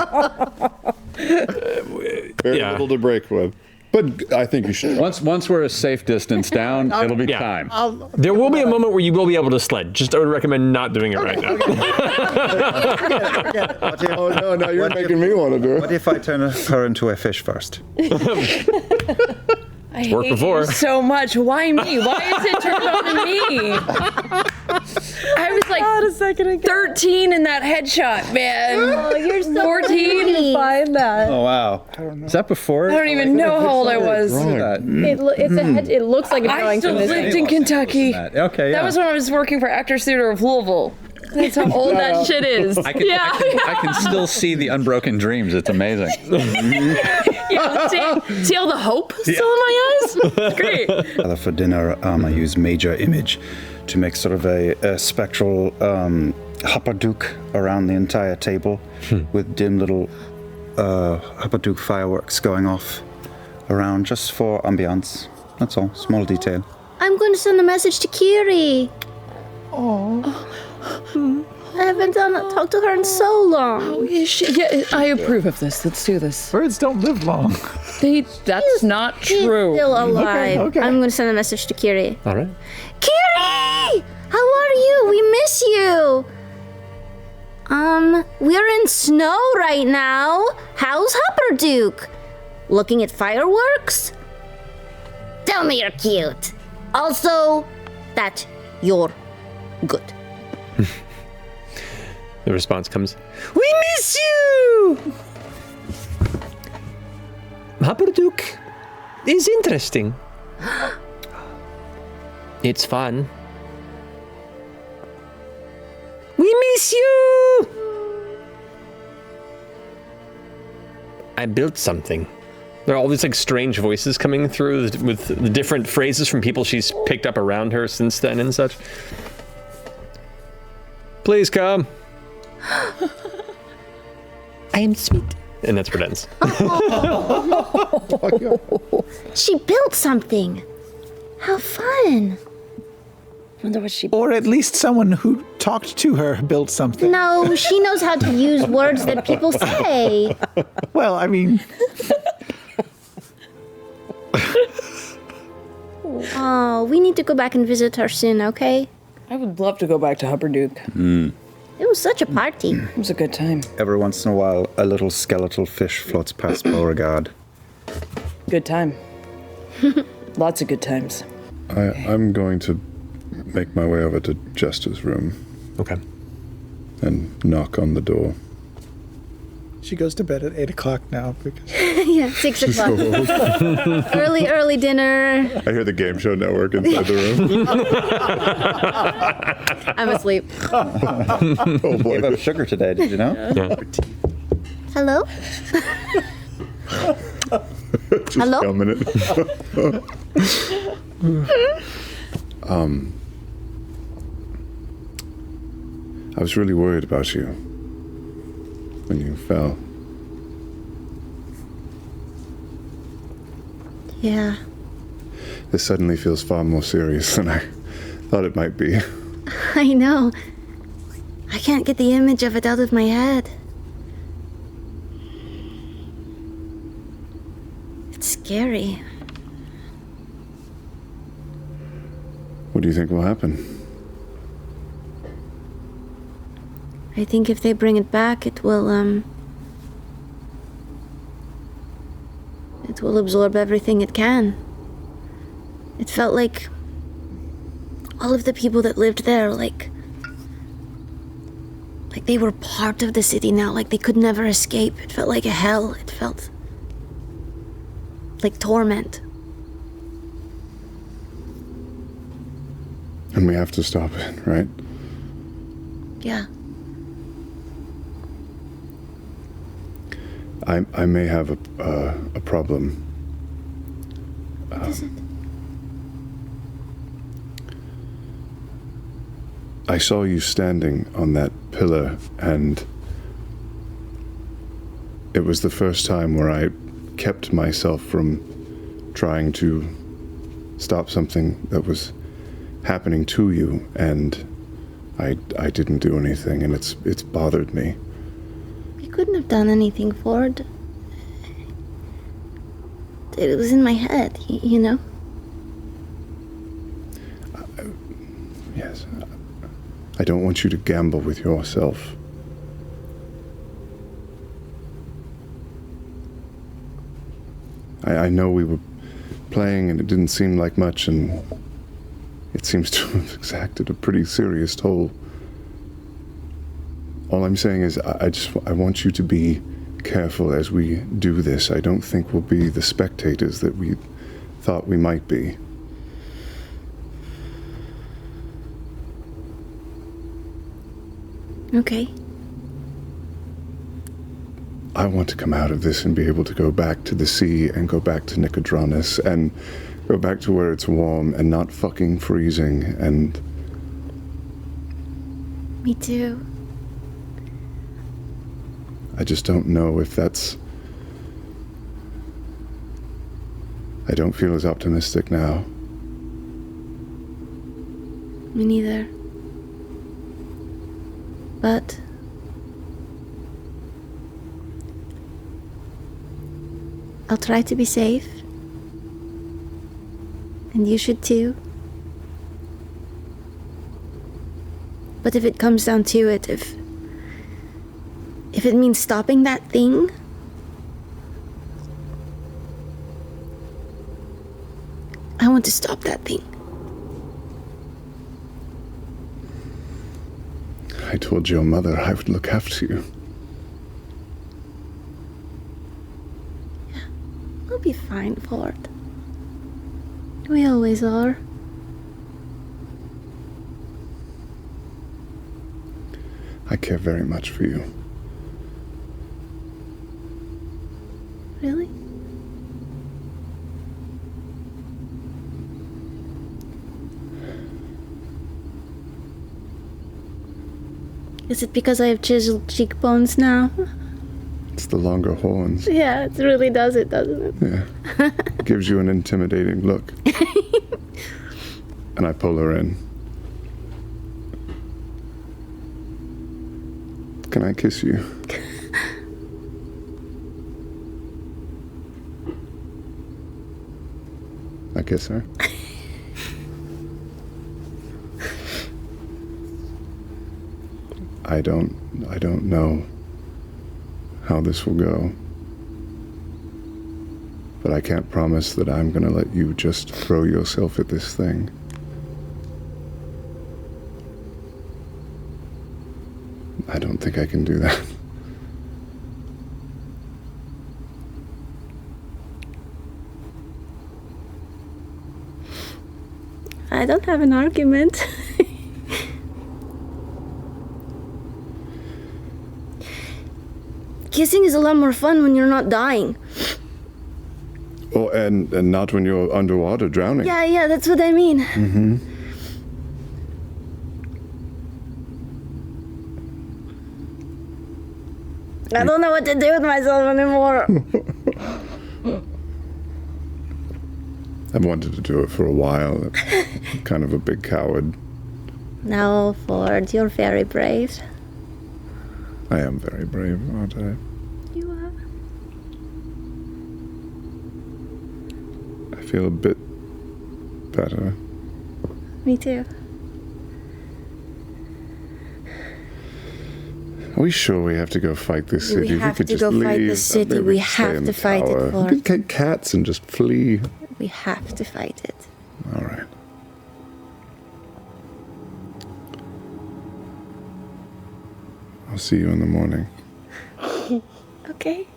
Very Yeah. little to break with. But I think you should. Once we're a safe distance down, it'll be Yeah. time. There will be a moment where you will be able to sled. Just I would recommend not doing it right now. Oh no, you're What if- making me want to do What it. if I turn her into a fish first? I worked hate before. you so much. Why me? Why is it turned on to me? I was like 13 in that headshot, man. Oh, you're so 14. Find that. Oh wow! Is that before? I don't even know how old I was. It looks like it's I going still from this. lived in Kentucky. Okay, yeah. That was when I was working for Actors Theater of Louisville. That's how old that shit is. I can still see the unbroken dreams. It's amazing. Yeah, see all the hope still in my eyes? It's great. For dinner, I use Major Image to make sort of a spectral huppadook around the entire table with dim little huppadook fireworks going off around just for ambiance. That's all. Small detail. I'm going to send a message to Kiri. I haven't talked to her in so long. Oh, is she? Yeah, I approve of this. Let's do this. Birds don't live long. That's not She's true. still alive. okay. I'm going to send a message to Kiri. All right. Kiri! How are you? We miss you. We're in snow right now. How's Hupperduke? Looking at fireworks? Tell me you're cute. Also, that you're good. The response comes, "We miss you!" Hupperduke is interesting. It's fun. We miss you! I built something. There are all these like strange voices coming through with the different phrases from people she's picked up around her since then and such. Please come. I am sweet. And that's where it ends. She built something. How fun. Wonder what she. Or at least someone who talked to her built something. No, she knows how to use words that people say. Well, I mean, Oh, we need to go back and visit her soon, okay? I would love to go back to Hupperduke. It was such a party. It was a good time. Every once in a while, a little skeletal fish floats past Beauregard. Good time. Lots of good times. I'm going to make my way over to Jester's room Okay. and knock on the door. she goes to bed at 8 o'clock now because Yeah, 6 o'clock. Early dinner. I hear the Game Show Network inside the room. I'm asleep. Oh boy. Gave up sugar today, did you know? Hello? Just Hello? gumming it. I was really worried about you when you fell. Yeah. This suddenly feels far more serious than I thought it might be. I know. I can't get the image of it out of my head. It's scary. What do you think will happen? I think if they bring it back, it will absorb everything it can. It felt like all of the people that lived there, like they were part of the city now, like they could never escape. It felt like a hell. It felt like torment. And we have to stop it, right? Yeah. I may have a problem. What is it? I saw you standing on that pillar, and it was the first time where I kept myself from trying to stop something that was happening to you, and I didn't do anything, and it's bothered me. You couldn't have done anything, Fjord. It was in my head, you know? Yes. I don't want you to gamble with yourself. I know we were playing and it didn't seem like much, and it seems to have exacted a pretty serious toll. All I'm saying is I want you to be careful as we do this. I don't think we'll be the spectators that we thought we might be. Okay. I want to come out of this and be able to go back to the sea and go back to Nicodranus and go back to where it's warm and not fucking freezing, and... Me too. I just don't know if that's... I don't feel as optimistic now. Me neither. But I'll try to be safe. And you should too. But if it comes down to it, if it means stopping that thing, I want to stop that thing. I told your mother I would look after you. Yeah, we'll be fine, Fjord. We always are. I care very much for you. Really? Is it because I have chiseled cheekbones now? It's the longer horns. Yeah, it really does it, doesn't it? Yeah. It gives you an intimidating look. And I pull her in. Can I kiss you? I kiss her. I don't know how this will go. But I can't promise that I'm gonna let you just throw yourself at this thing. I don't think I can do that. I don't have an argument. Kissing is a lot more fun when you're not dying. Oh, and not when you're underwater drowning. Yeah, that's what I mean. Mm-hmm. I don't know what to do with myself anymore. I've wanted to do it for a while. I'm kind of a big coward. No, Fjord, you're very brave. I am very brave, aren't I? You are. I feel a bit better. Me too. Are we sure we have to go fight this city? We have could to just go fight leave. the city. Maybe We stay have in to the fight it, tower. Fjord. We could get cats and just flee. We have to fight it. All right. I'll see you in the morning. Okay.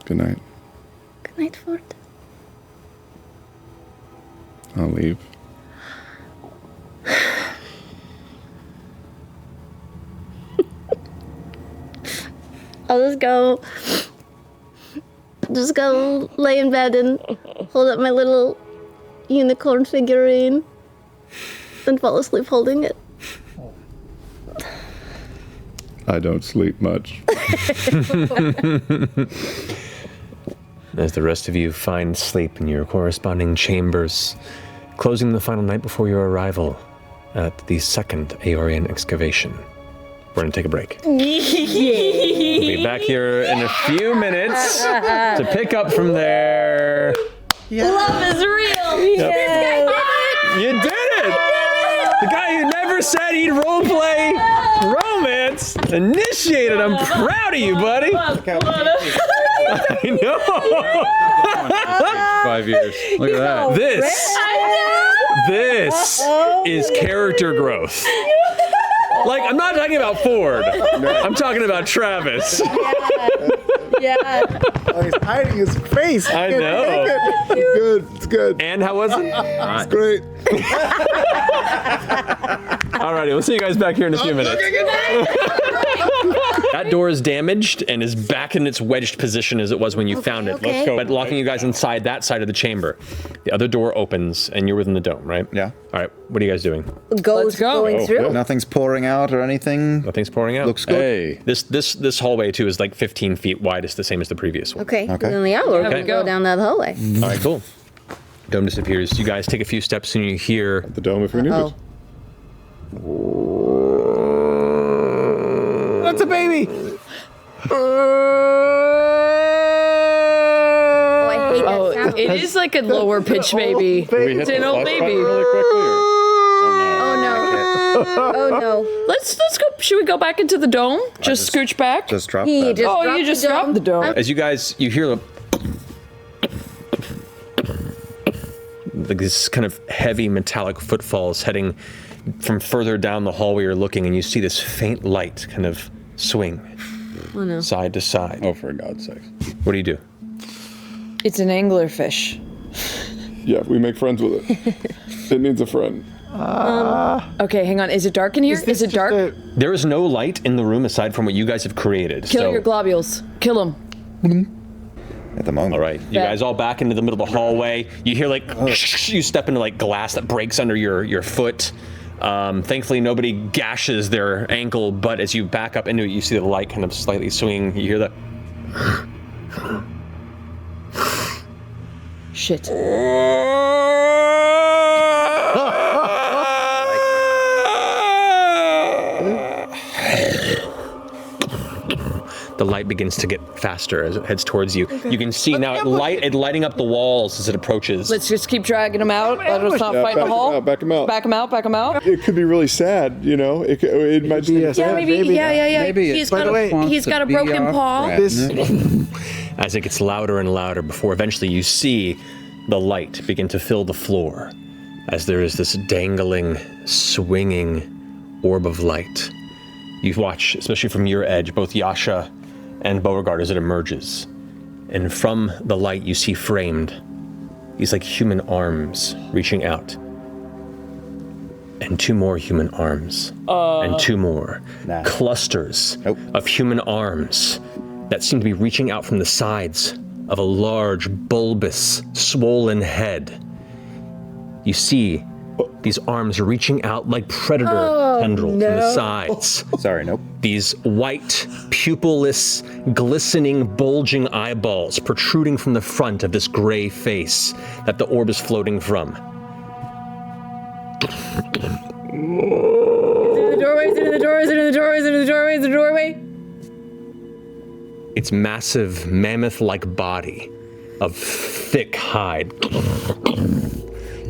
Good night. Good night, Fjord. I'll leave. I'll just go lay in bed and hold up my little unicorn figurine and fall asleep holding it. I don't sleep much. As the rest of you find sleep in your corresponding chambers, closing the final night before your arrival at the second Aeorian excavation. We're gonna take a break. We'll be back here in a few minutes to pick up from there. Love is real. Yep. You did it! The guy who never said he'd roleplay romance initiated. I'm proud of you, buddy. I know. 5 years. Look at that. This is character growth. Like, I'm not talking about Fjord. I'm talking about Travis. Yeah. Oh, he's hiding his face. I know. It's good. It's good. And how was it? It's great. Alrighty, we'll see you guys back here in a few minutes. That door is damaged and is back in its wedged position as it was when you found it. Let's go. But locking you guys inside that side of the chamber. The other door opens and you're within the dome, right? Yeah. All right, what are you guys doing? Let's go. Going through. Nothing's pouring out or anything. Nothing's pouring out. Looks good. Hey. This hallway too is like 15 feet wide. It's the same as the previous one. Okay. Okay. Then yeah, we're gonna Okay. go down that hallway. All right, cool. Dome disappears. You guys take a few steps and you hear The dome if we need it. That's a baby. Oh, I hate that sound. It is like a lower pitch baby. It's an old baby. Really quickly, or? Oh no. Oh no. Let's go. Should we go back into the dome? Just scooch back. Just drop He that. just Oh, dropped you just the dropped the dome. as you guys you hear like this kind of heavy metallic footfalls heading from further down the hallway. You're looking and you see this faint light kind of swing side to side. Oh, for God's sake. What do you do? It's an anglerfish. Yeah, we make friends with it. It needs a friend. Okay, hang on. Is it dark in here? Is it dark? There is no light in the room aside from what you guys have created. Kill so, your globules. Kill them. At the moment. all right, you guys all back into the middle of the hallway. You hear like you step into like glass that breaks under your foot. Thankfully, nobody gashes their ankle, but as you back up into it, you see the light kind of slightly swinging. You hear that. Shit. The light begins to get faster as it heads towards you. You can see now it lighting up the walls as it approaches. Let's just keep dragging them out. Let us not fight in the hall. Back him out. Back them out. Back them out. It could be really sad, you know? It might be Yes. Yeah, maybe. Yeah. Maybe He's it got wants a to be broken our paw. friend. This As it gets louder and louder before eventually you see the light begin to fill the floor as there is this dangling, swinging orb of light. You watch, especially from your edge, both Yasha and Beauregard as it emerges. And from the light you see framed these like human arms reaching out. And two more human arms. And two more. Clusters Nope. of human arms that seem to be reaching out from the sides of a large, bulbous, swollen head. You see these arms reaching out like predator tendrils from the sides. Sorry, nope. These white, pupilless, glistening, bulging eyeballs protruding from the front of this gray face that the orb is floating from. Into the doorways, into the doorways, into the doorways, into the doorways, into the doorway. Its massive, mammoth-like body of thick hide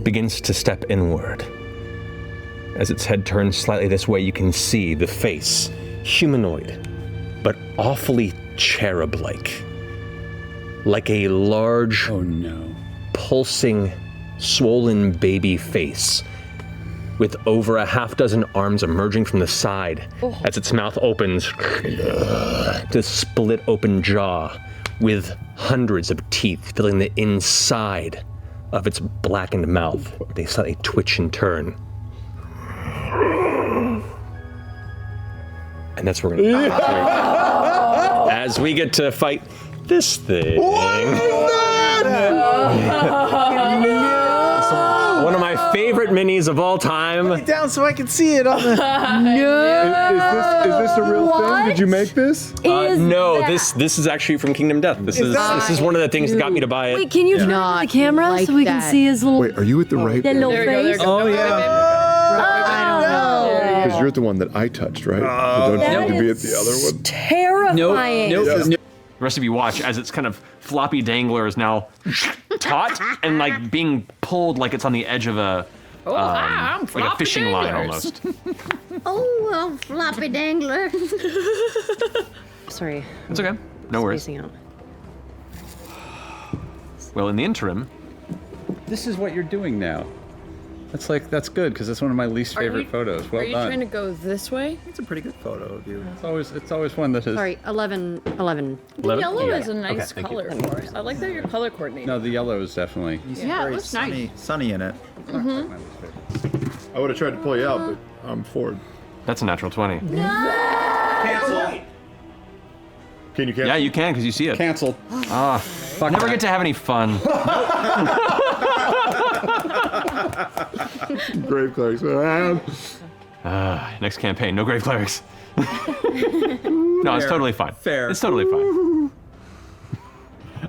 begins to step inward. As its head turns slightly this way, you can see the face, humanoid, but awfully cherub-like. Like a large, pulsing, swollen baby face with over a half dozen arms emerging from the side as its mouth opens to split open jaw with hundreds of teeth filling the inside of its blackened mouth. They slightly twitch and turn. And that's where we're going to as we get to fight this thing. One of my favorite minis of all time. Put it down so I can see it on the. Is this a real thing? Did you make this? No, this is actually from Kingdom Death. This is one of the things that got me to buy it. Wait, can you turn on the camera so we can see his little Wait, are you at the right? little face? Oh yeah. I don't know. Because you're at the one that I touched, right? So don't you have to be at the other one? Terrifying. The rest of you watch as its kind of floppy dangler is now taut and like being pulled like it's on the edge of a like a fishing line almost. Oh, well, floppy dangler. Sorry. It's okay. No worries. Spacing out. Well, in the interim, This is what you're doing now. That's good because it's one of my least favorite photos. Well Are you done. trying to go this way? It's a pretty good photo of you. It's always one that is. Sorry, 11. The yellow is a nice thank you. color for it. I like that you're color coordinated. No, the yellow is definitely. Yeah, it looks nice. Sunny in it. I would have tried to pull you out, but I'm Fjord. that's a natural 20. Cancel. Can you cancel? Yeah, you can because you see it. Canceled. Fuck. Never get to have any fun. Grave clerics. Next campaign, no grave clerics. No, it's totally fine. Fair. It's totally fine.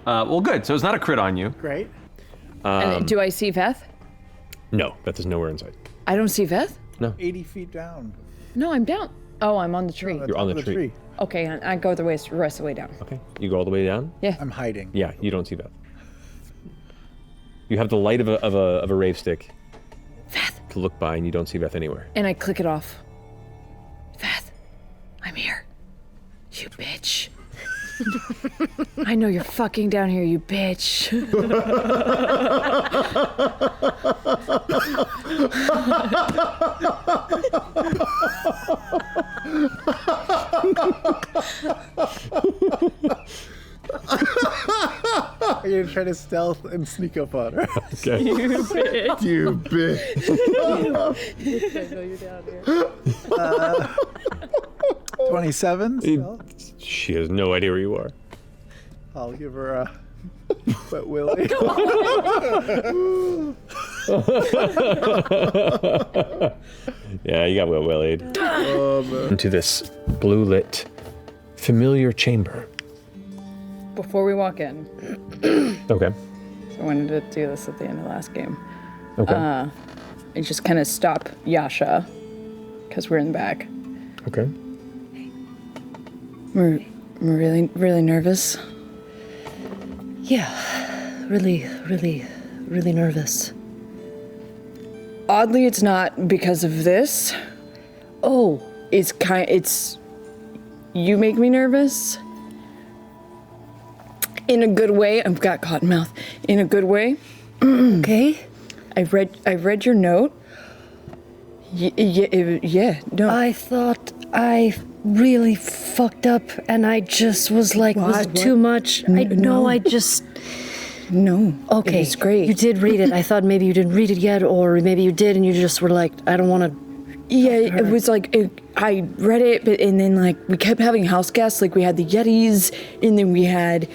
Well, good. So it's not a crit on you. Great. And do I see Veth? No, Beth is nowhere in sight. I don't see Veth? 80 feet down. No, I'm down. Oh, I'm on the tree. You're on the tree. Okay, I go the rest of the way down. Okay, you go all the way down? I'm hiding. Yeah, you don't see Beth. You have the light of a rave stick to look by, and you don't see Beth anywhere. And I click it off. Veth, I'm here. You bitch. I know you're fucking down here, you bitch. I'm gonna try to stealth and sneak up on her. Okay. You bitch. I know you're down here. 27. Stealth. She has no idea where you are. I'll give her a wet willy. Yeah, you got well willied. Into this blue-lit, familiar chamber. Before we walk in, Okay. so I wanted to do this at the end of the last game. Okay. I just kind of stop Yasha, because we're in the back. Okay. We're really nervous. Yeah, really nervous. Oddly, it's not because of this. Oh, It's you make me nervous. In a good way. I've got cotton mouth. In a good way. okay. I read your note. Yeah. No. I thought I really fucked up, and I just was like, was it too much? No. I just. No. Okay, it's great. You did read it. I thought maybe you didn't read it yet, or maybe you did, and you just were like, I don't want to Yeah, it was like, I read it, and then like we kept having house guests. Like we had the Yetis, and then we had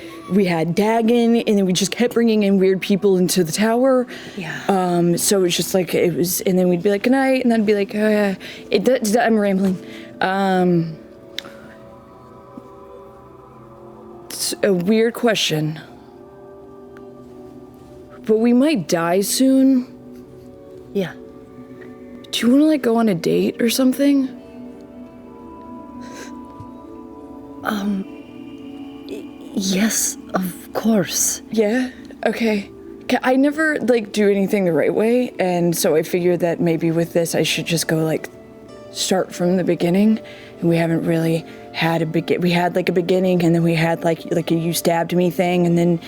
Dagen, and then we just kept bringing in weird people into the tower. Yeah. So it's just like it was, and then we'd be like good night, and then I'd be like, I'm rambling. It's a weird question, but we might die soon. Yeah. Do you want to like go on a date or something? Yes, of course. Yeah? Okay. I never like do anything the right way, and so I figured that maybe with this I should just go like start from the beginning. And we haven't really had we had like a beginning, and then we had like a you stabbed me thing, and then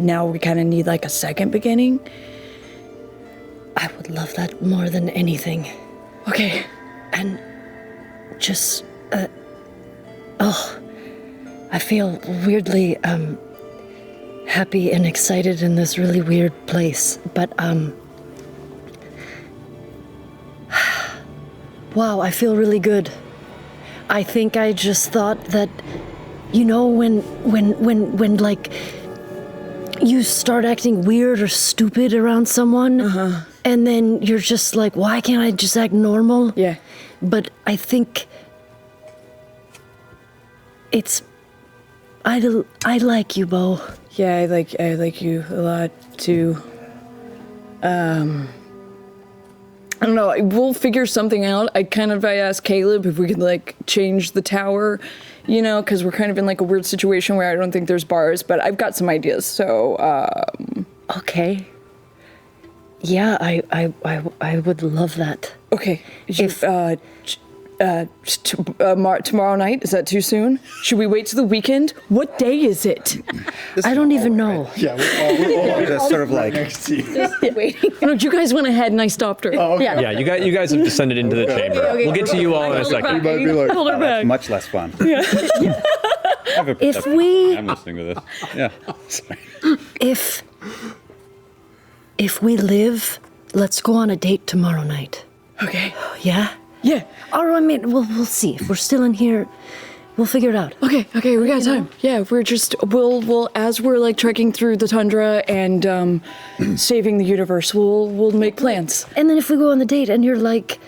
now we kind of need like a second beginning. I would love that more than anything. Okay. And just, I feel weirdly, happy and excited in this really weird place. But, wow, I feel really good. I think I just thought that, you know, when like, you start acting weird or stupid around someone, and then you're just like, why can't I just act normal? Yeah. But I think it's, I like you, Beau. Yeah, I like you a lot too. I don't know. We'll figure something out. I asked Caleb if we could like change the tower, you know, because we're kind of in like a weird situation where I don't think there's bars, but I've got some ideas. So, okay. Yeah, I would love that. Okay. Tomorrow night, is that too soon? Should we wait till the weekend? What day is it? I don't even know. Yeah, we're all Just sort of like, Waiting. No, you guys went ahead and I stopped her. Oh, okay. Yeah, you guys have descended into the chamber. okay. We'll get to you all in a second. You might be like, Hold her back. much less fun. If we, I'm listening to this. Yeah. Sorry. if we live, let's go on a date tomorrow night. Okay. Yeah? Yeah. Or I mean, we'll see. If we're still in here, we'll figure it out. Okay, we got time. Yeah, we'll as we're like trekking through the tundra and saving the universe, we'll make plans. And then if we go on the date and you're like,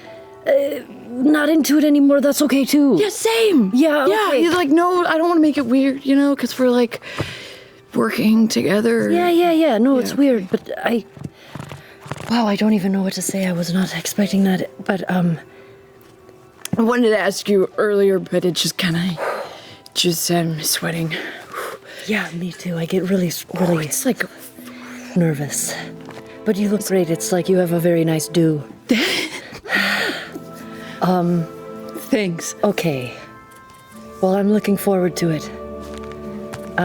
not into it anymore, that's okay too. Yeah, same. Yeah, Yeah, okay. you're like, no, I don't want to make it weird, you know, because we're like working together. Yeah. No, it's weird, but wow, I don't even know what to say. I was not expecting that, but I wanted to ask you earlier, but it just I'm sweating. yeah, me too. I get really It's like, nervous. But you look great. It's like you have a very nice do. thanks. Okay. Well, I'm looking forward to it.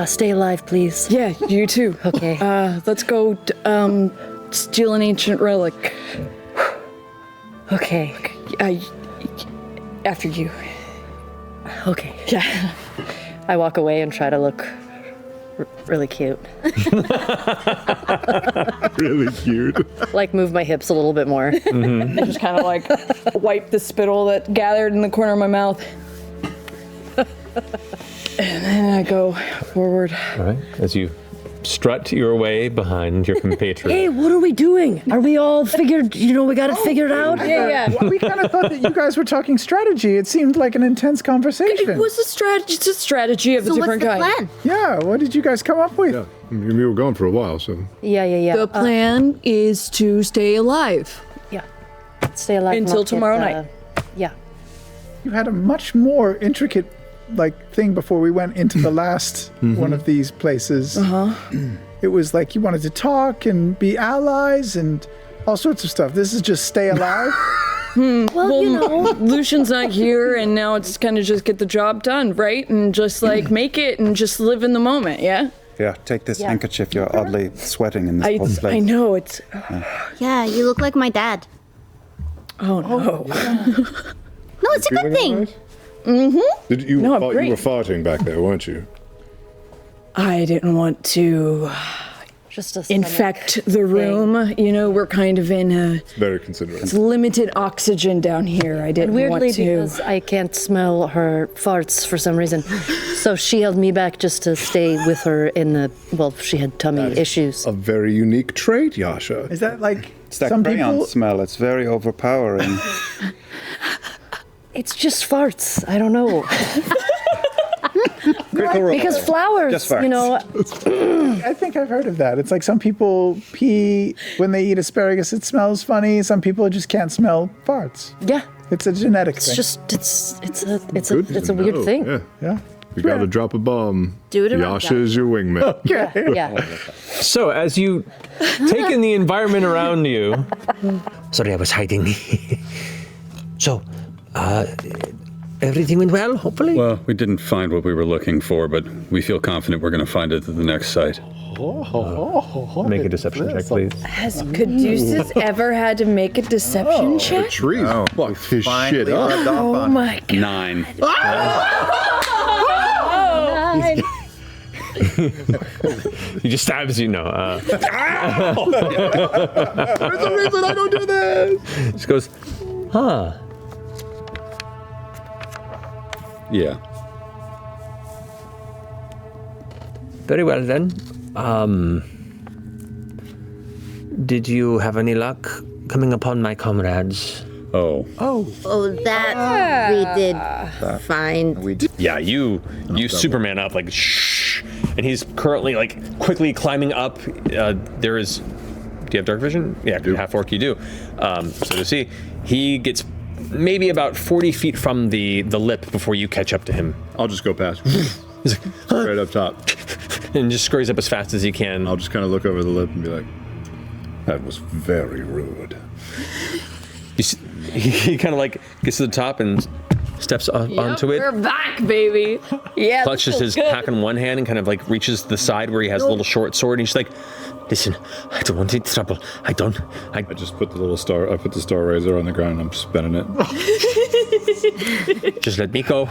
Stay alive, please. Yeah, you too. Okay. Let's go steal an ancient relic. Okay. After you. Okay. Yeah. I walk away and try to look really cute. really cute. Like move my hips a little bit more. I just kind of like wipe the spittle that gathered in the corner of my mouth. And then I go forward. All right, as you strut your way behind your compatriot. Hey, what are we doing? Are we all figured, we got it figured out? Yeah. Well, we kind of thought that you guys were talking strategy. It seemed like an intense conversation. It was a strategy. It's a strategy of a So what's different the kind. plan? Yeah, what did you guys come up with? Yeah, I mean, we were gone for a while, so. Yeah. The plan is to stay alive. Yeah. Stay alive. Until not get, tomorrow night. Yeah. You had a much more intricate thing before we went into the last one of these places. It was like you wanted to talk and be allies and all sorts of stuff. This is just stay alive. Well, Lucian's not here, and now it's kind of just get the job done, right? And just like make it and just live in the moment, yeah? Yeah, take this handkerchief. You're oddly sweating in this whole place. I know, it's... Yeah, you look like my dad. Oh, no. No, it's a good thing. Did you? No, I'm You were great. farting back there, weren't you? I didn't want to infect the room. You know, we're kind of in a Very considerate. it's limited oxygen down here. I didn't And weirdly, want to. because I can't smell her farts for some reason, so she held me back just to stay with her in the. Well, she had tummy issues. A very unique trait, Yasha. Is that like It's that some crayon people? smell. It's very overpowering. It's just farts. I don't know. Critical role. Because flowers, Just farts. you know. I think I've heard of that. It's like some people pee when they eat asparagus. It smells funny. Some people just can't smell farts. Yeah. It's a genetic It's thing. just it's a Good it's to a weird know. thing. Yeah. Yeah. You gotta drop a bomb. Do it around Yasha that. is your wingman. Yeah. So, as you take in the environment around you, Sorry, I was hiding. So, everything went well, hopefully? Well, we didn't find what we were looking for, but we feel confident we're going to find it at the next site. make a deception check, please. Has Caduceus ever had to make a deception check? Tree. Fuck his shit up. Oh my god. 9. He just stabs you. No. There's a reason I don't do this. Just goes, huh. Yeah. Very well then. Did you have any luck coming upon my comrades? Oh. Oh, that we did find. Yeah, you Superman up like shh, and he's currently like quickly climbing up. There is. Do you have dark vision? Yeah, half orc you do. So to see, he gets maybe about 40 feet from the lip before you catch up to him. I'll just go past. He's like, right up top. And just scurries up as fast as he can. I'll just kind of look over the lip and be like, that was very rude. You see, he kind of like gets to the top and steps onto it. We're back, baby. Yeah. Clutches his pack in one hand and kind of like reaches to the side where he has a little short sword. And he's like, listen, I don't want any trouble. I just put the little star, I put the star razor on the ground and I'm spinning it. Just let me go.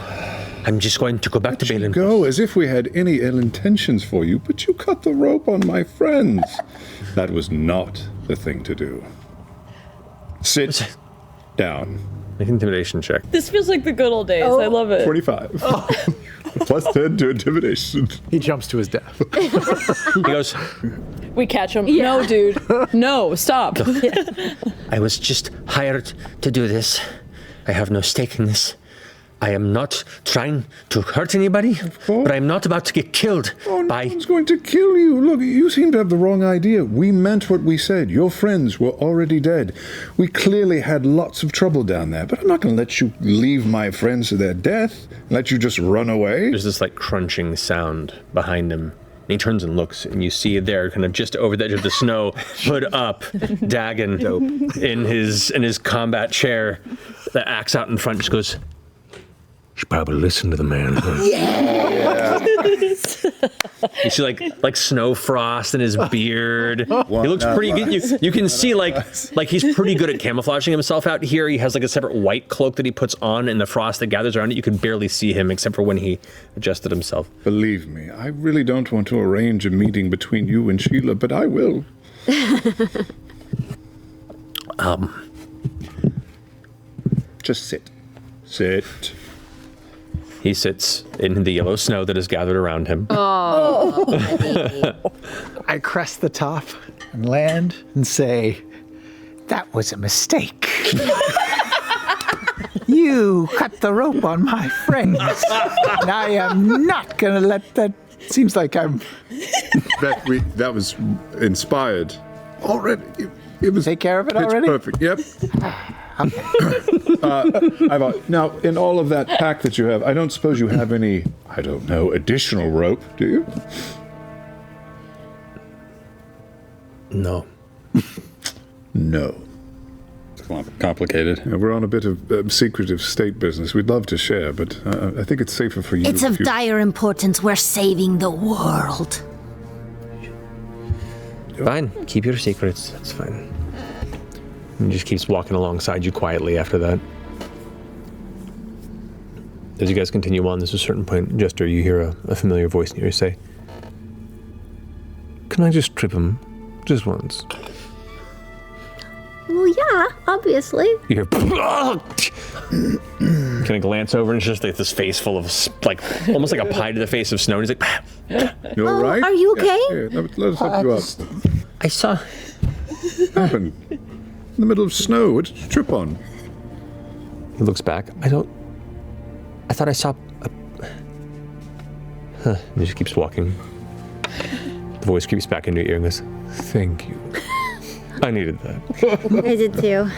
I'm just going to go back to Balin. Go as if we had any ill intentions for you, but you cut the rope on my friends. That was not the thing to do. Sit down. Make an intimidation check. This feels like the good old days. I love it. 25. Plus 10 to intimidation. He jumps to his death. He goes, We catch him. No, dude. No, stop. I was just hired to do this. I have no stake in this. I am not trying to hurt anybody, but I'm not about to get killed by... No one's going to kill you. Look, you seem to have the wrong idea. We meant what we said. Your friends were already dead. We clearly had lots of trouble down there, but I'm not going to let you leave my friends to their death and let you just run away. There's this like crunching sound behind him. And he turns and looks, and you see there, kind of just over the edge of the snow, hood up, Dagen in his combat chair, the axe out in front, just goes, should probably listen to the man. Huh? Yeah. You see like snow frost in his beard. He looks pretty good. You can see like he's pretty good at camouflaging himself out here. He has like a separate white cloak that he puts on, and the frost that gathers around it, you can barely see him except for when he adjusted himself. Believe me, I really don't want to arrange a meeting between you and Sheila, but I will. Just sit. Sit. He sits in the yellow snow that has gathered around him. I crest the top and land and say, that was a mistake. You cut the rope on my friends. And I am not going to let that... Seems like I'm... That was inspired. Already. It was take care of it pitch already? Perfect. Yep. Now, in all of that pack that you have, I don't suppose you have any, I don't know, additional rope, do you? No. No. It's complicated. Yeah, we're on a bit of secretive state business. We'd love to share, but I think it's safer for you. It's of dire importance. We're saving the world. Fine, keep your secrets. That's fine. And he just keeps walking alongside you quietly after that. As you guys continue on, there's a certain point, Jester, you hear a familiar voice near you say, Can I just trip him? Just once. Well, yeah, obviously. You hear, kind of glance over and it's just like this face full of, like, almost like a pie to the face of snow. And he's like, You all right? Are you okay? Here, let us help you up. I saw. What happened? In the middle of snow. What did you trip on? He looks back. I thought I saw a... Huh. And he just keeps walking. The voice creeps back into your ear and goes, thank you. I needed that. I did too.